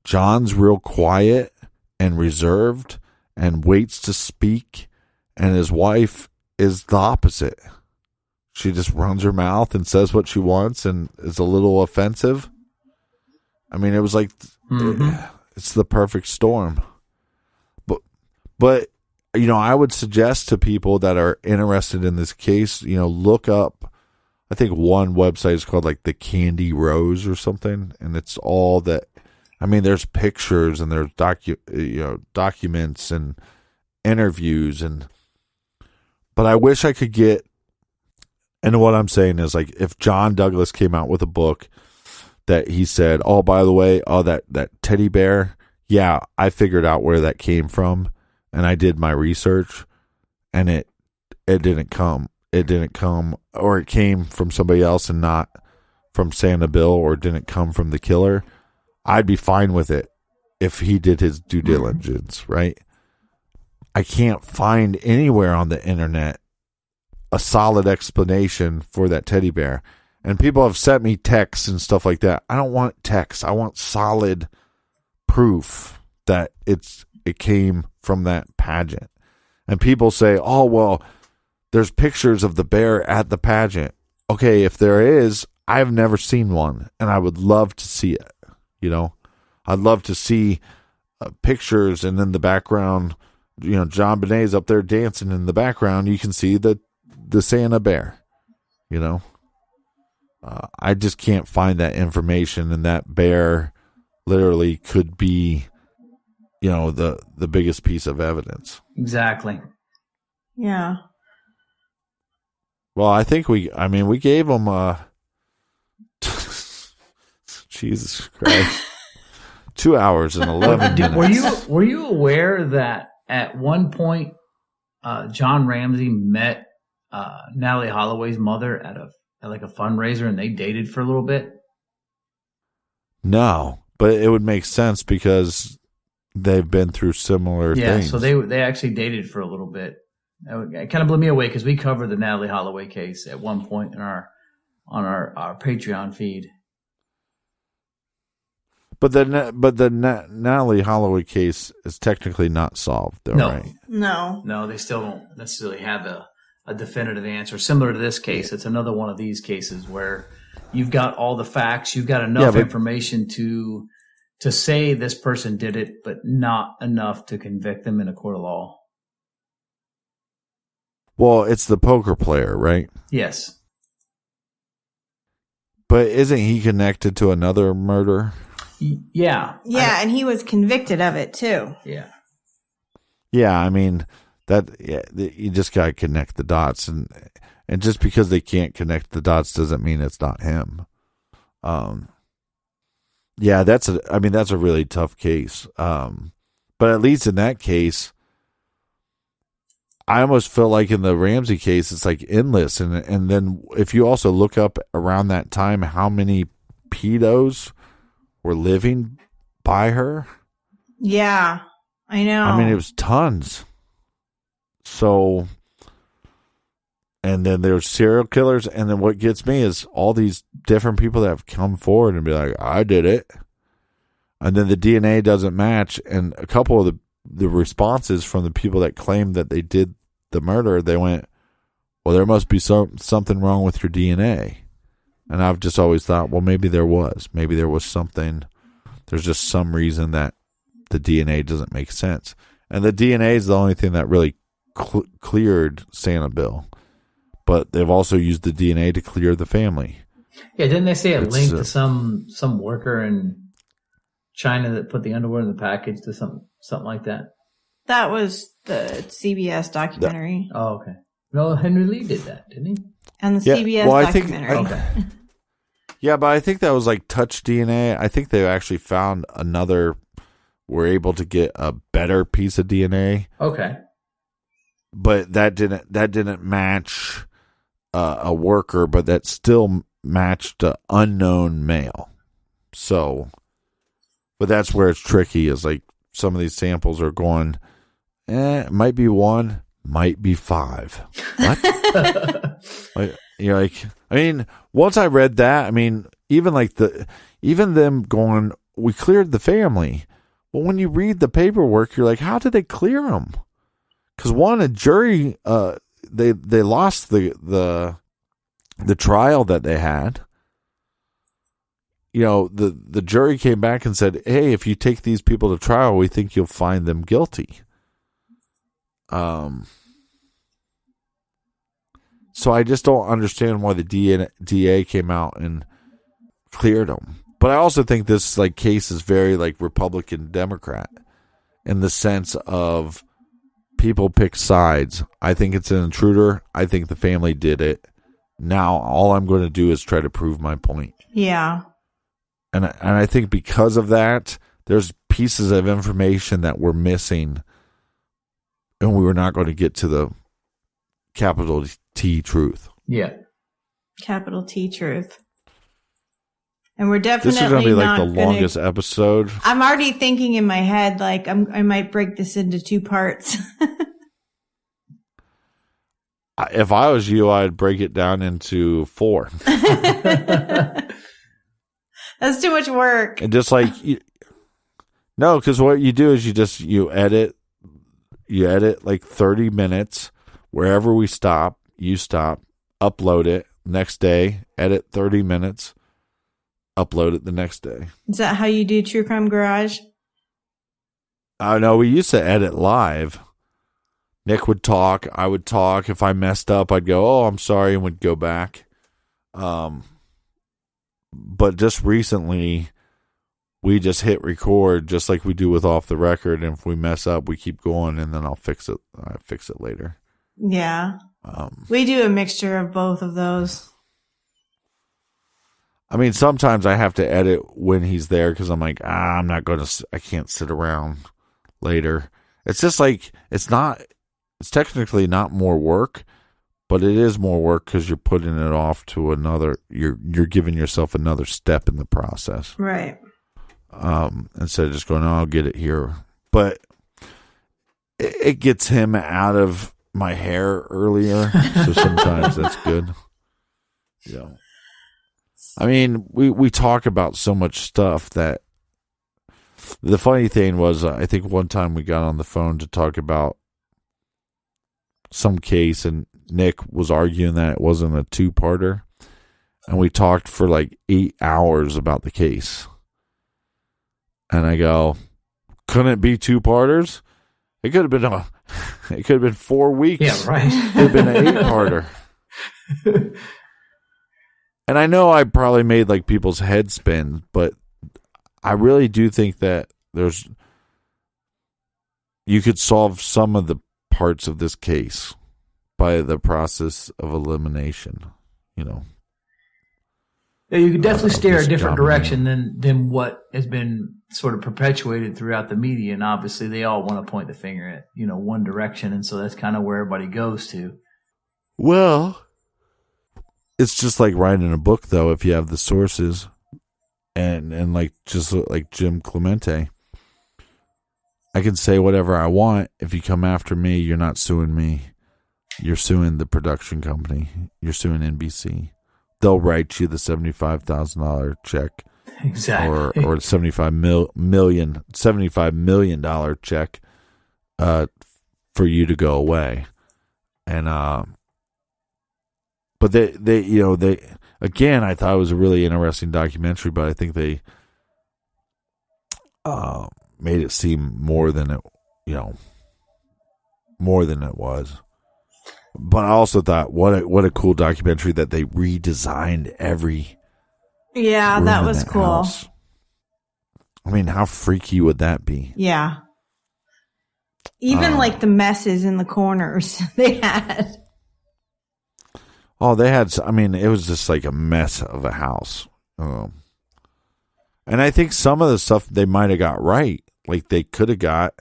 John's real quiet and reserved and waits to speak, and his wife is the opposite. She just runs her mouth and says what she wants and is a little offensive. I mean, it was like, it's the perfect storm. But I would suggest to people that are interested in this case, look up, I think one website is called like the Candy Rose or something. And it's all that, I mean, there's pictures and there's documents and interviews, but I wish I could get, and what I'm saying is, like, if John Douglas came out with a book that he said, oh, by the way, that teddy bear, yeah, I figured out where that came from, and I did my research, and it didn't come, or it came from somebody else and not from Santa Bill or didn't come from the killer, I'd be fine with it if he did his due diligence, right? I can't find anywhere on the internet a solid explanation for that teddy bear. And people have sent me texts and stuff like that. I don't want text. I want solid proof that it came from that pageant. And people say, oh, well, there's pictures of the bear at the pageant. Okay, if there is, I've never seen one, and I would love to see it. You know, I'd love to see pictures, and in the background, you know, JonBenet's up there dancing in the background. You can see the Santa bear, you know. I just can't find that information, and that bear literally could be, you know, the biggest piece of evidence. Exactly. Yeah. Well, I think we gave them Jesus Christ. 2 hours and 11 minutes. Were you aware that at one point John Ramsey met Natalie Holloway's mother at like a fundraiser, and they dated for a little bit? No, but it would make sense because they've been through similar things. Yeah, so they actually dated for a little bit. It kind of blew me away because we covered the Natalie Holloway case at one point on our Patreon feed. But the Natalie Holloway case is technically not solved, though, right? No, they still don't necessarily have a definitive answer. Similar to this case, it's another one of these cases where you've got all the facts, you've got enough information to say this person did it, but not enough to convict them in a court of law. Well, it's the poker player, right? Yes. But isn't he connected to another murder? Yeah. Yeah, and he was convicted of it too. Yeah. Yeah, I mean you just gotta connect the dots, and just because they can't connect the dots doesn't mean it's not him. Yeah, that's a really tough case. But at least in that case, I almost feel like in the Ramsey case, it's like endless. And then if you also look up around that time how many pedos were living by her. Yeah, I know. I mean, it was tons. So, and then there's serial killers. And then what gets me is all these different people that have come forward and be like, I did it. And then the DNA doesn't match. And a couple of the responses from the people that claimed that they did the murder, they went, well, there must be something wrong with your DNA. And I've just always thought, well, maybe there was. Maybe there was something. There's just some reason that the DNA doesn't make sense. And the DNA is the only thing that really cleared Santa Bill. But they've also used the DNA to clear the family. Yeah, didn't they say it linked to some worker in China that put the underwear in the package to something like that? That was the CBS documentary. Oh, okay. No, Henry Lee did that, didn't he? And the CBS documentary. Okay. Yeah, but I think that was like touch DNA. I think they actually found were able to get a better piece of DNA. Okay. But that didn't match a worker, but that still matched an unknown male. So, but that's where it's tricky, is like some of these samples are going, it might be 1, might be 5. What? I mean, once I read that, I mean, even them going, we cleared the family. Well, when you read the paperwork, you're like, how did they clear them? Because a jury, they lost the trial that they had. You know, the jury came back and said, hey, if you take these people to trial, we think you'll find them guilty. So I just don't understand why the DA came out and cleared them. But I also think this case is very Republican Democrat in the sense of people pick sides. I think it's an intruder. I think the family did it. Now all I'm going to do is try to prove my point. Yeah. And I think because of that, there's pieces of information that we're missing, and we were not going to get to the capital T truth. Yeah. Capital T truth. And we're definitely This is going to be like the not longest episode. I'm already thinking in my head, like, I might break this into 2 parts. If I was you, I'd break it down into 4. That's too much work. And just like, no, because what you do is you edit like 30 minutes. Wherever we stop, you stop, upload it. Next day, edit 30 minutes, upload it the next day. Is that how you do True Crime Garage? I know we used to edit live. Nick would talk, I would talk. If I messed up, I'd go, "Oh, I'm sorry," and would go back. But just recently, we just hit record, just like we do with Off the Record. And if we mess up, we keep going, and then I'll fix it. I fix it later. Yeah. We do a mixture of both of those. I mean, sometimes I have to edit when he's there because I'm like, I can't sit around later. It's just like, it's technically not more work, but it is more work because you're putting it off to another, you're giving yourself another step in the process. Right. Instead of just going, I'll get it here. But it gets him out of my hair earlier, so sometimes that's good. Yeah. I mean, we talk about so much stuff that the funny thing was, I think one time we got on the phone to talk about some case, and Nick was arguing that it wasn't a 2-parter, and we talked for like 8 hours about the case. And I go, couldn't it be 2-parters? It could have been 4 weeks. Yeah, right. It could have been an 8-parter. And I know I probably made like people's heads spin, but I really do think that you could solve some of the parts of this case by the process of elimination, Yeah, you could definitely steer a different JonBenet. direction than what has been sort of perpetuated throughout the media. And obviously they all want to point the finger at, one direction. And so that's kind of where everybody goes to. Well, it's just like writing a book, though, if you have the sources and like, just like Jim Clemente, I can say whatever I want. If you come after me, you're not suing me. You're suing the production company. You're suing NBC. They'll write you the $75,000 check. Exactly. Or $75 million check for you to go away. And but they again, I thought it was a really interesting documentary, but I think they made it seem more than it was. But I also thought, what a cool documentary that they redesigned every room that in was cool. House. I mean, how freaky would that be? Yeah. Even like the messes in the corners they had. Oh, they had, I mean, it was just like a mess of a house. And I think some of the stuff they might have got right. Like they could have got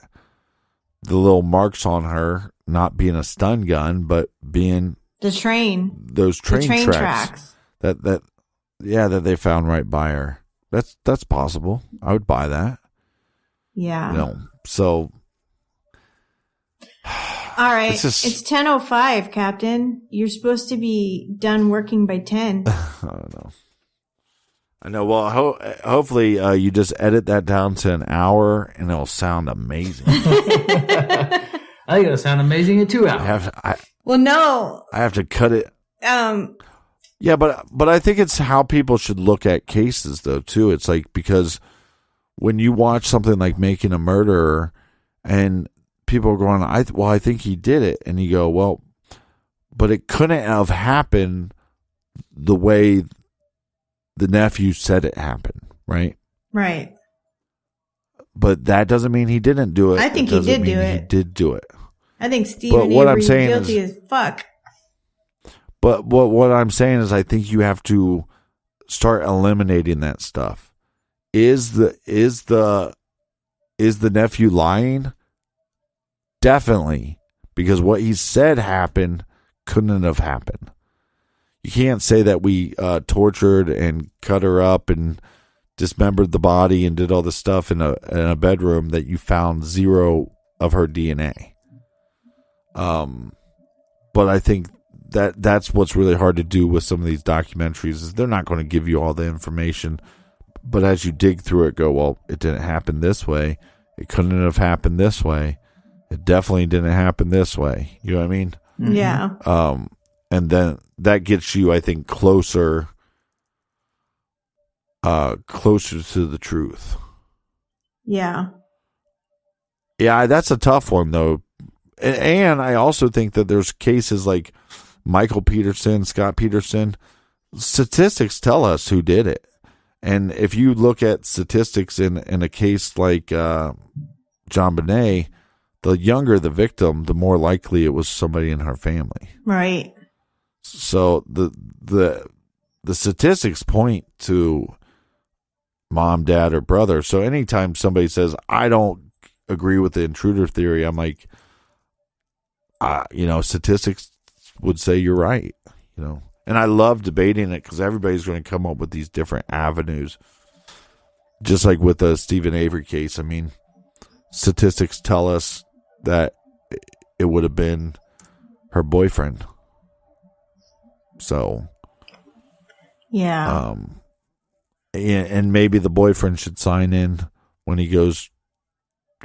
the little marks on her not being a stun gun, but being those train tracks. That they found right by her. That's possible. I would buy that. Yeah. So. All right. It's 10:05, Captain. You're supposed to be done working by 10. I don't know. I know. Well, hopefully you just edit that down to an hour and it'll sound amazing. I think it'll sound amazing in 2 hours. No. I have to cut it. Yeah, but I think it's how people should look at cases, though, too. It's like, because when you watch something like Making a Murderer and people are going, I think he did it. And you go, well, but it couldn't have happened the way the nephew said it happened, right? Right. But that doesn't mean he didn't do it. I think he did do it. He did do it. I think Stephen Avery is guilty as fuck. But what I'm saying is, I think you have to start eliminating that stuff. Is the nephew lying? Definitely, because what he said happened couldn't have happened. You can't say that we tortured and cut her up and dismembered the body and did all this stuff in a bedroom that you found zero of her DNA. But I think that's what's really hard to do with some of these documentaries is they're not going to give you all the information. But as you dig through it, go, well, it didn't happen this way. It couldn't have happened this way. It definitely didn't happen this way. You know what I mean? Mm-hmm. Yeah. And then that gets you, I think, closer to the truth. Yeah. Yeah, that's a tough one, though. And I also think that there's cases like Michael Peterson, Scott Peterson. Statistics tell us who did it. And if you look at statistics in a case like JonBenet, the younger the victim, the more likely it was somebody in her family. Right. So the statistics point to mom, dad, or brother. So anytime somebody says, I don't agree with the intruder theory, I'm like, statistics would say you're right, And I love debating it because everybody's going to come up with these different avenues. Just like with the Stephen Avery case, I mean, statistics tell us that it would have been her boyfriend. So, yeah. And maybe the boyfriend should sign in when he goes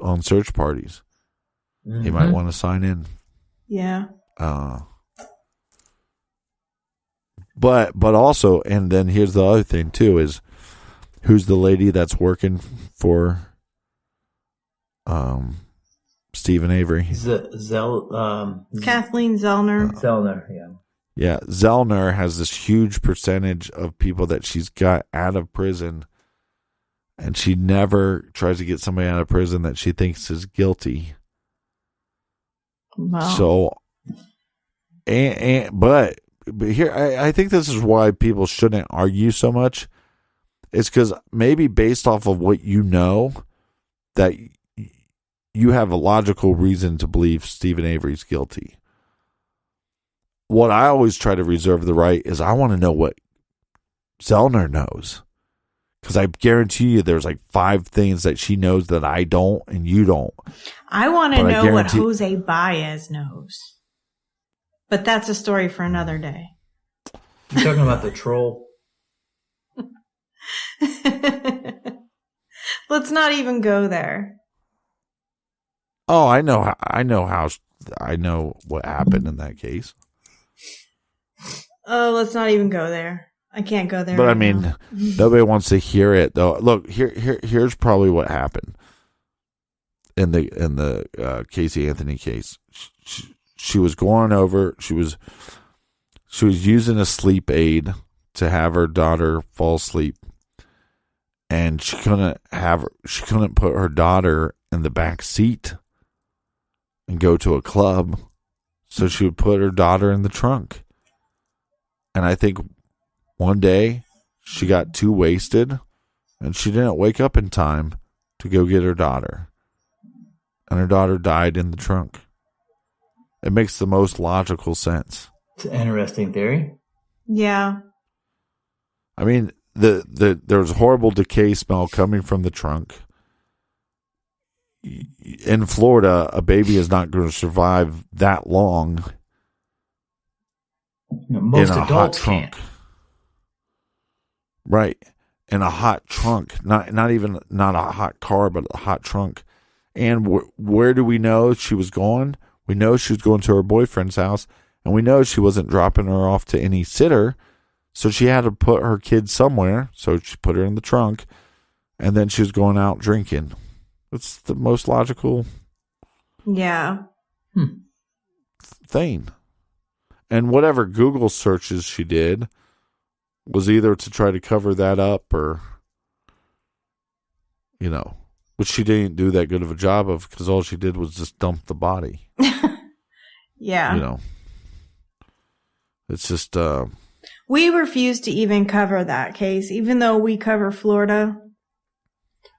on search parties. Mm-hmm. He might want to sign in. Yeah. But also, and then here's the other thing too, is who's the lady that's working for Stephen Avery? Kathleen Zellner. Zellner, yeah. Yeah, Zellner has this huge percentage of people that she's got out of prison, and she never tries to get somebody out of prison that she thinks is guilty. Wow. So, but here, I think this is why people shouldn't argue so much. It's because maybe based off of what you know, that you have a logical reason to believe Stephen Avery's guilty. What I always try to reserve the right is I want to know what Zellner knows. Because I guarantee you there's like 5 things that she knows that I don't and you don't. I want to know what Jose Baez knows. But that's a story for another day. You're talking about the troll? Let's not even go there. Oh, I know what happened in that case. Oh, let's not even go there. I can't go there. But right I mean, nobody wants to hear it though. Look, here's probably what happened in the Casey Anthony case. She was going over. She was using a sleep aid to have her daughter fall asleep, and she couldn't put her daughter in the back seat and go to a club, so she would put her daughter in the trunk. And I think one day she got too wasted and she didn't wake up in time to go get her daughter. And her daughter died in the trunk. It makes the most logical sense. It's an interesting theory. Yeah. I mean, there was horrible decay smell coming from the trunk. In Florida, a baby is not going to survive that long. Most in a hot trunk. Can't. Right. In a hot trunk. Not a hot car, but a hot trunk. And where do we know she was going? We know she was going to her boyfriend's house, and we know she wasn't dropping her off to any sitter, so she had to put her kid somewhere, so she put her in the trunk, and then she was going out drinking. That's the most logical thing. And whatever Google searches she did was either to try to cover that up or, which she didn't do that good of a job of because all she did was just dump the body. Yeah. It's just... we refuse to even cover that case, even though we cover Florida.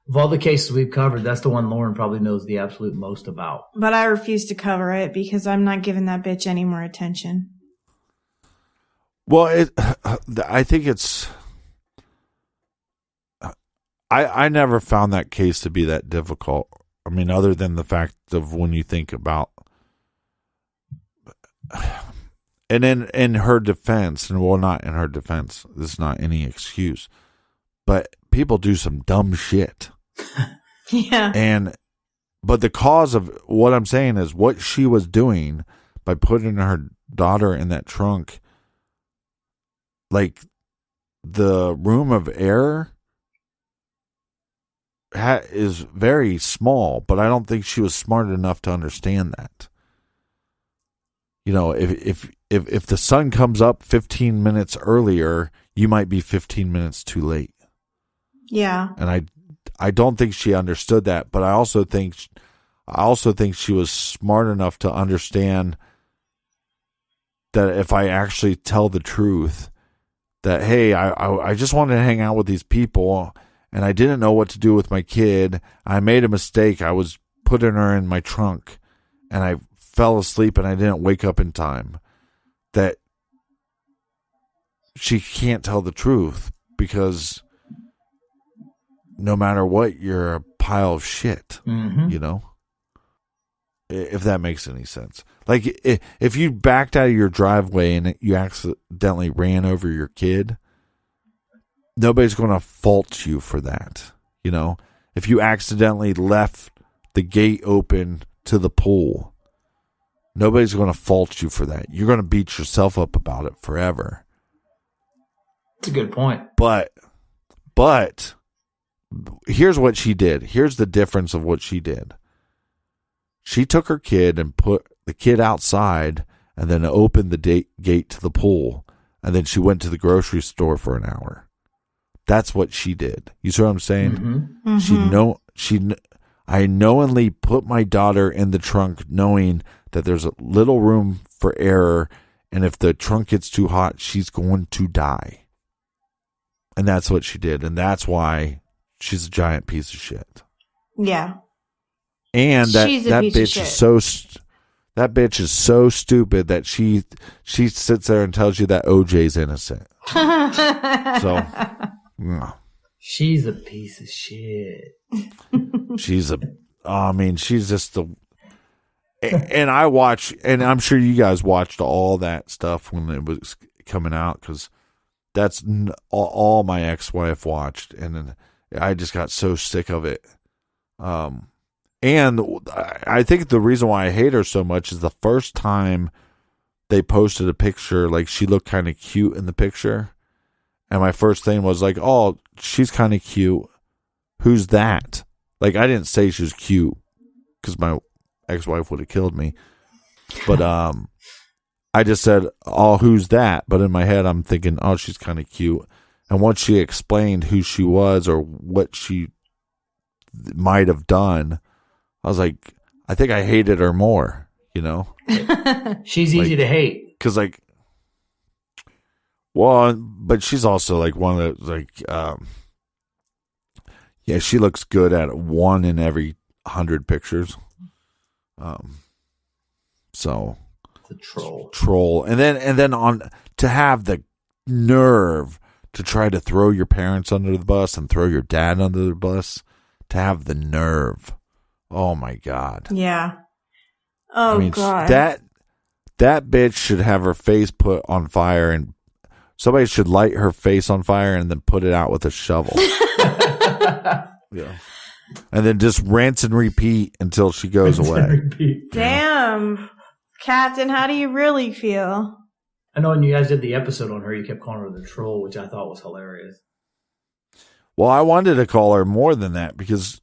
Of all the cases we've covered, that's the one Lauren probably knows the absolute most about. But I refuse to cover it because I'm not giving that bitch any more attention. Well, I think it's. I never found that case to be that difficult. I mean, other than the fact of when you think about, and in her defense, and well, not in her defense, this is not any excuse, but people do some dumb shit. Yeah. But the cause of what I'm saying is what she was doing by putting her daughter in that trunk, like the room of error is very small, but I don't think she was smart enough to understand that. You know, if the sun comes up 15 minutes earlier, you might be 15 minutes too late. Yeah. And I don't think she understood that, but I also think she was smart enough to understand that if I actually tell the truth, that hey, I just wanted to hang out with these people, and I didn't know what to do with my kid. I made a mistake. I was putting her in my trunk, and I fell asleep, and I didn't wake up in time. That she can't tell the truth because no matter what, you're a pile of shit, you know? If that makes any sense. Like, if you backed out of your driveway and you accidentally ran over your kid, nobody's going to fault you for that, you know? If you accidentally left the gate open to the pool, nobody's going to fault you for that. You're going to beat yourself up about it forever. That's a good point. But here's what she did. Here's the difference of what she did. She took her kid and put the kid outside and then opened the gate to the pool. And then she went to the grocery store for an hour. That's what she did. You see what I'm saying? Mm-hmm. I knowingly put my daughter in the trunk knowing that there's a little room for error. And if the trunk gets too hot, she's going to die. And that's what she did. And that's why she's a giant piece of shit. Yeah. And that bitch is so stupid that she sits there and tells you that OJ's innocent. So she's a piece of shit. She's just the. And I watch, and I'm sure you guys watched all that stuff when it was coming out, because that's all my ex-wife watched, and then I just got so sick of it. And I think the reason why I hate her so much is the first time they posted a picture, like she looked kind of cute in the picture. And my first thing was like, oh, she's kind of cute. Who's that? Like, I didn't say she was cute because my ex-wife would have killed me. But I just said, oh, who's that? But in my head, I'm thinking, oh, she's kind of cute. And once she explained who she was or what she might have done, I was like, I think I hated her more, you know? She's easy to hate. Because, like, well, but she's also, like, one of the, like, yeah, she looks good at 1 in every 100 pictures. So. The troll. Troll. And then to have the nerve to try to throw your parents under the bus and throw your dad under the bus, to have the nerve. Oh my God. Yeah. Oh, God. That bitch should have her face put on fire, and somebody should light her face on fire and then put it out with a shovel. Yeah. And then just rinse and repeat until she goes away. Damn. Captain, how do you really feel? I know when you guys did the episode on her, you kept calling her the troll, which I thought was hilarious. Well, I wanted to call her more than that because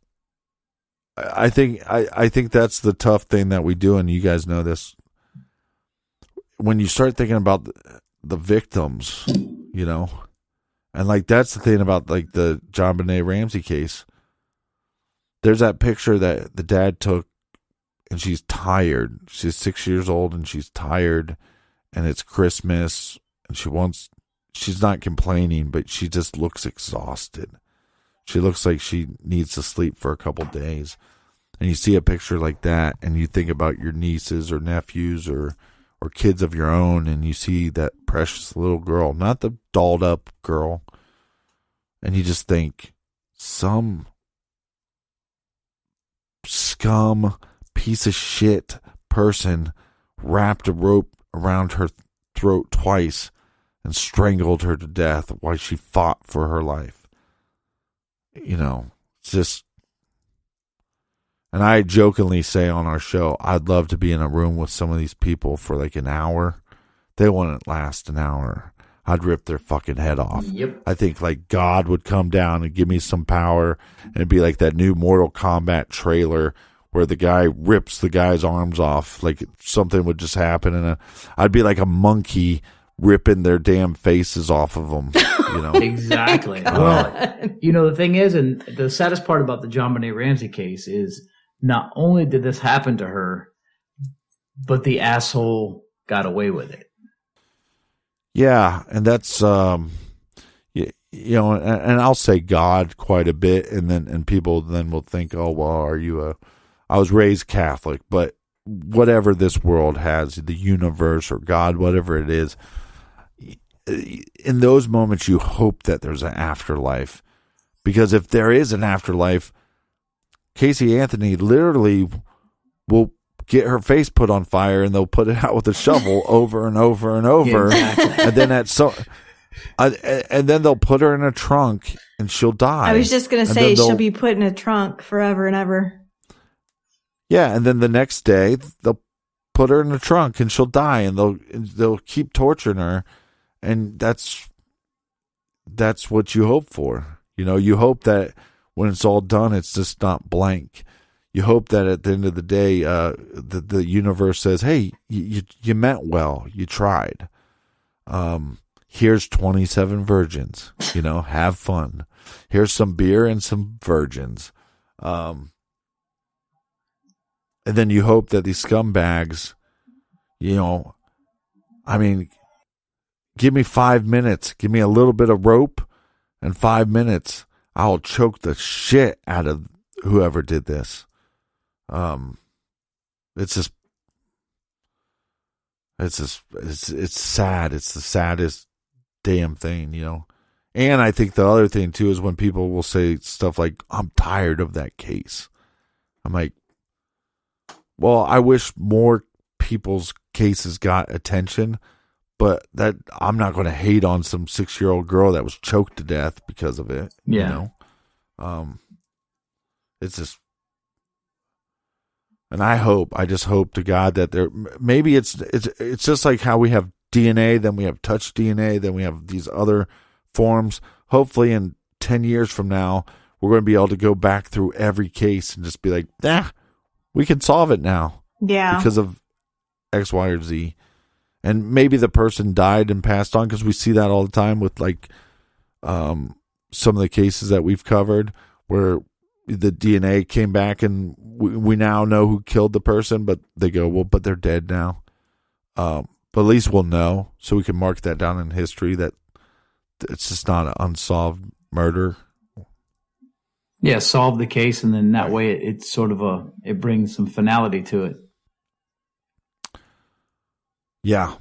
I think that's the tough thing that we do, and you guys know this. When you start thinking about the victims, you know, and like that's the thing about like the JonBenet Ramsey case. There's that picture that the dad took, and she's tired. She's 6 years old, and she's tired, and it's Christmas, and she's not complaining, but she just looks exhausted. She looks like she needs to sleep for a couple days. And you see a picture like that, and you think about your nieces or nephews or kids of your own, and you see that precious little girl, not the dolled up girl. And you just think, some scum piece of shit person wrapped a rope around her throat twice and strangled her to death while she fought for her life. You know, it's just... And I jokingly say on our show, I'd love to be in a room with some of these people for like an hour. They wouldn't last an hour. I'd rip their fucking head off. Yep. I think like God would come down and give me some power, and it'd be like that new Mortal Kombat trailer where the guy rips the guy's arms off. Like something would just happen, and I'd be like a monkey ripping their damn faces off of them. You know? Exactly. Well, you know, the thing is, and the saddest part about the JonBenet Ramsey case is not only did this happen to her, but the asshole got away with it. Yeah, and that's you know, and I'll say God quite a bit, and people then will think, oh well, are you I was raised Catholic, but whatever this world has, the universe or God, whatever it is, in those moments you hope that there's an afterlife, because if there is an afterlife, Casey Anthony literally will get her face put on fire, and they'll put it out with a shovel over and over and over. Exactly. And then and then they'll put her in a trunk and she'll die. I was just going to say she'll be put in a trunk forever and ever. Yeah. And then the next day they'll put her in a trunk and she'll die, and they'll keep torturing her. And that's what you hope for. You know, you hope that when it's all done, it's just not blank. You hope that at the end of the day, the universe says, hey, you meant well. You tried. Here's 27 virgins. You know, have fun. Here's some beer and some virgins. And then you hope that these scumbags, you know, I mean, give me 5 minutes. Give me a little bit of rope and 5 minutes. I'll choke the shit out of whoever did this. It's sad. It's the saddest damn thing, you know. And I think the other thing too is when people will say stuff like, I'm tired of that case. I'm like, well, I wish more people's cases got attention, but that I'm not going to hate on some 6-year-old girl that was choked to death because of it. Yeah. You know? It's just, and I just hope to God that there, maybe it's just like how we have DNA, then we have touch DNA, then we have these other forms. Hopefully in 10 years from now, we're going to be able to go back through every case and just be like, we can solve it now. Yeah. Because of X, Y, or Z. And maybe the person died and passed on, because we see that all the time with like some of the cases that we've covered where the DNA came back and we now know who killed the person, but they go, well, but they're dead now. But at least we'll know, so we can mark that down in history that it's just not an unsolved murder. Yeah, solve the case, and then that way it's sort of it brings some finality to it. Yeah.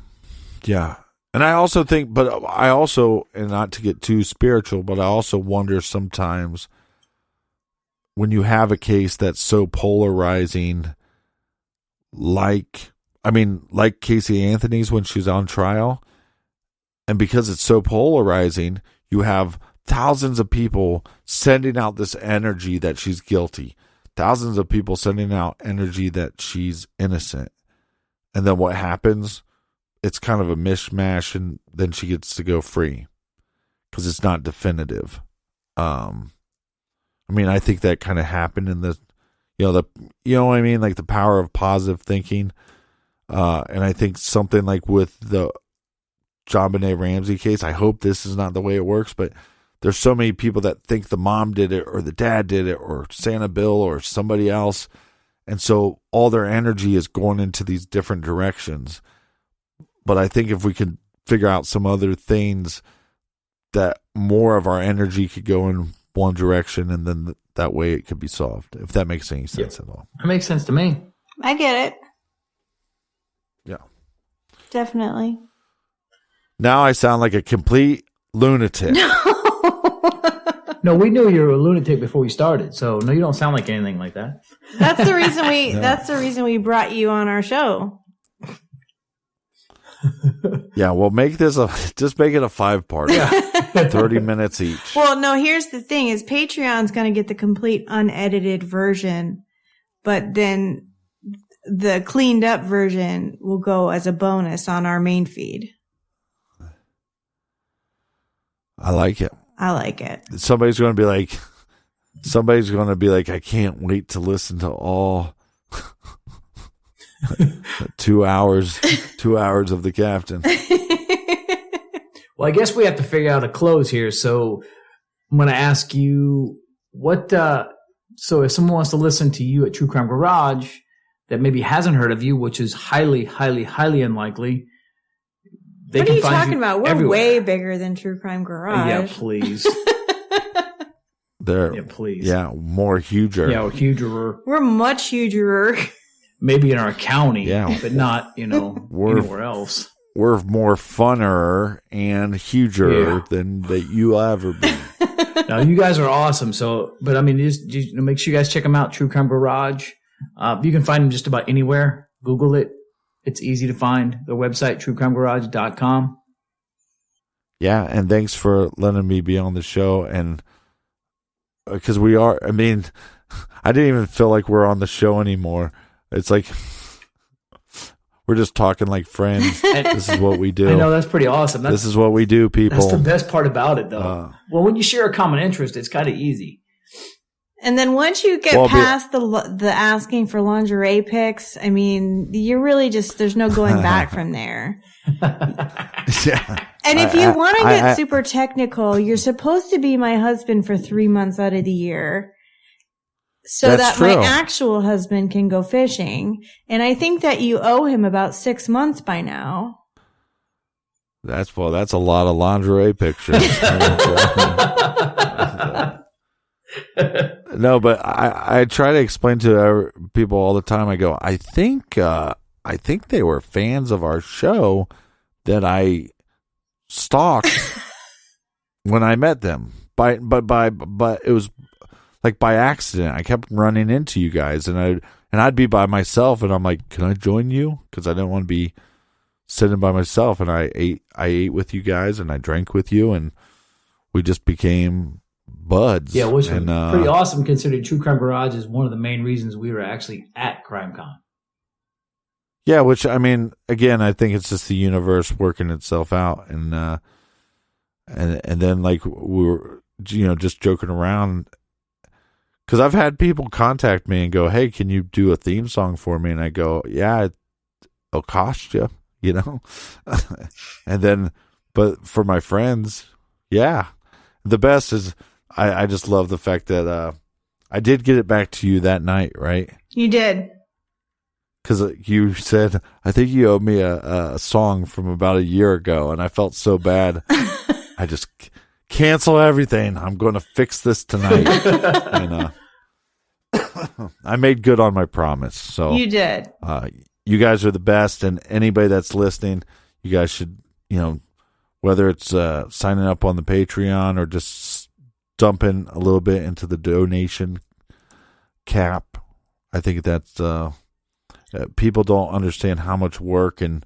Yeah. And I also think, and not to get too spiritual, but I also wonder sometimes when you have a case that's so polarizing, like Casey Anthony's when she's on trial, and because it's so polarizing, you have thousands of people sending out this energy that she's guilty, thousands of people sending out energy that she's innocent. And then what happens? It's kind of a mishmash, and then she gets to go free because it's not definitive. I think that kind of happened in the what I mean? Like the power of positive thinking. And I think something like with the JonBenet Ramsey case, I hope this is not the way it works, but there's so many people that think the mom did it or the dad did it or Santa Bill or somebody else. And so all their energy is going into these different directions. But I think if we could figure out some other things, that more of our energy could go in one direction, and then that way it could be solved, if that makes any sense at all. That makes sense to me. I get it. Yeah. Definitely. Now I sound like a complete lunatic. No, we knew you were a lunatic before we started. So no, you don't sound like anything like that. That's the reason that's the reason we brought you on our show. Yeah, well, just make it a 5-part. Yeah. 30 minutes each. Well, no, here's the thing is Patreon's going to get the complete unedited version, but then the cleaned up version will go as a bonus on our main feed. I like it. I like it. Somebody's going to be like, I can't wait to listen to all 2 hours of the captain. Well, I guess we have to figure out a close here. So I'm going to ask you so if someone wants to listen to you at True Crime Garage that maybe hasn't heard of you, which is highly, highly, highly unlikely. What are you talking about? We're everywhere. Way bigger than True Crime Garage. Yeah, please. Please. Yeah, more huger. Yeah, we're huger. We're much huger. Maybe in our county, but not, anywhere else. We're more funner and huger than that you'll ever be. Now, you guys are awesome. So, but I mean, just make sure you guys check them out. True Crime Garage. You can find them just about anywhere. Google it. It's easy to find. Their website, truecrimegarage.com. Yeah, and thanks for letting me be on the show. And because I didn't even feel like we're on the show anymore. It's like we're just talking like friends. This is what we do. I know, that's pretty awesome. This is what we do, people. That's the best part about it, though. Well, when you share a common interest, it's kind of easy. And then once you get past the asking for lingerie pics, I mean, you're really there's no going back from there. Yeah. And if you want to get super technical, you're supposed to be my husband for 3 months out of the year so that my actual husband can go fishing. And I think that you owe him about 6 months by now. That's a lot of lingerie pictures. No, but I try to explain to people all the time. I go, I think they were fans of our show that I stalked when I met them. But it was like by accident. I kept running into you guys, and I'd be by myself, and I'm like, can I join you? Because I didn't want to be sitting by myself. And I ate with you guys, and I drank with you, and we just became buds. Yeah, which was pretty awesome considering True Crime Garage is one of the main reasons we were actually at CrimeCon. Yeah, which, I mean, again, I think it's just the universe working itself out. And then, like, we were, just joking around. Because I've had people contact me and go, hey, can you do a theme song for me? And I go, yeah, it'll cost you, And then, but for my friends, yeah. The best is, I just love the fact that I did get it back to you that night, right? You did. Because you said, I think you owe me a song from about a year ago, and I felt so bad. I just cancel everything. I'm going to fix this tonight. And I made good on my promise. So you did. You guys are the best, and anybody that's listening, you guys should, whether it's signing up on the Patreon or just dumping a little bit into the donation cap. I think that's people don't understand how much work and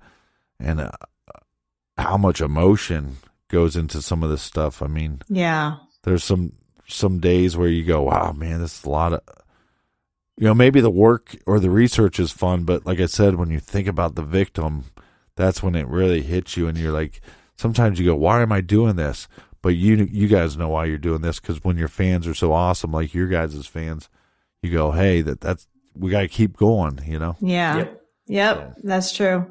how much emotion goes into some of this stuff. I mean, yeah, there's some days where you go, wow, man, this is a lot of, maybe the work or the research is fun, but like I said, when you think about the victim, that's when it really hits you, and you're like, sometimes you go, why am I doing this? But you guys know why you're doing this, because when your fans are so awesome, like your guys' fans, you go, hey, that's we got to keep going, Yeah. Yep. That's true.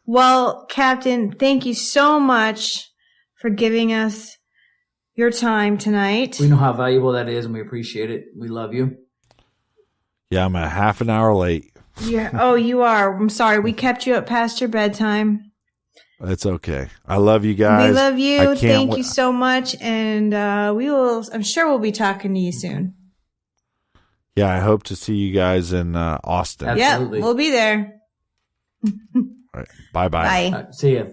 Well, Captain, thank you so much for giving us your time tonight. We know how valuable that is, and we appreciate it. We love you. Yeah, I'm a half an hour late. Yeah. Oh, you are. I'm sorry. We kept you up past your bedtime. It's okay. I love you guys. We love you. Thank you so much. And I'm sure we'll be talking to you soon. Yeah, I hope to see you guys in Austin. Absolutely. Yep, we'll be there. All right. Bye-bye. Bye. See ya.